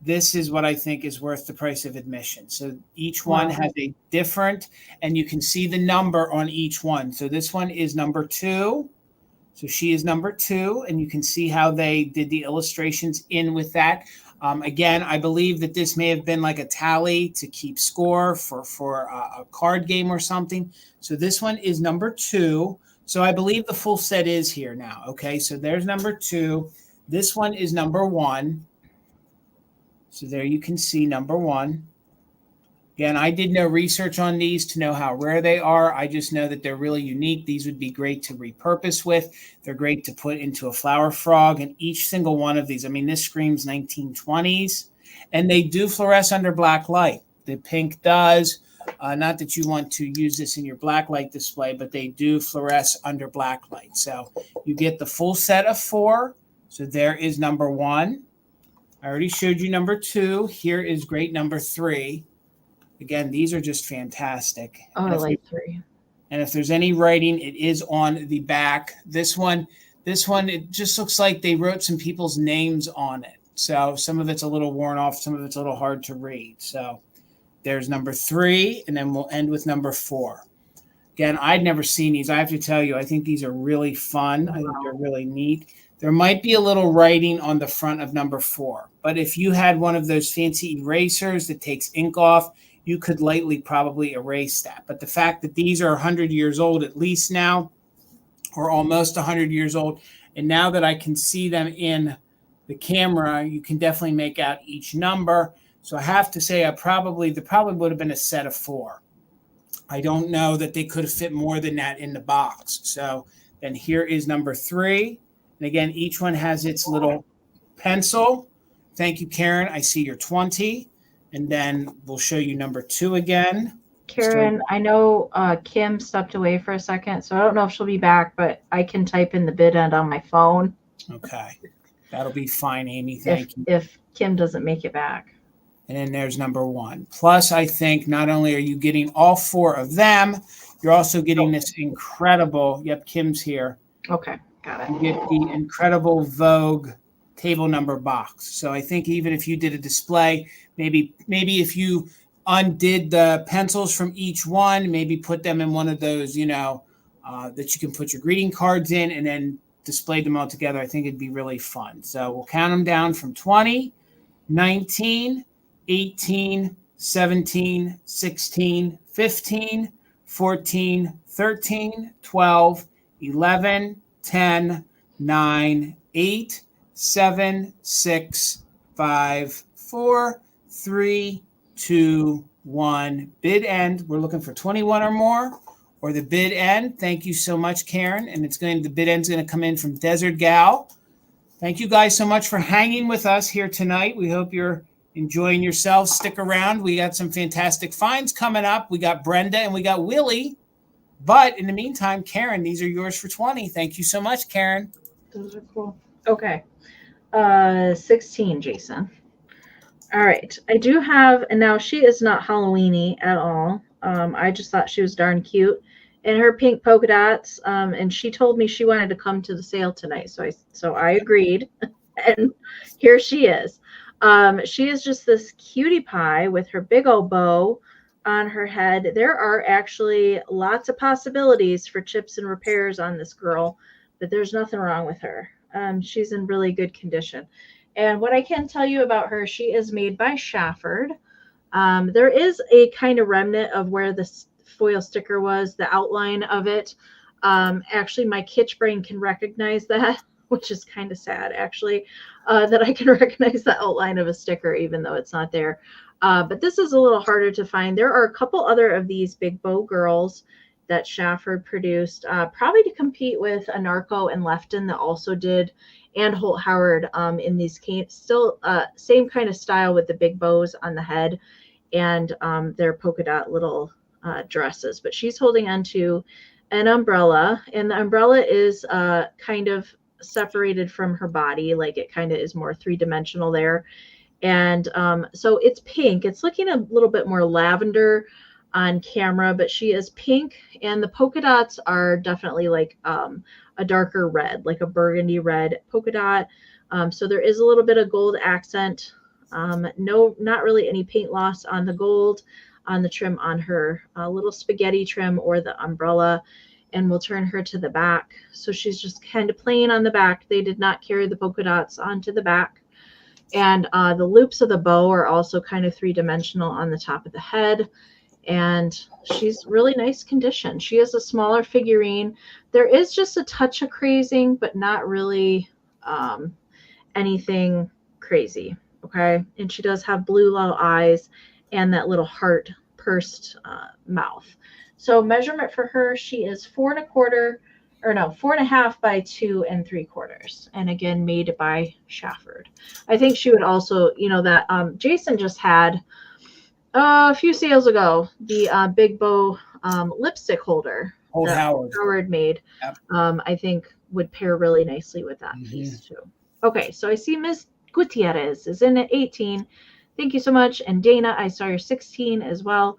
this is what I think is worth the price of admission. So each one has a different, and you can see the number on each one. So this one is number 2. So she is number 2, and you can see how they did the illustrations in with that. Again, I believe that this may have been like a tally to keep score for a card game or something. So this one is number 2. So I believe the full set is here now. Okay, so there's number 2. This one is number 1. So there you can see number 1. Again, I did no research on these to know how rare they are. I just know that they're really unique. These would be great to repurpose with. They're great to put into a flower frog. And each single one of these, I mean, this screams 1920s. And they do fluoresce under black light. The pink does. Not that you want to use this in your black light display, but they do fluoresce under black light. So you get the full set of 4. So there is number 1. I already showed you number 2. Here is great number 3. Again, these are just fantastic. Oh, I like 3. And if there's any writing, it is on the back. This one, it just looks like they wrote some people's names on it. So some of it's a little worn off. Some of it's a little hard to read. So there's number 3, and then we'll end with number 4. Again, I'd never seen these. I have to tell you, I think these are really fun. I think they're really neat. There might be a little writing on the front of number 4. But if you had one of those fancy erasers that takes ink off, you could lightly probably erase that. But the fact that these are 100 years old at least now, or almost 100 years old, and now that I can see them in the camera, you can definitely make out each number. So I have to say, there probably would have been a set of 4. I don't know that they could have fit more than that in the box. So then here is number 3. And again, each one has its little pencil. Thank you, Karen. I see your 20. And then we'll show you number 2 again. Karen, I know Kim stepped away for a second, so I don't know if she'll be back, but I can type in the bid end on my phone. Okay. That'll be fine, Amy. Thank you. If Kim doesn't make it back. And then there's number 1. Plus, I think not only are you getting all 4 of them, you're also getting this incredible, yep, Kim's here. Okay, got it. You get the incredible Vogue table number box. So I think even if you did a display, maybe if you undid the pencils from each one, maybe put them in one of those, that you can put your greeting cards in and then display them all together. I think it'd be really fun. So we'll count them down from 20, 19, 18, 17, 16, 15, 14, 13, 12, 11, 10, 9, 8, 7, 6, 5, 4, 3, 2, 1. Bid end. We're looking for 21 or more, or the bid end. Thank you so much, Karen. And the bid end's going to come in from Desert Gal. Thank you guys so much for hanging with us here tonight. We hope you're enjoying yourselves. Stick around. We got some fantastic finds coming up. We got Brenda and we got Willie. But in the meantime, Karen, these are yours for 20. Thank you so much, Karen. Those are cool. Okay. 16, Jason. All right. I do have, and now she is not Halloween-y at all. I just thought she was darn cute. And her pink polka dots. And she told me she wanted to come to the sale tonight. So I agreed. And here she is. She is just this cutie pie with her big old bow on her head. There are actually lots of possibilities for chips and repairs on this girl, but there's nothing wrong with her. She's in really good condition. And what I can tell you about her, she is made by Shafford. There is a kind of remnant of where the foil sticker was, the outline of it. Actually, my kitsch brain can recognize that, which is kind of sad, actually, that I can recognize the outline of a sticker, even though it's not there. But this is a little harder to find. There are a couple other of these big bow girls that Shafford produced, probably to compete with Anarco and Lefton that also did, and Holt Howard in these still same kind of style with the big bows on the head and their polka dot little dresses. But she's holding onto an umbrella, and the umbrella is kind of separated from her body, like it kind of is more three-dimensional there. And so it's pink. It's looking a little bit more lavender on camera, but she is pink, and the polka dots are definitely like a darker red, like a burgundy red polka dot. So there is a little bit of gold accent. No, not really any paint loss on the gold, on the trim on her little spaghetti trim or the umbrella. And we'll turn her to the back. So she's just kind of plain on the back. They did not carry the polka dots onto the back. And the loops of the bow are also kind of three-dimensional on the top of the head. And she's really nice condition. She is a smaller figurine. There is just a touch of crazing, but not really anything crazy. Okay. And she does have blue little eyes and that little heart pursed mouth. So measurement for her, she is 4.25 by 2 3/4. And again, made by Shafford. I think she would also, that Jason just had a few sales ago, the big bow lipstick holder Old that Howard made, yep. I think would pair really nicely with that piece too. Okay, so I see Miss Gutierrez is in at 18. Thank you so much. And Dana, I saw your 16 as well.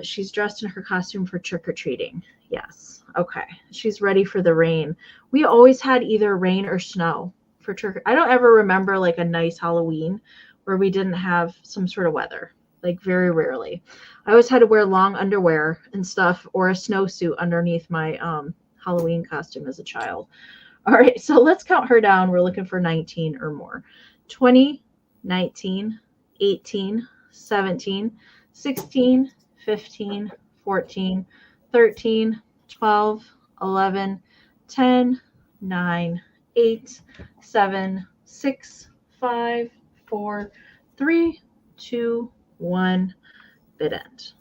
She's dressed in her costume for trick-or-treating. Yes. Okay. She's ready for the rain. We always had either rain or snow for trick. I don't ever remember like a nice Halloween where we didn't have some sort of weather, like very rarely. I always had to wear long underwear and stuff or a snowsuit underneath my Halloween costume as a child. All right. So let's count her down. We're looking for 19 or more. 20, 19, 18, 17, 16, 15, 14, 13, 12, 11, 10, 9, 8, 7, 6, 5, 4, 3, 2, 1, bid end.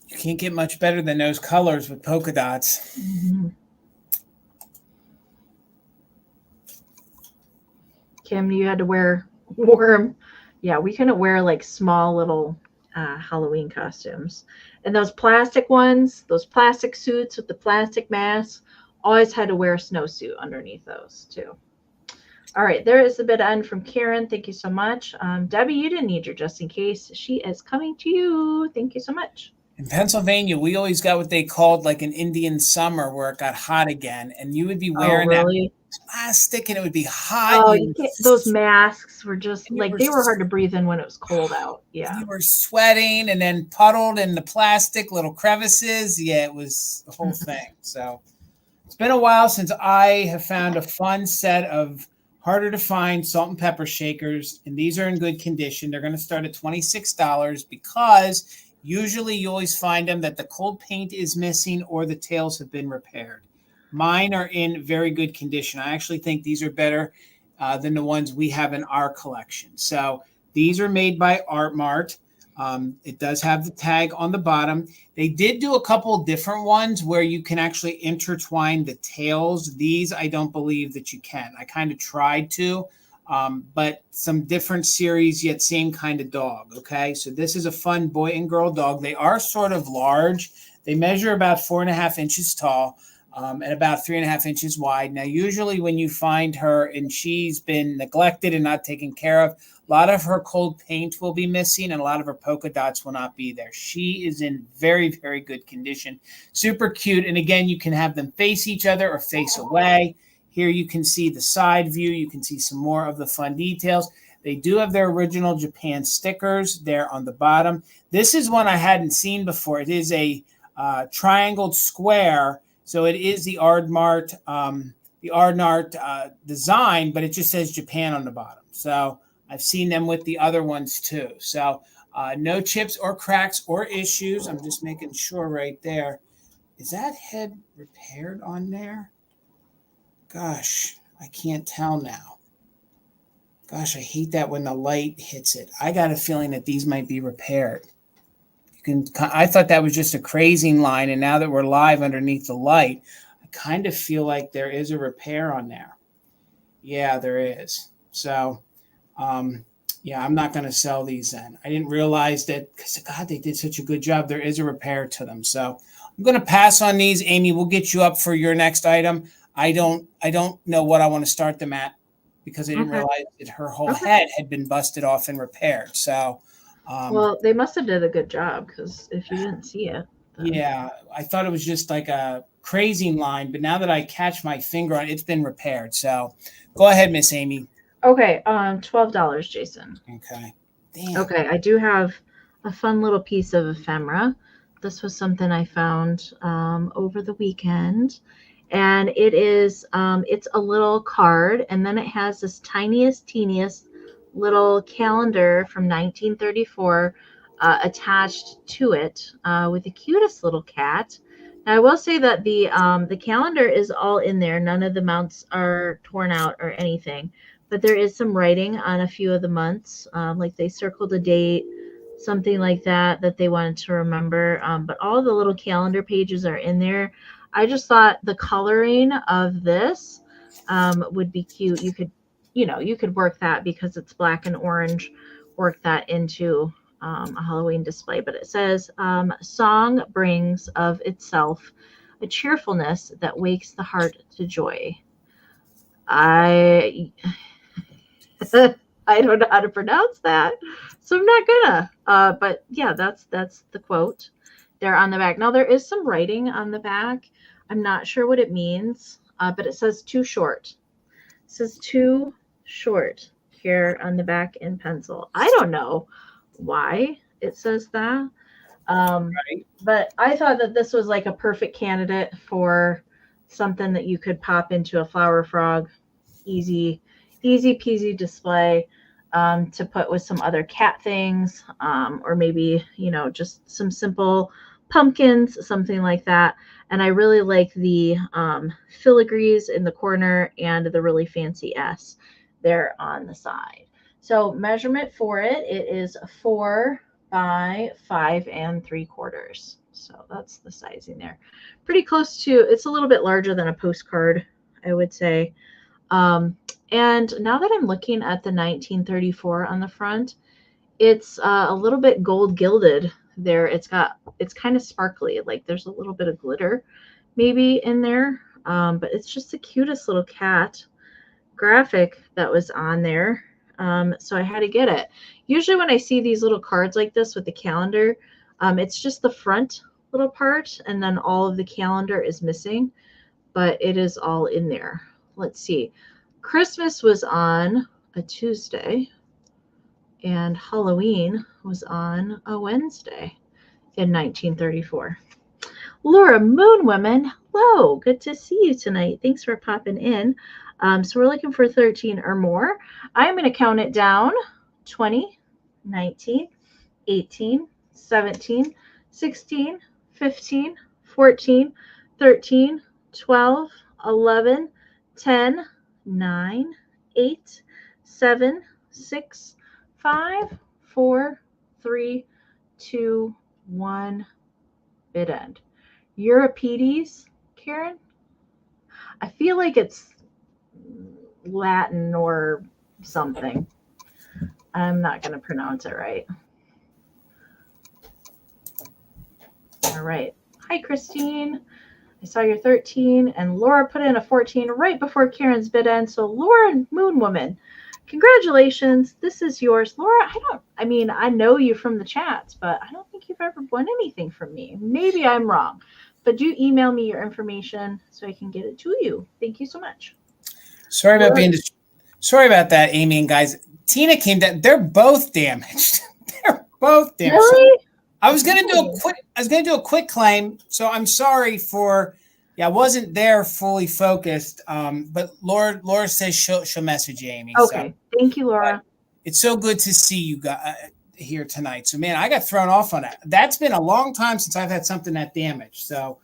You can't get much better than those colors with polka dots. Mm-hmm. Kim, you had to wear warm Yeah, we couldn't wear like small little Halloween costumes. And those plastic ones, those plastic suits with the plastic masks, always had to wear a snowsuit underneath those too. All right, there is a bid end from Karen. Thank you so much. Debbie, you didn't need your just in case. She is coming to you. Thank you so much. In Pennsylvania, we always got what they called like an Indian summer where it got hot again, and you would be wearing that plastic and it would be hot. Oh, those masks were just like they were hard to breathe in when it was cold out. Yeah. You were sweating and then puddled in the plastic, little crevices. Yeah, it was the whole thing. So it's been a while since I have found a fun set of harder to find salt and pepper shakers, and these are in good condition. They're going to start at $26 because usually you always find them that the cold paint is missing or the tails have been repaired. Mine are in very good condition. I actually think these are better than the ones we have in our collection. So these are made by Art Mart. It does have the tag on the bottom. They did do a couple different ones where you can actually intertwine the tails. These, I don't believe that you can. I kind of tried to, but some different series, yet same kind of dog. Okay, so this is a fun boy and girl dog. They are sort of large. They measure about 4.5 inches tall. And about 3.5 inches wide. Now, usually when you find her and she's been neglected and not taken care of, a lot of her cold paint will be missing and a lot of her polka dots will not be there. She is in very, very good condition. Super cute. And again, you can have them face each other or face away. Here you can see the side view. You can see some more of the fun details. They do have their original Japan stickers there on the bottom. This is one I hadn't seen before. It is a triangled square. So it is the Ardmart design, but it just says Japan on the bottom. So I've seen them with the other ones too. So no chips or cracks or issues. I'm just making sure right there. Is that head repaired on there? Gosh, I can't tell now. Gosh, I hate that when the light hits it. I got a feeling that these might be repaired. I thought that was just a crazing line, and now that we're live underneath the light, I kind of feel like there is a repair on there. Yeah, there is. So, yeah, I'm not going to sell these then. I didn't realize that because, God, they did such a good job. There is a repair to them. So I'm going to pass on these. Amie, we'll get you up for your next item. I don't know what I want to start them at because I didn't realize that her whole head had been busted off and repaired. So, well, they must have did a good job because if you didn't see it. Then... Yeah, I thought it was just like a crazing line, but now that I catch my finger on it, it's been repaired. So go ahead, Miss Amie. Okay, $12, Jason. Okay. Damn. Okay, I do have a fun little piece of ephemera. This was something I found over the weekend. And it is, it's a little card, and then it has this teeniest little calendar from 1934 attached to it with the cutest little cat. Now, I will say that the calendar is all in there. None of the mounts are torn out or anything, but there is some writing on a few of the months, like they circled a date, something like that they wanted to remember. But all the little calendar pages are in there. I just thought the coloring of this would be cute. You could work that because it's black and orange, work that into a Halloween display. But it says, song brings of itself a cheerfulness that wakes the heart to joy. I don't know how to pronounce that, so I'm not gonna. But yeah, that's the quote there on the back. Now there is some writing on the back. I'm not sure what it means, but it says too short. It says too short here on the back in pencil. I don't know why it says that. Right. But I thought that this was like a perfect candidate for something that you could pop into a flower frog, easy peasy display to put with some other cat things, or maybe, just some simple pumpkins, something like that. And I really like the filigrees in the corner and the really fancy S there on the side. So measurement for it is 4 by 5 3/4. So that's the sizing there. Pretty close to, it's a little bit larger than a postcard, I would say. And now that I'm looking at the 1934 on the front, it's a little bit gold gilded there. It's kind of sparkly, like there's a little bit of glitter maybe in there. But it's just the cutest little cat graphic that was on there. So I had to get it. Usually when I see these little cards like this with the calendar, it's just the front little part, and then all of the calendar is missing, but it is all in there. Let's see. Christmas was on a Tuesday, and Halloween was on a Wednesday in 1934. Laura Moonwoman, hello. Good to see you tonight. Thanks for popping in. So we're looking for 13 or more. I'm going to count it down. 20, 19, 18, 17, 16, 15, 14, 13, 12, 11, 10, 9, 8, 7, 6, 5, 4, 3, 2, 1. Bid end. Euripides, Karen? I feel like it's Latin or something. I'm not going to pronounce it right. All right. Hi, Christine. I saw your 13, and Laura put in a 14 right before Karen's bid end. So Laura Moonwoman, congratulations. This is yours. Laura, I know you from the chats, but I don't think you've ever won anything from me. Maybe I'm wrong, but do email me your information so I can get it to you. Thank you so much. Sorry about that, Amy and guys. Tina came down. They're both damaged. They're both damaged. Really? So I was gonna do a quick claim. So I'm sorry I wasn't there fully focused. But Laura says she'll message you, Amy. Okay. So, thank you, Laura. It's so good to see you guys here tonight. So man, I got thrown off on that. That's been a long time since I've had something that damaged. So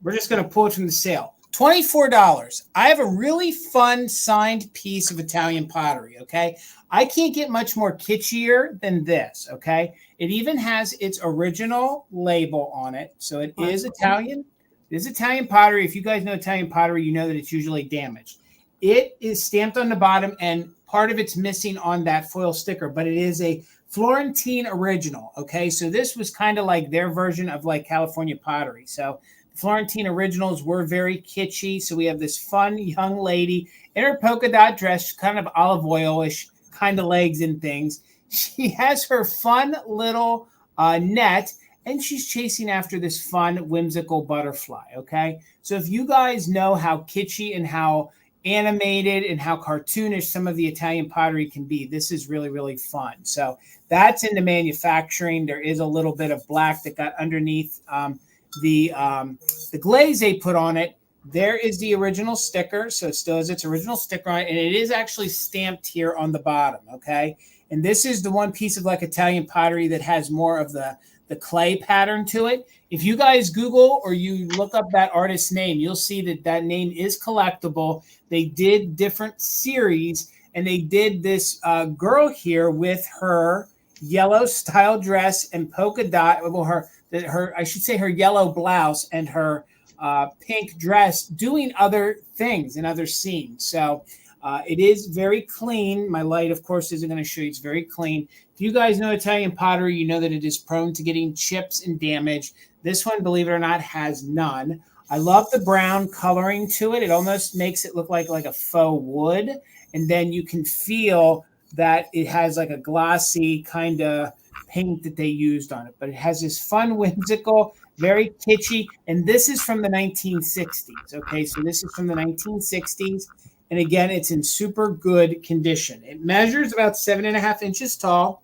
we're just gonna pull it from the sale. $24. I have a really fun signed piece of Italian pottery, okay? I can't get much more kitschier than this, okay? It even has its original label on it. So it is Italian. It is Italian pottery. If you guys know Italian pottery, you know that it's usually damaged. It is stamped on the bottom, and part of it's missing on that foil sticker, but it is a Florentine original, okay? So this was kind of like their version of like California pottery. So Florentine originals were very kitschy. So we have this fun young lady in her polka dot dress, kind of olive oil-ish kind of legs and things. She has her fun little net, and she's chasing after this fun, whimsical butterfly, okay? So if you guys know how kitschy and how animated and how cartoonish some of the Italian pottery can be, this is really, really fun. So that's in the manufacturing. There is a little bit of black that got underneath the glaze they put on it. There is the original sticker, so it still has its original sticker on it, and it is actually stamped here on the bottom, okay? And this is the one piece of like Italian pottery that has more of the clay pattern to it. If you guys Google or you look up that artist's name, you'll see that name is collectible. They did different series, and they did this girl here with her yellow style dress and polka dot, well, her yellow blouse and her pink dress, doing other things in other scenes. So it is very clean. My light, of course, isn't going to show you. It's very clean. If you guys know Italian pottery, you know that it is prone to getting chips and damage. This one, believe it or not, has none. I love the brown coloring to it. It almost makes it look like a faux wood. And then you can feel that it has like a glossy kind of paint that they used on it. But it has this fun, whimsical, very kitschy. And this is from the 1960s. Okay, so this is from the 1960s. And again, it's in super good condition. It measures about 7.5 inches tall.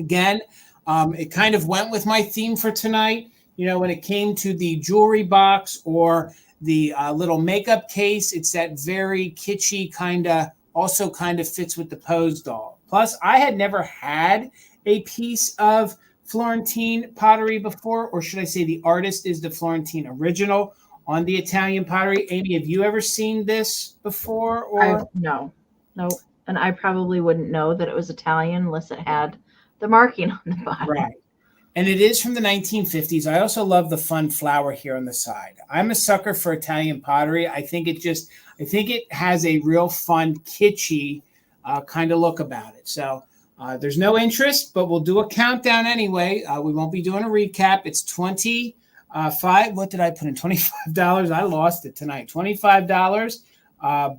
Again, it kind of went with my theme for tonight. You know, when it came to the jewelry box or the little makeup case, it's that very kitschy also kind of fits with the pose doll. Plus, I had never had a piece of Florentine pottery before, or should I say the artist is the Florentine original on the Italian pottery. Amy, have you ever seen this before? Or no. And I probably wouldn't know that it was Italian unless it had the marking on the bottom. Right. And it is from the 1950s. I also love the fun flower here on the side. I'm a sucker for Italian pottery. I think I think it has a real fun, kitschy kind of look about it. So there's no interest, but we'll do a countdown anyway. We won't be doing a recap. It's $25. What did I put in? $25. I lost it tonight. $25.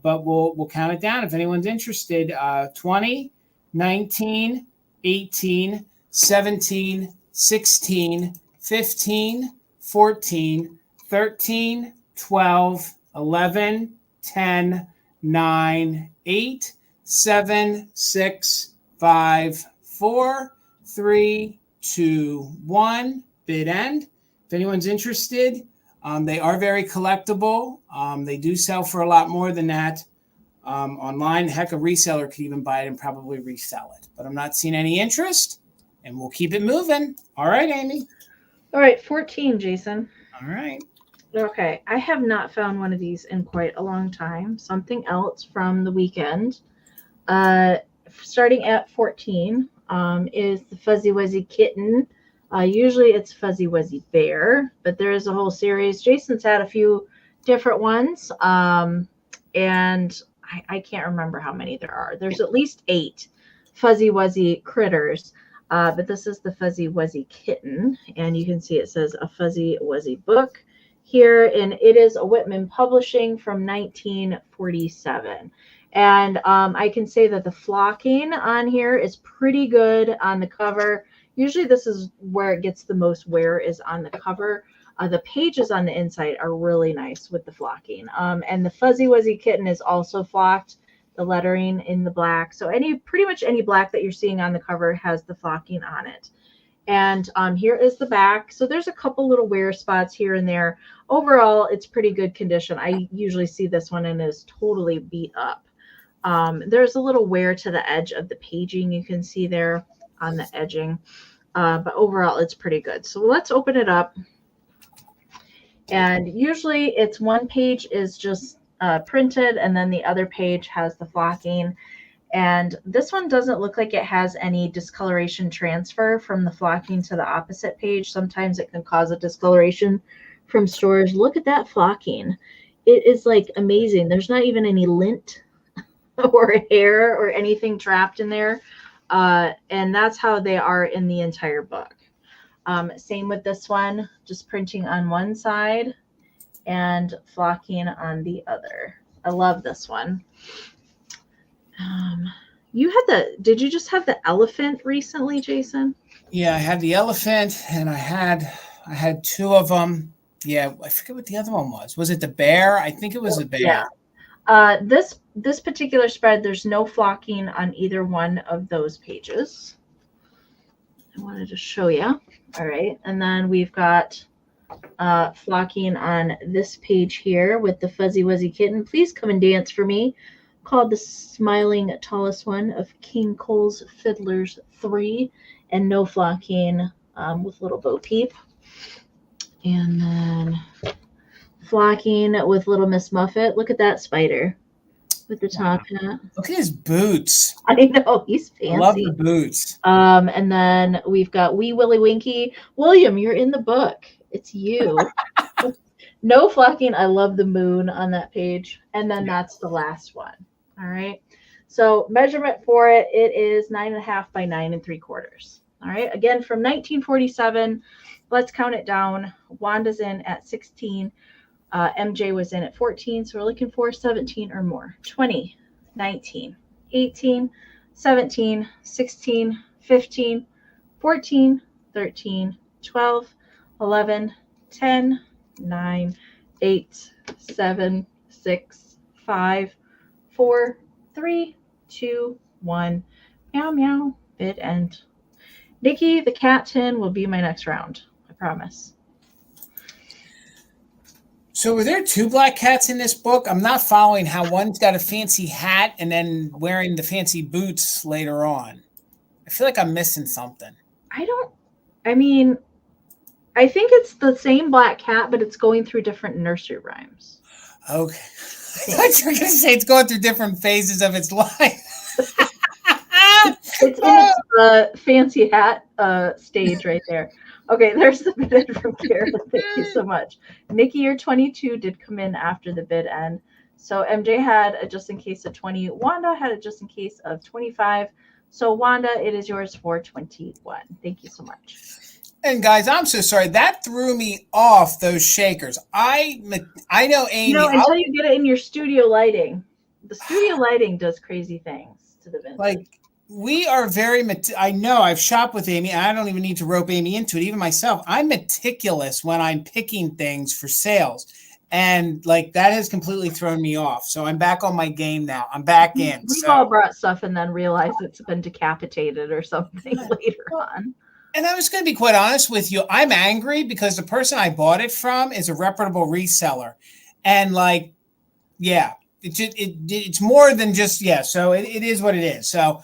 But we'll count it down if anyone's interested. 20, 19, 18, 17, 16, 15, 14, 13, 12, 11, 10, 9, 8, 7, 6, 5, 4, 3, 2, 1. Bid end. If anyone's interested, they are very collectible. They do sell for a lot more than that online. Heck, a reseller could even buy it and probably resell it. But I'm not seeing any interest, and we'll keep it moving. All right, Amie. All right, 14, Jason. All right. Okay, I have not found one of these in quite a long time. Something else from the weekend. Starting at 14 is the Fuzzy Wuzzy Kitten. Usually it's Fuzzy Wuzzy Bear, but there is a whole series. Jason's had a few different ones, and I can't remember how many there are. There's at least 8 Fuzzy Wuzzy critters, but this is the Fuzzy Wuzzy Kitten, and you can see it says a Fuzzy Wuzzy book here, and it is a Whitman Publishing from 1947. And I can say that the flocking on here is pretty good on the cover. Usually this is where it gets the most wear, is on the cover. The pages on the inside are really nice with the flocking. And the Fuzzy Wuzzy Kitten is also flocked, the lettering in the black. So pretty much any black that you're seeing on the cover has the flocking on it. And here is the back. So there's a couple little wear spots here and there. Overall, it's pretty good condition. I usually see this one and it is totally beat up. There's a little wear to the edge of the paging you can see there on the edging. But overall, it's pretty good. So let's open it up. And usually it's one page is just printed, and then the other page has the flocking. And this one doesn't look like it has any discoloration transfer from the flocking to the opposite page. Sometimes it can cause a discoloration from stores. Look at that flocking. It is like amazing. There's not even any lint or hair or anything trapped in there. And that's how they are in the entire book. Same with this one, just printing on one side and flocking on the other. I love this one. Did you just have the elephant recently, Jason? Yeah, I had the elephant, and I had 2 of them. Yeah, I forget what the other one was. Was it the bear? I think it was the bear. Yeah. This particular spread, there's no flocking on either one of those pages. I wanted to show you. All right. And then we've got flocking on this page here with the Fuzzy Wuzzy Kitten. Please come and dance for me. Called the smiling tallest one of King Cole's Fiddlers 3. And no flocking with little Bo Peep. And then flocking with Little Miss Muffet. Look at that spider with the top hat. Look at his boots. I know, he's fancy. I love the boots. And then we've got Wee Willie Winky. William, you're in the book. It's you. No flocking. I love the moon on that page. And then that's the last one. All right. So measurement for it, it is 9.5 by 9 3/4. All right. Again, from 1947. Let's count it down. Wanda's in at 16. MJ was in at 14. So we're looking for 17 or more. 20, 19, 18, 17, 16, 15, 14, 13, 12, 11, 10, 9, 8, 7, 6, 5, 4, 3, 2, 1. Meow, meow. Bid end. Nikki, the cat tin, will be my next round. I promise. So were there 2 black cats in this book? I'm not following how one's got a fancy hat and then wearing the fancy boots later on. I feel like I'm missing something. I think it's the same black cat, but it's going through different nursery rhymes. Okay. I thought you were going to say it's going through different phases of its life. It's in its fancy hat stage right there. Okay, there's the bid end from Karen. Thank you so much. Nikki, your 22 did come in after the bid end. So MJ had a just in case of 20. Wanda had a just in case of 25. So Wanda, it is yours for 21. Thank you so much. And guys, I'm so sorry. That threw me off, those shakers. I know Amie. Until you get it in your studio lighting. The studio lighting does crazy things to the vintage. Like, we are very, I know I've shopped with Amie. I don't even need to rope Amie into it, even myself. I'm meticulous when I'm picking things for sales. And like that has completely thrown me off. So I'm back on my game now. I'm back in. We've all brought stuff and then realized it's been decapitated or something later on. And I was going to be quite honest with you. I'm angry because the person I bought it from is a reputable reseller. And like, yeah, it's more than just, yeah. So it is what it is. So,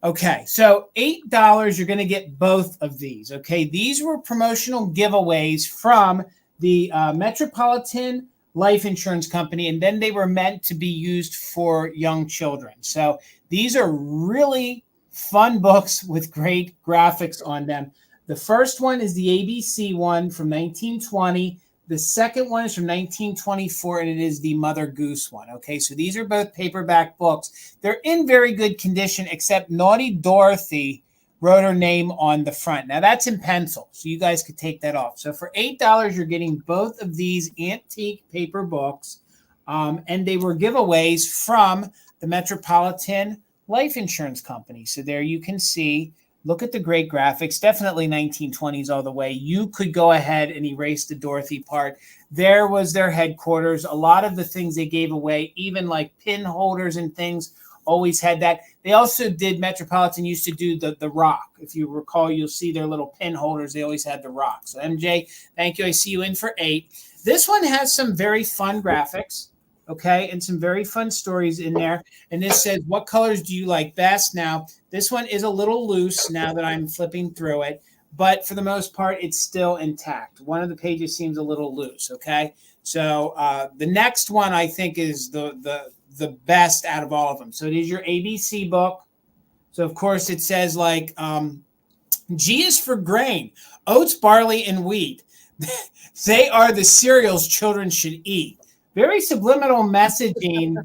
okay. So $8, you're going to get both of these. Okay. These were promotional giveaways from the Metropolitan Life Insurance Company. And then they were meant to be used for young children. So these are really fun books with great graphics on them. The first one is the ABC one from 1920. The second one is from 1924, and it is the Mother Goose one. Okay, so these are both paperback books. They're in very good condition, except Naughty Dorothy wrote her name on the front. Now, that's in pencil, so you guys could take that off. So for $8, you're getting both of these antique paper books, and they were giveaways from the Metropolitan Life Insurance Company. So there you can see, look at the great graphics, definitely 1920s all the way. You could go ahead and erase the Dorothy part. There was their headquarters. A lot of the things they gave away, even like pin holders and things, always had that. They also did, Metropolitan used to do the rock. If you recall, you'll see their little pin holders. They always had the rock. So MJ, thank you. I see you in for 8. This one has some very fun graphics. Okay, and some very fun stories in there. And this says, what colors do you like best? Now, this one is a little loose now that I'm flipping through it, but for the most part, it's still intact. One of the pages seems a little loose, okay? So the next one, I think, is the best out of all of them. So it is your ABC book. So, of course, it says, like, G is for grain, oats, barley, and wheat. They are the cereals children should eat. Very subliminal messaging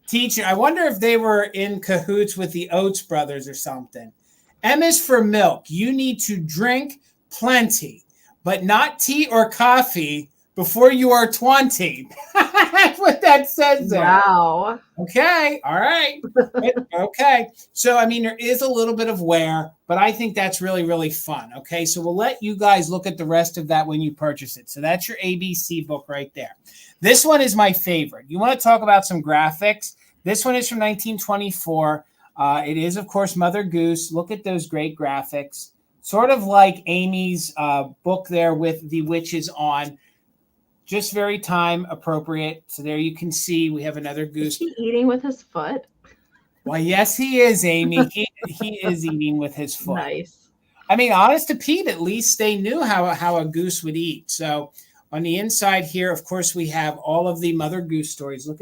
teaching. I wonder if they were in cahoots with the Oates brothers or something. M is for milk. You need to drink plenty, but not tea or coffee before you are 20. That's what that says there. Wow. Okay. All right. Okay. So, I mean, there is a little bit of wear, but I think that's really, really fun. Okay. So we'll let you guys look at the rest of that when you purchase it. So that's your ABC book right there. This one is my favorite. You want to talk about some graphics? This one is from 1924. It is, of course, Mother Goose. Look at those great graphics. Sort of like Amy's book there with the witches on. Just very time appropriate. So there you can see we have another goose. Is he eating with his foot? Well, yes, he is, Amie. He is eating with his foot. Nice. I mean, honest to Pete, at least they knew how a goose would eat. So on the inside here, of course, we have all of the Mother Goose stories. Look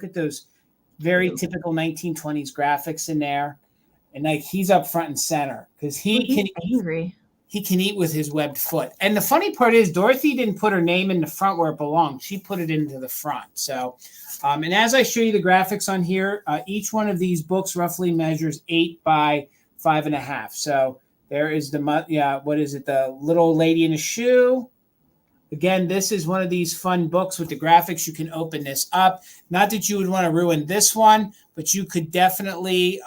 at those very typical 1920s graphics in there. And like he's up front and center because he can eat with his webbed foot. And the funny part is Dorothy didn't put her name in the front where it belonged. She put it into the front. So, and as I show you the graphics on here, each one of these books roughly measures 8 by 5.5. So there is what is it? The little lady in a shoe. Again, this is one of these fun books with the graphics. You can open this up. Not that you would want to ruin this one, but you could definitely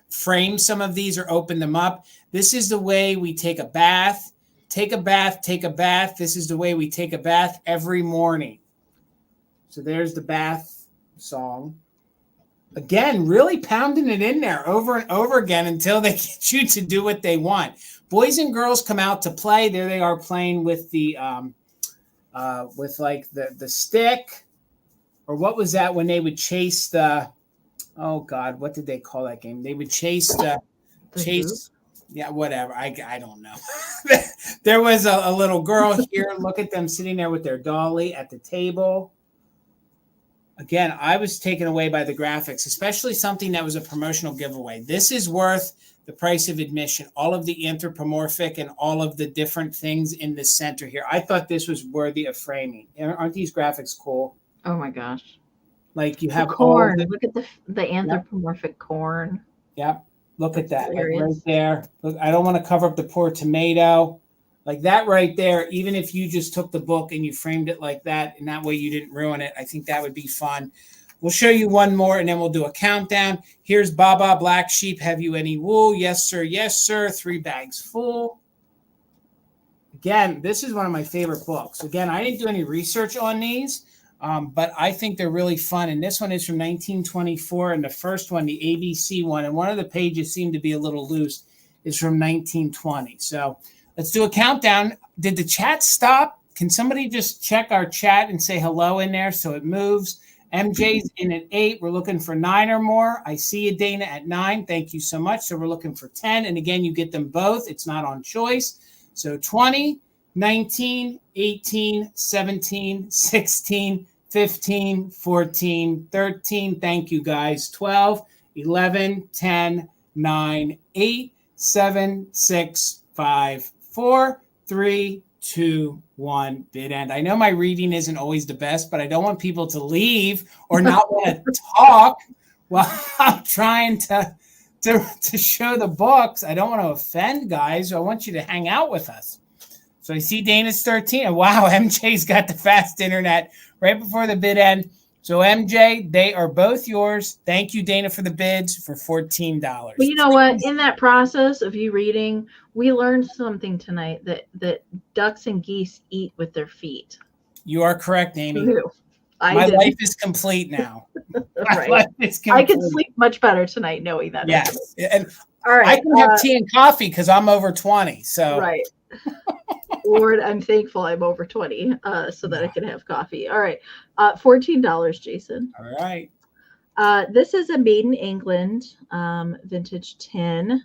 frame some of these or open them up. This is the way we take a bath. Take a bath, take a bath. This is the way we take a bath every morning. So there's the bath song. Again, really pounding it in there over and over again until they get you to do what they want. Boys and girls come out to play. There they are playing with the the stick, or what was that when they would chase the? Oh God, what did they call that game? They would chase chase. Yeah, whatever. I don't know. There was a little girl here. Look at them sitting there with their dolly at the table. Again, I was taken away by the graphics, especially something that was a promotional giveaway. This is worth the price of admission. All of the anthropomorphic and all of the different things in the center here. I thought this was worthy of framing. Aren't these graphics cool? Oh my gosh. Like you The have all corn. the, Look at the anthropomorphic corn. yep. Look at That's that, like hilarious. right there. Look, I don't want to cover up the poor tomato. Like that right there, even if you just took the book and you framed it like that, and that way you didn't ruin it, I think that would be fun. We'll show you one more, and then we'll do a countdown. Here's Baba Black Sheep. Have you any wool? Yes, sir. Yes, sir. 3 bags full. Again, this is one of my favorite books. Again, I didn't do any research on these, but I think they're really fun. And this one is from 1924, and the first one, the ABC one, and one of the pages seemed to be a little loose, is from 1920. So let's do a countdown. Did the chat stop? Can somebody just check our chat and say hello in there so it moves? MJ's in at 8. We're looking for 9 or more. I see you, Dana, at 9. Thank you so much. So we're looking for 10. And again, you get them both. It's not on choice. So 20, 19, 18, 17, 16, 15, 14, 13. Thank you, guys. 12, 11, 10, 9, 8, 7, 6, 5, 4, 3, 2, 1. Bid end. I know my reading isn't always the best, but I don't want people to leave or not want to talk while I'm trying to show the books. I don't want to offend guys. I want you to hang out with us. So I see Dana's 13. Wow, MJ's got the fast internet right before the bid end. So MJ, they are both yours. Thank you, Dana, for the bids for $14. But you know what? In that process of you reading, we learned something tonight that ducks and geese eat with their feet. You are correct, Amie. My life is complete now. Right. I can sleep much better tonight knowing that. Yes. And all right. I can have tea and coffee because I'm over 20. So right. Lord, I'm thankful I'm over 20 so that I can have coffee. All right. $14, Jason. All right. This is a Made in England vintage tin.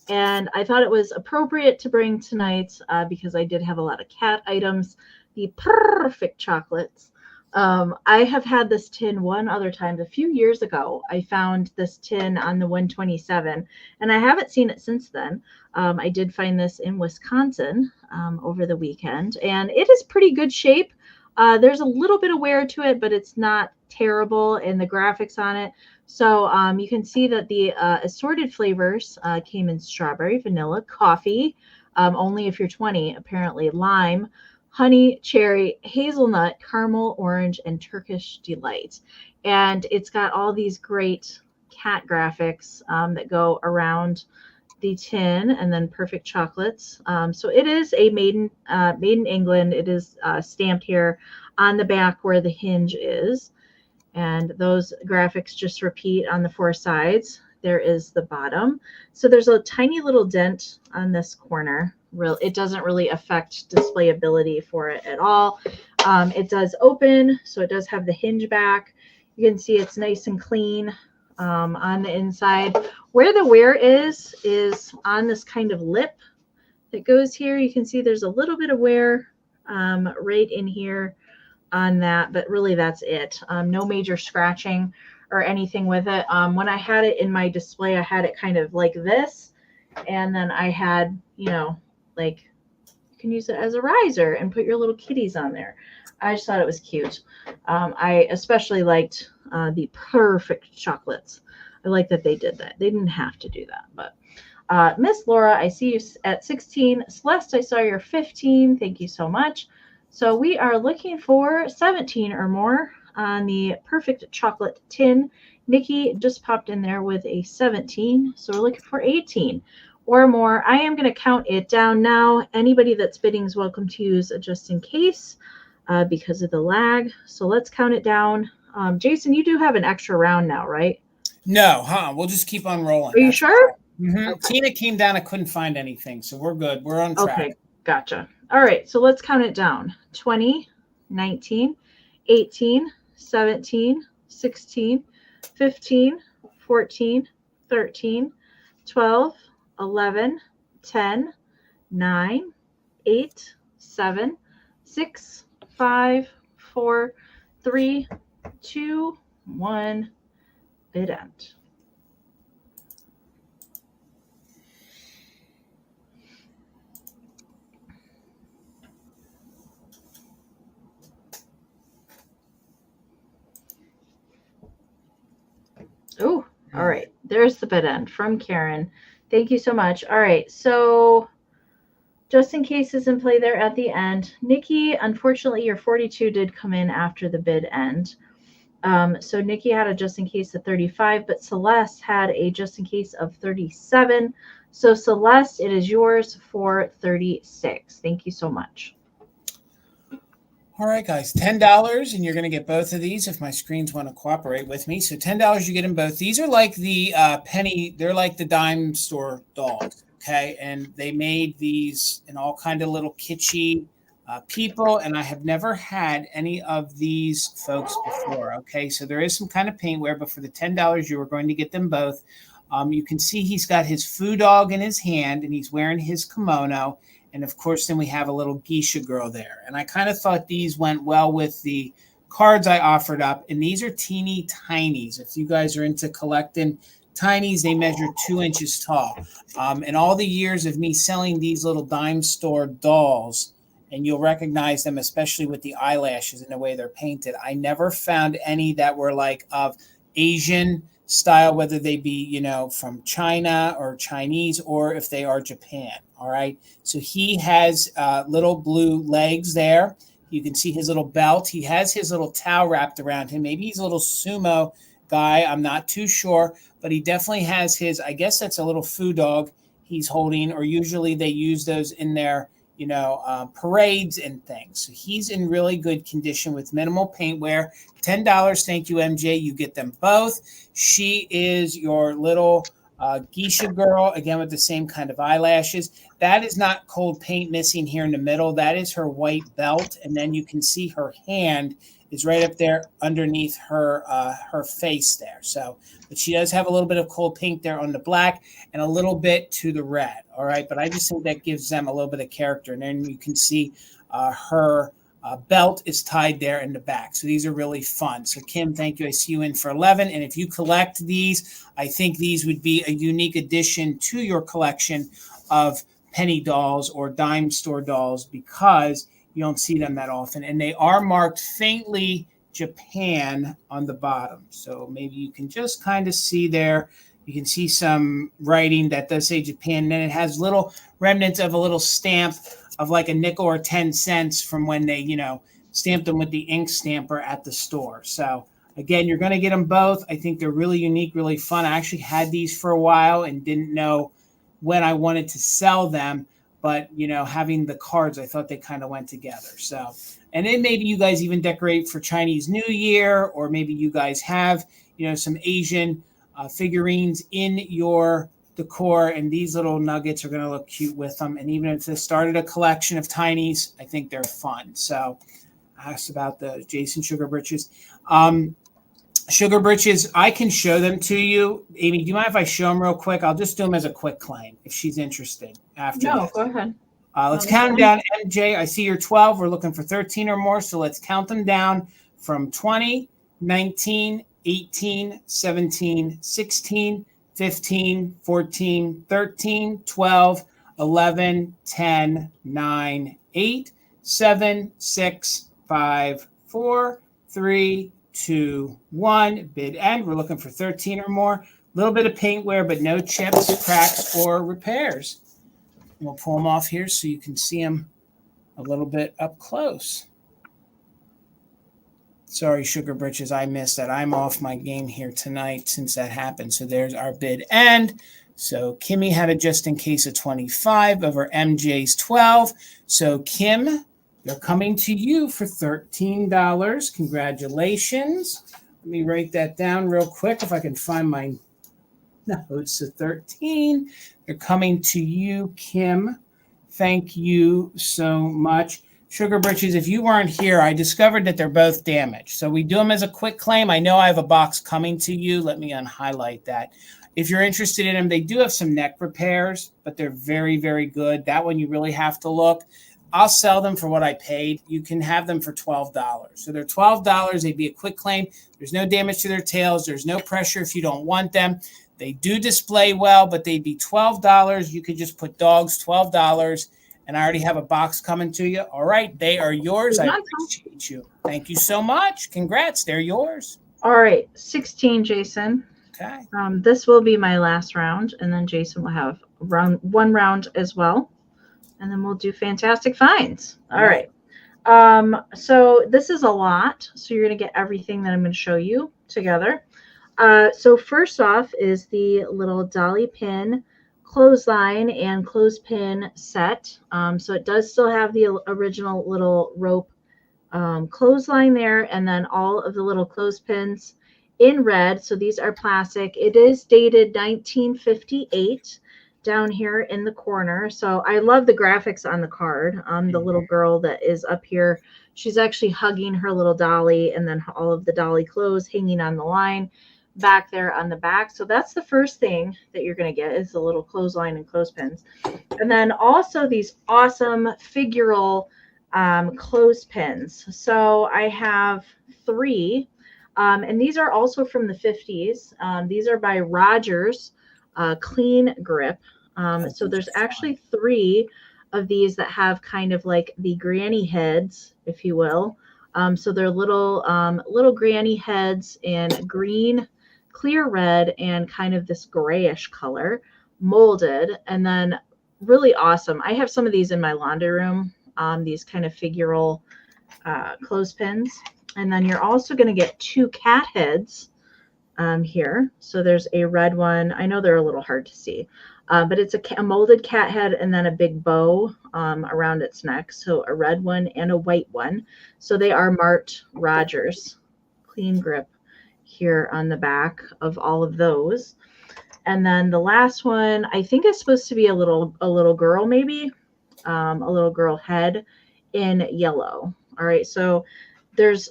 And I thought it was appropriate to bring tonight because I did have a lot of cat items. The perfect chocolates. I have had this tin one other time. A few years ago, I found this tin on the 127, and I haven't seen it since then. I did find this in Wisconsin over the weekend, and it is pretty good shape. There's a little bit of wear to it, but it's not terrible, and the graphics on it. So you can see that the assorted flavors came in strawberry, vanilla, coffee, only if you're 20, apparently lime, honey, cherry, hazelnut, caramel, orange, and Turkish delight. And it's got all these great cat graphics that go around the tin, and then perfect chocolates. So it is a made in England. It is stamped here on the back where the hinge is. And those graphics just repeat on the 4 sides. There is the bottom. So there's a tiny little dent on this corner. It doesn't really affect displayability for it at all. It does open, so it does have the hinge back. You can see it's nice and clean on the inside. Where the wear is on this kind of lip that goes here. You can see there's a little bit of wear right in here on that, but really that's it. No major scratching or anything with it. When I had it in my display, I had it kind of like this, and then I had, you know, like you can use it as a riser and put your little kitties on there. I just thought it was cute. I especially liked the perfect chocolates. I like that they did that. They didn't have to do that, but Miss Laura, I see you at 16. Celeste, I saw you're 15. Thank you so much. So we are looking for 17 or more on the perfect chocolate tin. Nikki just popped in there with a 17. So we're looking for 18 or more. I am going to count it down now. Anybody that's bidding is welcome to use a just in case because of the lag. So let's count it down. Jason, you do have an extra round now, right? No, we'll just keep on rolling. Are you sure? Mm-hmm. Okay. Tina came down. I couldn't find anything. So we're good. We're on track. Okay, gotcha. All right, so let's count it down. 20, 19, 18, 17, 16, 15, 14, 13, 12, 11, 10, 9, 8, 7, 6, 5, 4, 3, 2, 1. Bid end. There's the bid end from Karen. Thank you so much. All right, so just in case is in play there at the end. Nikki, unfortunately, your 42 did come in after the bid end. So Nikki had a just in case of 35, but Celeste had a just in case of 37. So Celeste, it is yours for 36. Thank you so much. All right, guys, $10, and you're going to get both of these if my screens want to cooperate with me. So $10, you get them both. These are like the penny, they're like the dime store dolls, okay? And they made these in all kind of little kitschy people, and I have never had any of these folks before, okay? So there is some kind of paintware, but for the $10, you are going to get them both. You can see he's got his foo dog in his hand, and he's wearing his kimono. And of course, then we have a little geisha girl there. And I kind of thought these went well with the cards I offered up. And these are teeny tinies. If you guys are into collecting tinies, they measure 2 inches tall. In all the years of me selling these little dime store dolls, and you'll recognize them, especially with the eyelashes and the way they're painted, I never found any that were like of Asian style, whether they be, you know, from China or Chinese, or if they are Japan. All right. So he has little blue legs there. You can see his little belt. He has his little towel wrapped around him. Maybe he's a little sumo guy. I'm not too sure, but he definitely has his, I guess that's a little foo dog he's holding, or usually they use those in their, you know, parades and things. So he's in really good condition with minimal paintwear. $10. Thank you, MJ. You get them both. She is your little geisha girl, again, with the same kind of eyelashes. That is not cold paint missing here in the middle. That is her white belt. And then you can see her hand is right up there underneath her face there. So, but she does have a little bit of cold paint there on the black and a little bit to the red. All right. But I just think that gives them a little bit of character. And then you can see her belt is tied there in the back. So these are really fun. So Kim, thank you. I see you in for 11. And if you collect these, I think these would be a unique addition to your collection of penny dolls or dime store dolls, because you don't see them that often. And they are marked faintly Japan on the bottom. So maybe you can just kind of see there. You can see some writing that does say Japan. And then it has little remnants of a little stamp of like a nickel or 10 cents from when they, you know, stamped them with the ink stamper at the store. So again, you're going to get them both. I think they're really unique, really fun. I actually had these for a while and didn't know when I wanted to sell them, but you know, having the cards, I thought they kind of went together. So, and then maybe you guys even decorate for Chinese New Year, or maybe you guys have, you know, some Asian figurines in your decor, and these little nuggets are going to look cute with them. And even if they started a collection of tinies, I think they're fun. So I asked about the Jason Sugar Britches. Sugar Britches, I can show them to you. Amy, do you mind if I show them real quick? I'll just do them as a quick claim if she's interested after. No, go ahead. Let's count them down. MJ, I see you're 12. We're looking for 13 or more. So let's count them down from 20, 19, 18, 17, 16, 15, 14, 13, 12, 11, 10, 9, 8, 7, 6, 5, 4, 3, 2, 1. Bid end. We're looking for 13 or more. A little bit of paintwear, but no chips, cracks, or repairs. And we'll pull them off here so you can see them a little bit up close. Sorry, Sugar Britches, I missed that. I'm off my game here tonight since that happened. So there's our bid end. So Kimmy had a just in case of 25 over MJ's 12. So Kim, they're coming to you for $13. Congratulations. Let me write that down real quick if I can find my notes. So 13. They're coming to you, Kim. Thank you so much. Sugar Britches, if you weren't here, I discovered that they're both damaged. So we do them as a quick claim. I know I have a box coming to you. Let me unhighlight that. If you're interested in them, they do have some neck repairs, but they're very, very good. That one you really have to look. I'll sell them for what I paid. You can have them for $12. So they're $12. They'd be a quick claim. There's no damage to their tails. There's no pressure if you don't want them. They do display well, but they'd be $12. You could just put dogs, $12. And I already have a box coming to you. All right, they are yours. I appreciate you. Thank you so much. Congrats. They're yours. All right, 16, Jason. Okay. This will be my last round, and then Jason will have one round as well, and then we'll do fantastic finds. All right. So this is a lot, so you're going to get everything that I'm going to show you together. So first off is the little dolly pin clothesline and clothespin set. So it does still have the original little rope clothesline there, and then all of the little clothespins in red. So these are plastic. It is dated 1958 down here in the corner. So I love the graphics on the card. The little girl that is up here, she's actually hugging her little dolly, and then all of the dolly clothes hanging on the line back there on the back. So that's the first thing that you're going to get is the little clothesline and clothespins. And then also these awesome figural clothespins. So I have 3, and these are also from the 50s. These are by Rogers Clean Grip. So there's actually 3 of these that have kind of like the granny heads, if you will. So they're little granny heads in green, clear red, and kind of this grayish color, molded, and then really awesome. I have some of these in my laundry room, these kind of figural clothespins. And then you're also going to get 2 cat heads here. So there's a red one. I know they're a little hard to see, but it's a molded cat head and then a big bow around its neck. So a red one and a white one. So they are marked Rogers Clean Grip here on the back of all of those. And then the last one, I think is supposed to be a little girl, maybe a little girl head in yellow. All right. So there's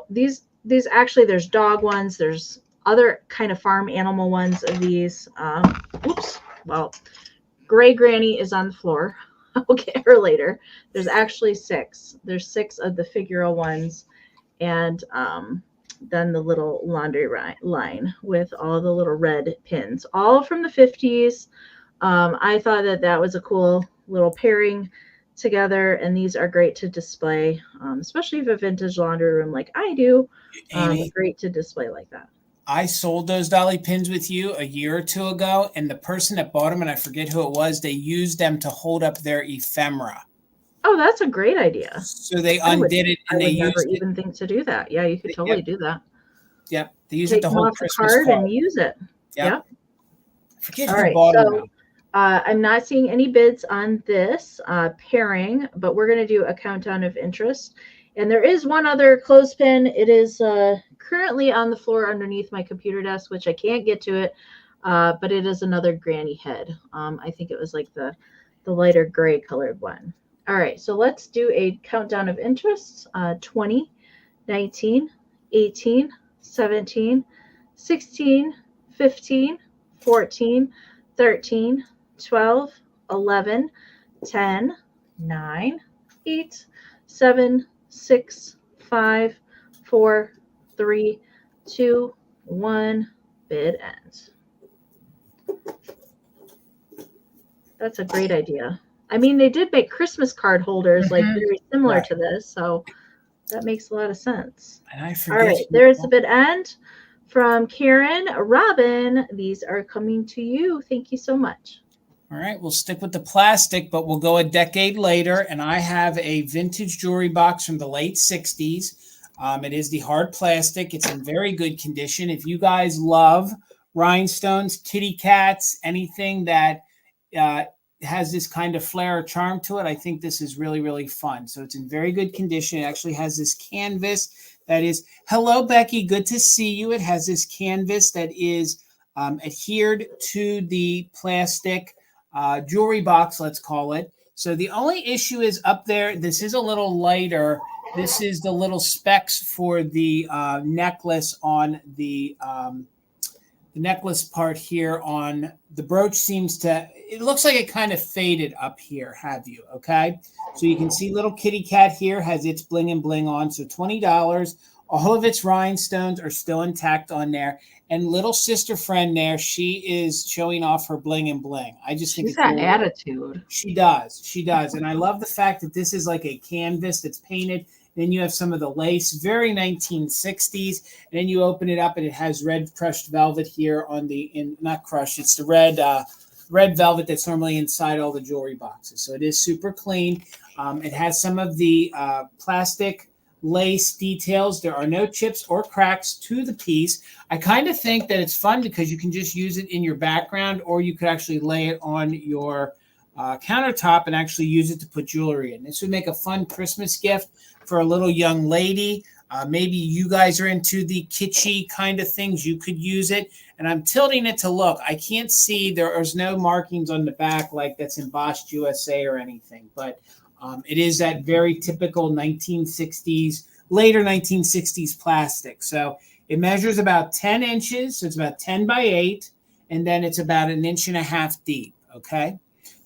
these actually, there's dog ones. There's other kind of farm animal ones of these. Oops. Well, Gray Granny is on the floor. I'll get her later. There's actually 6. There's 6 of the figural ones. And then the little laundry line with all the little red pins, all from the 50s. I thought that was a cool little pairing together, and these are great to display, especially if a vintage laundry room like I do. Amie, great to display like that. I sold those dolly pins with you a year or 2 ago, and the person that bought them, and I forget who it was, they used them to hold up their ephemera. Oh, that's a great idea. So they undid it, and I they would never used even think to do that. Yeah, you could totally do that. Yep, they use it to hold Christmas card and use it. Yep. Forget who bought them. I'm not seeing any bids on this pairing, but we're going to do a countdown of interest. And there is one other clothespin. It is currently on the floor underneath my computer desk, which I can't get to it, but it is another granny head. I think it was like the lighter gray colored one. All right, so let's do a countdown of interest. 20, 19, 18, 17, 16, 15, 14, 13, 12, 11, 10, 9, 8, 7, 6, 5, 4, 3, 2, 1. Bid ends. That's a great idea. I mean, they did make Christmas card holders like very similar to this, so that makes a lot of sense. And I forget. All right, there's the bid end from Karen. Robin, these are coming to you. Thank you so much. All right, we'll stick with the plastic, but we'll go a decade later, and I have a vintage jewelry box from the late 60s. It is the hard plastic. It's in very good condition. If you guys love rhinestones, kitty cats, anything that has this kind of flair or charm to it, I think this is really, really fun. So it's in very good condition. It actually has this canvas that is, hello, Becky, good to see you. It has this canvas that is adhered to the plastic jewelry box, let's call it. So the only issue is up there, this is a little lighter. This is the little specs for the necklace on the necklace part here on the brooch seems to, it looks like it kind of faded up here, have you? Okay. So you can see little kitty cat here has its bling and bling on. So $20. All of its rhinestones are still intact on there. And little sister friend there, she is showing off her bling and bling. I just think she's got attitude. She does. She does. And I love the fact that this is like a canvas that's painted. Then you have some of the lace, very 1960s. And then you open it up and it has red crushed velvet here on not crushed, it's the red velvet that's normally inside all the jewelry boxes. So it is super clean. It has some of the plastic lace details. There are no chips or cracks to the piece. I kind of think that it's fun because you can just use it in your background, or you could actually lay it on your countertop and actually use it to put jewelry in. This would make a fun Christmas gift for a little young lady. Maybe you guys are into the kitschy kind of things. You could use it. And I'm tilting it to look. I can't see. There's no markings on the back like that's embossed USA or anything. But it is that very typical 1960s, later 1960s plastic. So it measures about 10 inches. So it's about 10 by 8. And then it's about 1.5 inches deep. Okay.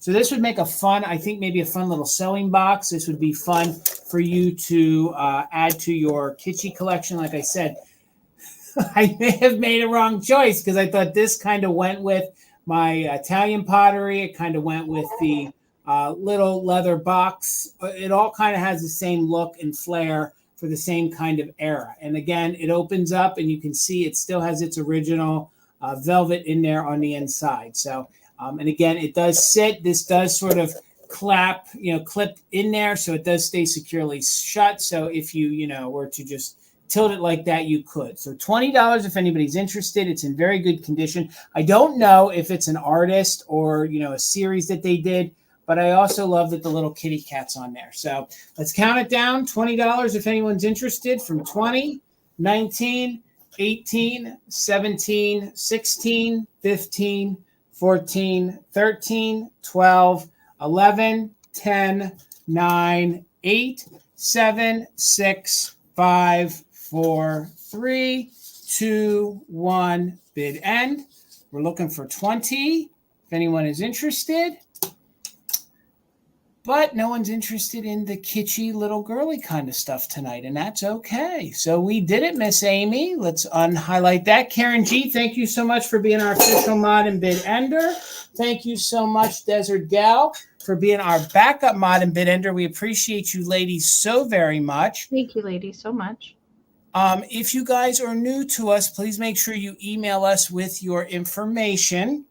So this would make a fun, I think maybe a fun little sewing box. This would be fun for you to add to your kitschy collection. Like I said, I may have made a wrong choice because I thought this kind of went with my Italian pottery. It kind of went with the little leather box. It all kind of has the same look and flair for the same kind of era. And again, it opens up and you can see it still has its original velvet in there on the inside. So, and again, it does sit. This does sort of clip in there. So it does stay securely shut. So if you, were to just tilt it like that, you could. So $20 if anybody's interested. It's in very good condition. I don't know if it's an artist or, a series that they did, but I also love that the little kitty cat's on there. So let's count it down. $20 if anyone's interested, from 20, 19, 18, 17, 16, 15, 14, 13, 12, 11, 10, 9, 8, 7, 6, 5, 4, 3, 2, 1. Bid end. We're looking for 20 if anyone is interested. But no one's interested in the kitschy little girly kind of stuff tonight, and that's okay. So we did it, Miss Amie. Let's unhighlight that. Karen G, thank you so much for being our official mod and bid ender. Thank you so much, Desert Gal, for being our backup mod and bid ender. We appreciate you ladies so very much. Thank you, ladies, so much. If you guys are new to us, please make sure you email us with your information.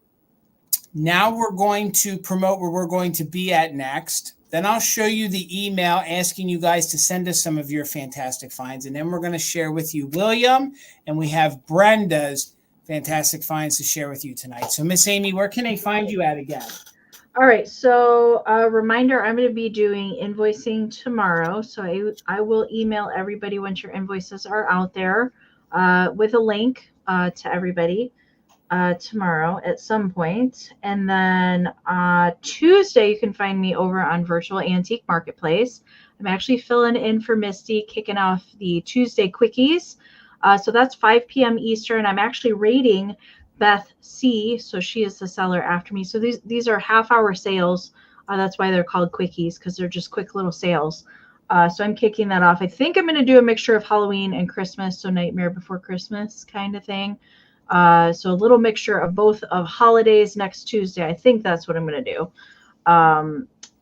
Now we're going to promote where we're going to be at next. Then I'll show you the email asking you guys to send us some of your fantastic finds. And then we're going to share with you William, and we have Brenda's fantastic finds to share with you tonight. So Miss Amie, where can they find you at again? All right. So a reminder, I'm going to be doing invoicing tomorrow. So I will email everybody once your invoices are out there with a link to everybody. Tomorrow at some point. And then Tuesday, you can find me over on Virtual Antique Marketplace. I'm actually filling in for Misty, kicking off the Tuesday quickies. So that's 5 p.m. Eastern. I'm actually rating Beth C. So she is the seller after me. So these are half-hour sales. That's why they're called quickies, because they're just quick little sales. So I'm kicking that off. I think I'm going to do a mixture of Halloween and Christmas, so Nightmare Before Christmas kind of thing. So a little mixture of both of holidays next Tuesday. I think that's what I'm going to do.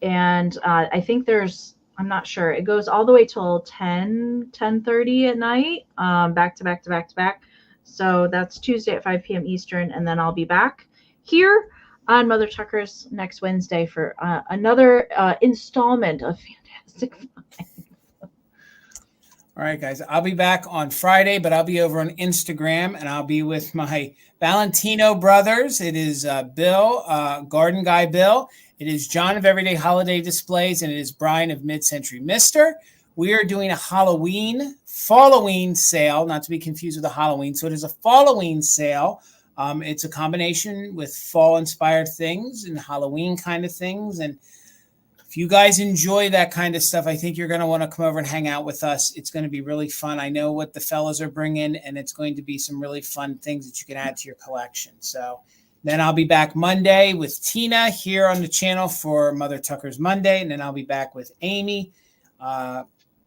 And I think I'm not sure. It goes all the way till 10:30 at night, back to back to back to back. So that's Tuesday at 5 p.m. Eastern. And then I'll be back here on Mother Tucker's next Wednesday for another installment of Fantastic Finds. All right, guys, I'll be back on Friday, but I'll be over on Instagram, and I'll be with my Valentino brothers. It is Bill, Garden Guy Bill. It is John of Everyday Holiday Displays, and it is Brian of Mid-Century Mister. We are doing a Falloween sale, not to be confused with a Halloween. So it is a Falloween sale. It's a combination with fall-inspired things and Halloween kind of things, and if you guys enjoy that kind of stuff, I think you're going to want to come over and hang out with us. It's going to be really fun. I know what the fellas are bringing, and it's going to be some really fun things that you can add to your collection. So then I'll be back Monday with Tina here on the channel for Mother Tucker's Monday, and then I'll be back with Amie.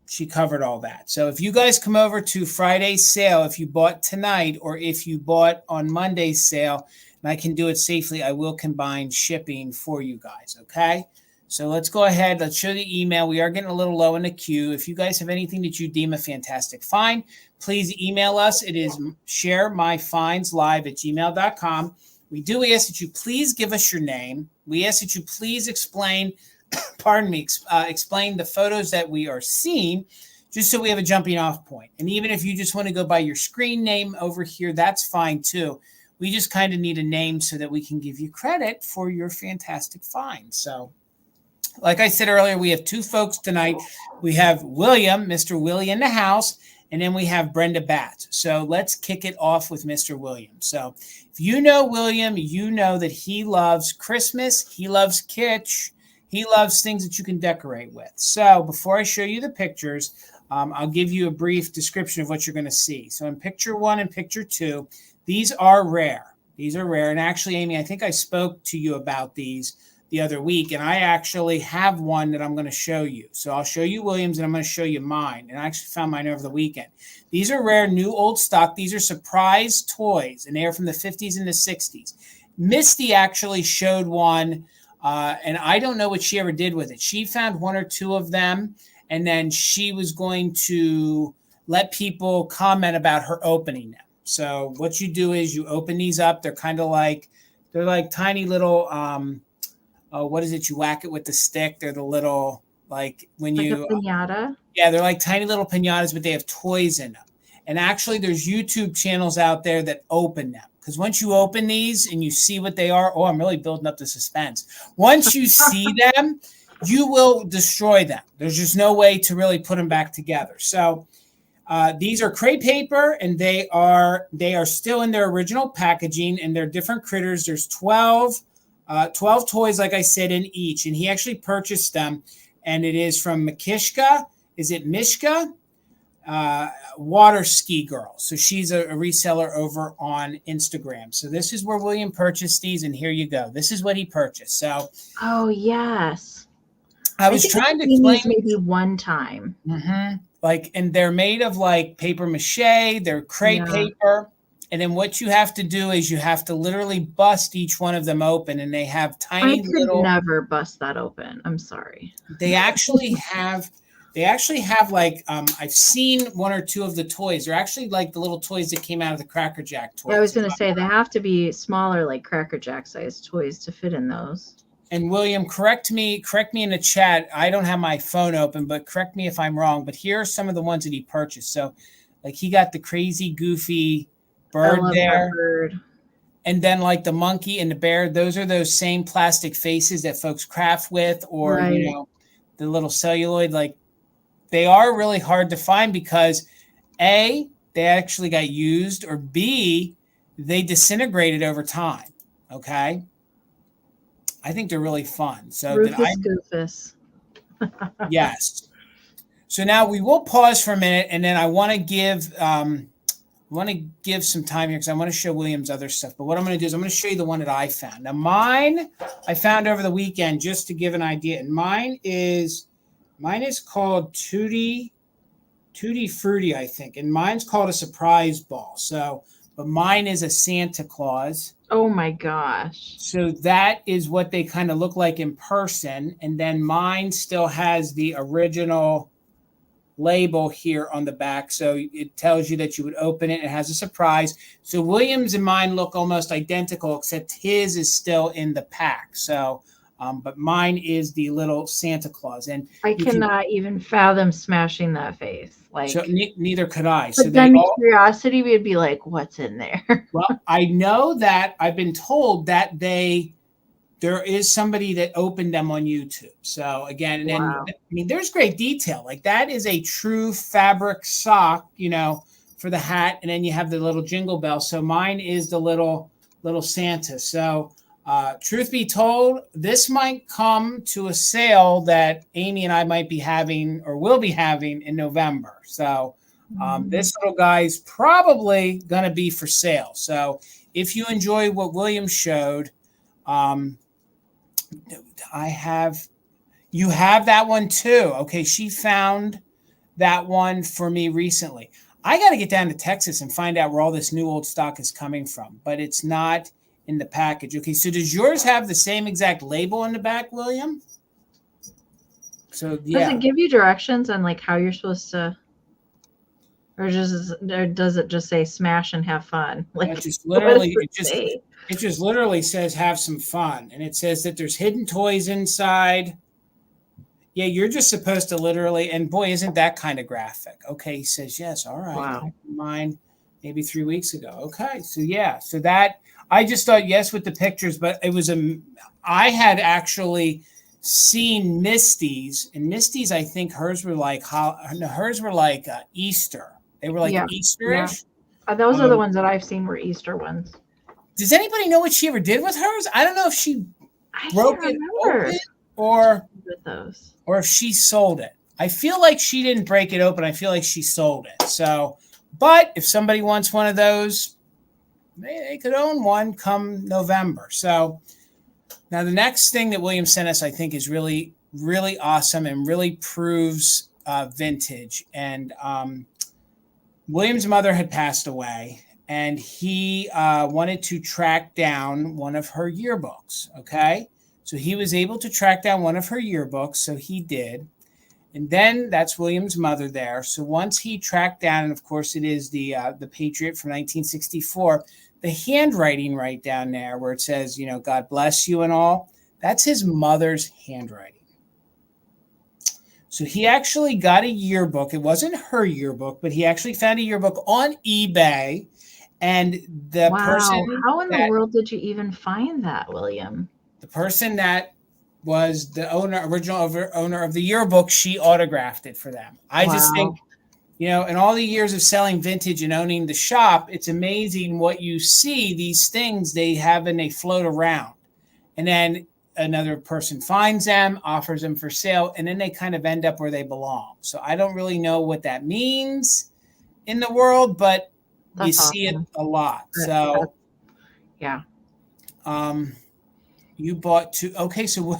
She covered all that. So if you guys come over to Friday's sale, if you bought tonight or if you bought on Monday's sale, and I can do it safely, I will combine shipping for you guys, okay? So let's go ahead. Let's show the email. We are getting a little low in the queue. If you guys have anything that you deem a fantastic find, please email us. It is sharemyfindslive@gmail.com. We do ask that you please give us your name. We ask that you please explain, explain the photos that we are seeing, just so we have a jumping off point. And even if you just want to go by your screen name over here, that's fine too. We just kind of need a name so that we can give you credit for your fantastic find. So like I said earlier, we have two folks tonight. We have William, Mr. Willie in the house, and then we have Brenda Batts. So let's kick it off with Mr. William. So if you know William, you know that he loves Christmas. He loves kitsch. He loves things that you can decorate with. So before I show you the pictures, I'll give you a brief description of what you're going to see. So in picture 1 and picture 2, these are rare. These are rare. And actually, Amie, I think I spoke to you about these the other week, and I actually have one that I'm going to show you. So I'll show you Williams, and I'm going to show you mine. And I actually found mine over the weekend. These are rare, new, old stock. These are surprise toys, and they are from the 50s and the 60s. Misty actually showed one, and I don't know what she ever did with it. She found 1 or 2 of them, and then she was going to let people comment about her opening them. So what you do is you open these up. They're kind of like, they're like tiny little, what is it? You whack it with the stick. They're the little, like when like you, a piñata. Yeah, they're like tiny little piñatas, but they have toys in them. And actually there's YouTube channels out there that open them. Because once you open these and you see what they are, I'm really building up the suspense. Once you see them, you will destroy them. There's just no way to really put them back together. So these are crepe paper, and they are still in their original packaging, and they're different critters. There's 12 toys, like I said, in each. And he actually purchased them, and it is from Makishka. Is it Mishka? Water Ski Girl. So she's a reseller over on Instagram. So this is where William purchased these, and here you go. This is what he purchased. So, oh yes, I was trying to explain maybe one time. Mm-hmm. Like, and they're made of like paper mache. They're crepe paper. And then what you have to do is you have to literally bust each one of them open, and they have tiny little. I could never bust that open. I'm sorry. They actually have like I've seen 1 or 2 of the toys. They're actually like the little toys that came out of the Cracker Jack toys. Yeah, I was going to say they have to be smaller, like Cracker Jack sized toys to fit in those. And William, correct me in the chat. I don't have my phone open, but correct me if I'm wrong. But here are some of the ones that he purchased. So, like he got the crazy, goofy bird there. Bird. And then like the monkey and the bear, those are those same plastic faces that folks craft with, or right. You know, the little celluloid. Like they are really hard to find because A, they actually got used, or B, they disintegrated over time. Okay. I think they're really fun. So Goofus. Yes. So now we will pause for a minute, and then I want to give some time here because I want to show William's other stuff. But what I'm going to do is I'm going to show you the one that I found. Now mine I found over the weekend, just to give an idea. And mine is called Tutti Frutti, I think. And mine's called a surprise ball. So, but mine is a Santa Claus. Oh my gosh. So that is what they kind of look like in person. And then mine still has the original label here on the back. So it tells you that you would open it. It has a surprise. So Williams and mine look almost identical, except his is still in the pack. So, but mine is the little Santa Claus. And I cannot even fathom smashing that face. Like, so neither could I. But so then curiosity, we'd be like, what's in there? Well, I know that I've been told that there is somebody that opened them on YouTube. So again, and then I mean, there's great detail. Like that is a true fabric sock, you know, for the hat. And then you have the little jingle bell. So mine is the little Santa. So truth be told, this might come to a sale that Amie and I might be having or will be having in November. So this little guy's probably going to be for sale. So if you enjoy what William showed, you have that one too. Okay, she found that one for me recently. I got to get down to Texas and find out where all this new old stock is coming from, but it's not in the package. Okay, so does yours have the same exact label in the back, William? So Does it give you directions on like how you're supposed to, or does it just say smash and have fun? Like it just literally, say? It just literally says have some fun. And it says that there's hidden toys inside. Yeah, you're just supposed to literally, and boy, isn't that kind of graphic. Okay, he says, yes, all right. Wow. Mine maybe 3 weeks ago. Okay, so yeah, so that, I just thought, yes, with the pictures, but it was I had actually seen Misty's, and Misty's, I think hers were like, Easter. They were like Easterish. Yeah. Those are the ones that I've seen were Easter ones. Does anybody know what she ever did with hers? I don't know if she broke it open or if she sold it. I feel like she didn't break it open. I feel like she sold it. So, but if somebody wants one of those, they could own one come November. So now the next thing that William sent us, I think, is really, really awesome and really proves vintage. And William's mother had passed away, and he wanted to track down one of her yearbooks. Okay. So he was able to track down one of her yearbooks. So he did. And then that's William's mother there. So once he tracked down, and of course it is the Patriot from 1964, the handwriting right down there where it says, you know, God bless you and all, that's his mother's handwriting. So he actually got a yearbook. It wasn't her yearbook, but he actually found a yearbook on eBay. And the person, how in the world did you even find that, William? The person that was the original owner of the yearbook, she autographed it for them. I just think, you know, in all the years of selling vintage and owning the shop, it's amazing what you see. These things they have and they float around, and then another person finds them, offers them for sale, and then they kind of end up where they belong. So I don't really know what that means in the world, but you see it a lot. So yeah. You bought two. Okay, so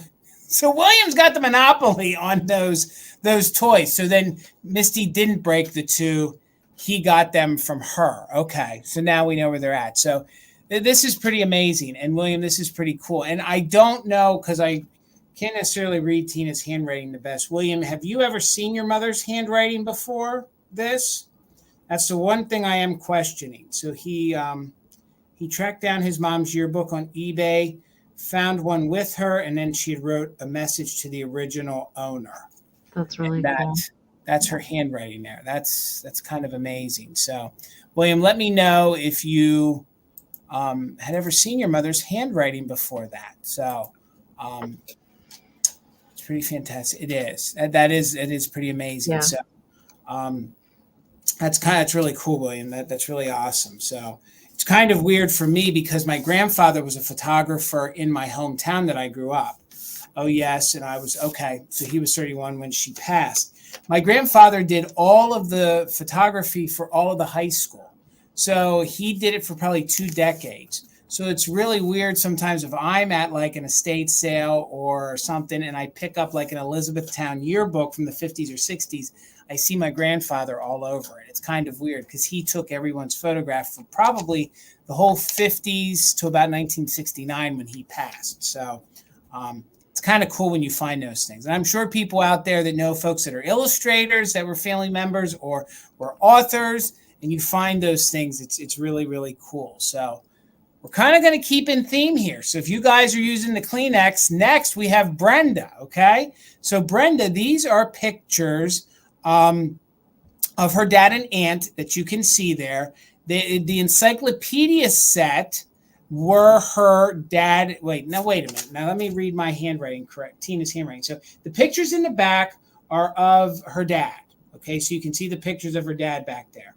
William's got the monopoly on those toys. So then Misty didn't break the two. He got them from her. Okay, so now we know where they're at. So this is pretty amazing. And William, this is pretty cool. And I don't know, because I can't necessarily read Tina's handwriting the best. William, have you ever seen your mother's handwriting before this? That's the one thing I am questioning. So he tracked down his mom's yearbook on eBay, found one with her, and then she wrote a message to the original owner. That's really cool. That's her handwriting there. That's kind of amazing. So, William, let me know if you had ever seen your mother's handwriting before that. So, it's pretty fantastic. It is. It is pretty amazing. Yeah. So, that's really cool, William. That's really awesome. So. It's kind of weird for me because my grandfather was a photographer in my hometown that I grew up. Oh, yes. And I was, okay. So he was 31 when she passed. My grandfather did all of the photography for all of the high school. So he did it for probably 2 decades. So it's really weird sometimes if I'm at like an estate sale or something and I pick up like an Elizabethtown yearbook from the 50s or 60s, I see my grandfather all over it. It's kind of weird because he took everyone's photograph for probably the whole 50s to about 1969 when he passed. So it's kind of cool when you find those things. And I'm sure people out there that know folks that are illustrators that were family members or were authors, and you find those things, it's really, really cool. So we're kind of going to keep in theme here. So if you guys are using the Kleenex, next we have Brenda, okay? So Brenda, these are pictures of her dad and aunt that you can see there. The encyclopedia set were her dad. Wait a minute. Now let me read my handwriting correct. Tina's handwriting. So the pictures in the back are of her dad. Okay, so you can see the pictures of her dad back there.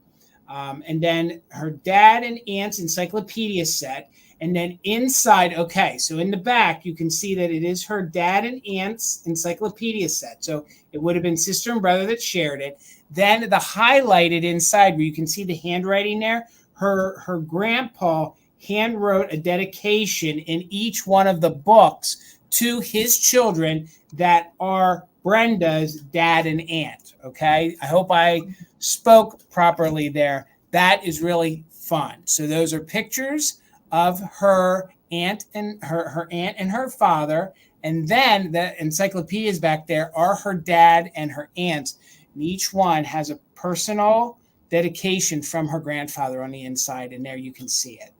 And then her dad and aunt's encyclopedia set. And then inside, okay, so in the back, you can see that it is her dad and aunt's encyclopedia set. So it would have been sister and brother that shared it. Then the highlighted inside where you can see the handwriting there, her grandpa hand wrote a dedication in each one of the books to his children that are Brenda's dad and aunt. Okay, I hope I spoke properly there. That is really fun. So those are pictures of her aunt and her aunt and her father, And then the encyclopedias back there are her dad and her aunts. And each one has a personal dedication from her grandfather on the inside. And there you can see it.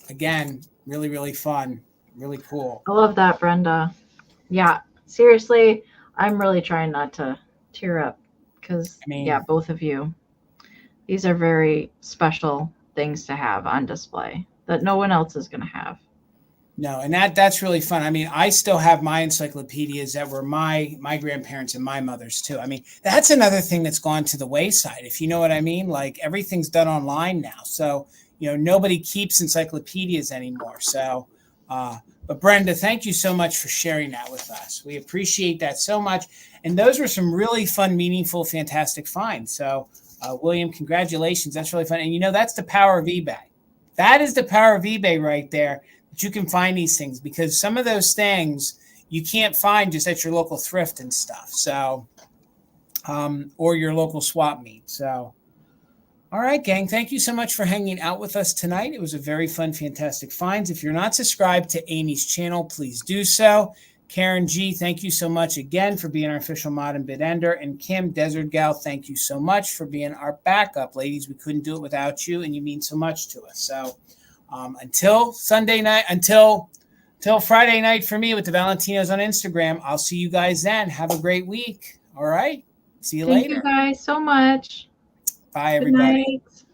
Again, really, really fun. Really cool. I love that, Brenda. Yeah, seriously, I'm really trying not to tear up because, both of you, these are very special things to have on display that no one else is going to have. No, and that's really fun. I mean, I still have my encyclopedias that were my grandparents and my mother's too. I mean, that's another thing that's gone to the wayside, if you know what I mean. Like everything's done online now. So, nobody keeps encyclopedias anymore. So, but Brenda, thank you so much for sharing that with us. We appreciate that so much. And those were some really fun, meaningful, fantastic finds. So, William, congratulations. That's really fun. And that's the power of eBay. That is the power of eBay right there, that you can find these things, because some of those things you can't find just at your local thrift and stuff. So, or your local swap meet. So, all right, gang. Thank you so much for hanging out with us tonight. It was a very fun, fantastic finds. If you're not subscribed to Amie's channel, please do so. Karen G, thank you so much again for being our official mod and bid ender. And Kim, Desert Gal, thank you so much for being our backup. Ladies, we couldn't do it without you, and you mean so much to us. So until Sunday night, until Friday night for me with the Valentinos on Instagram, I'll see you guys then. Have a great week. All right. See you later. Thank you guys so much. Bye, everybody. Good night.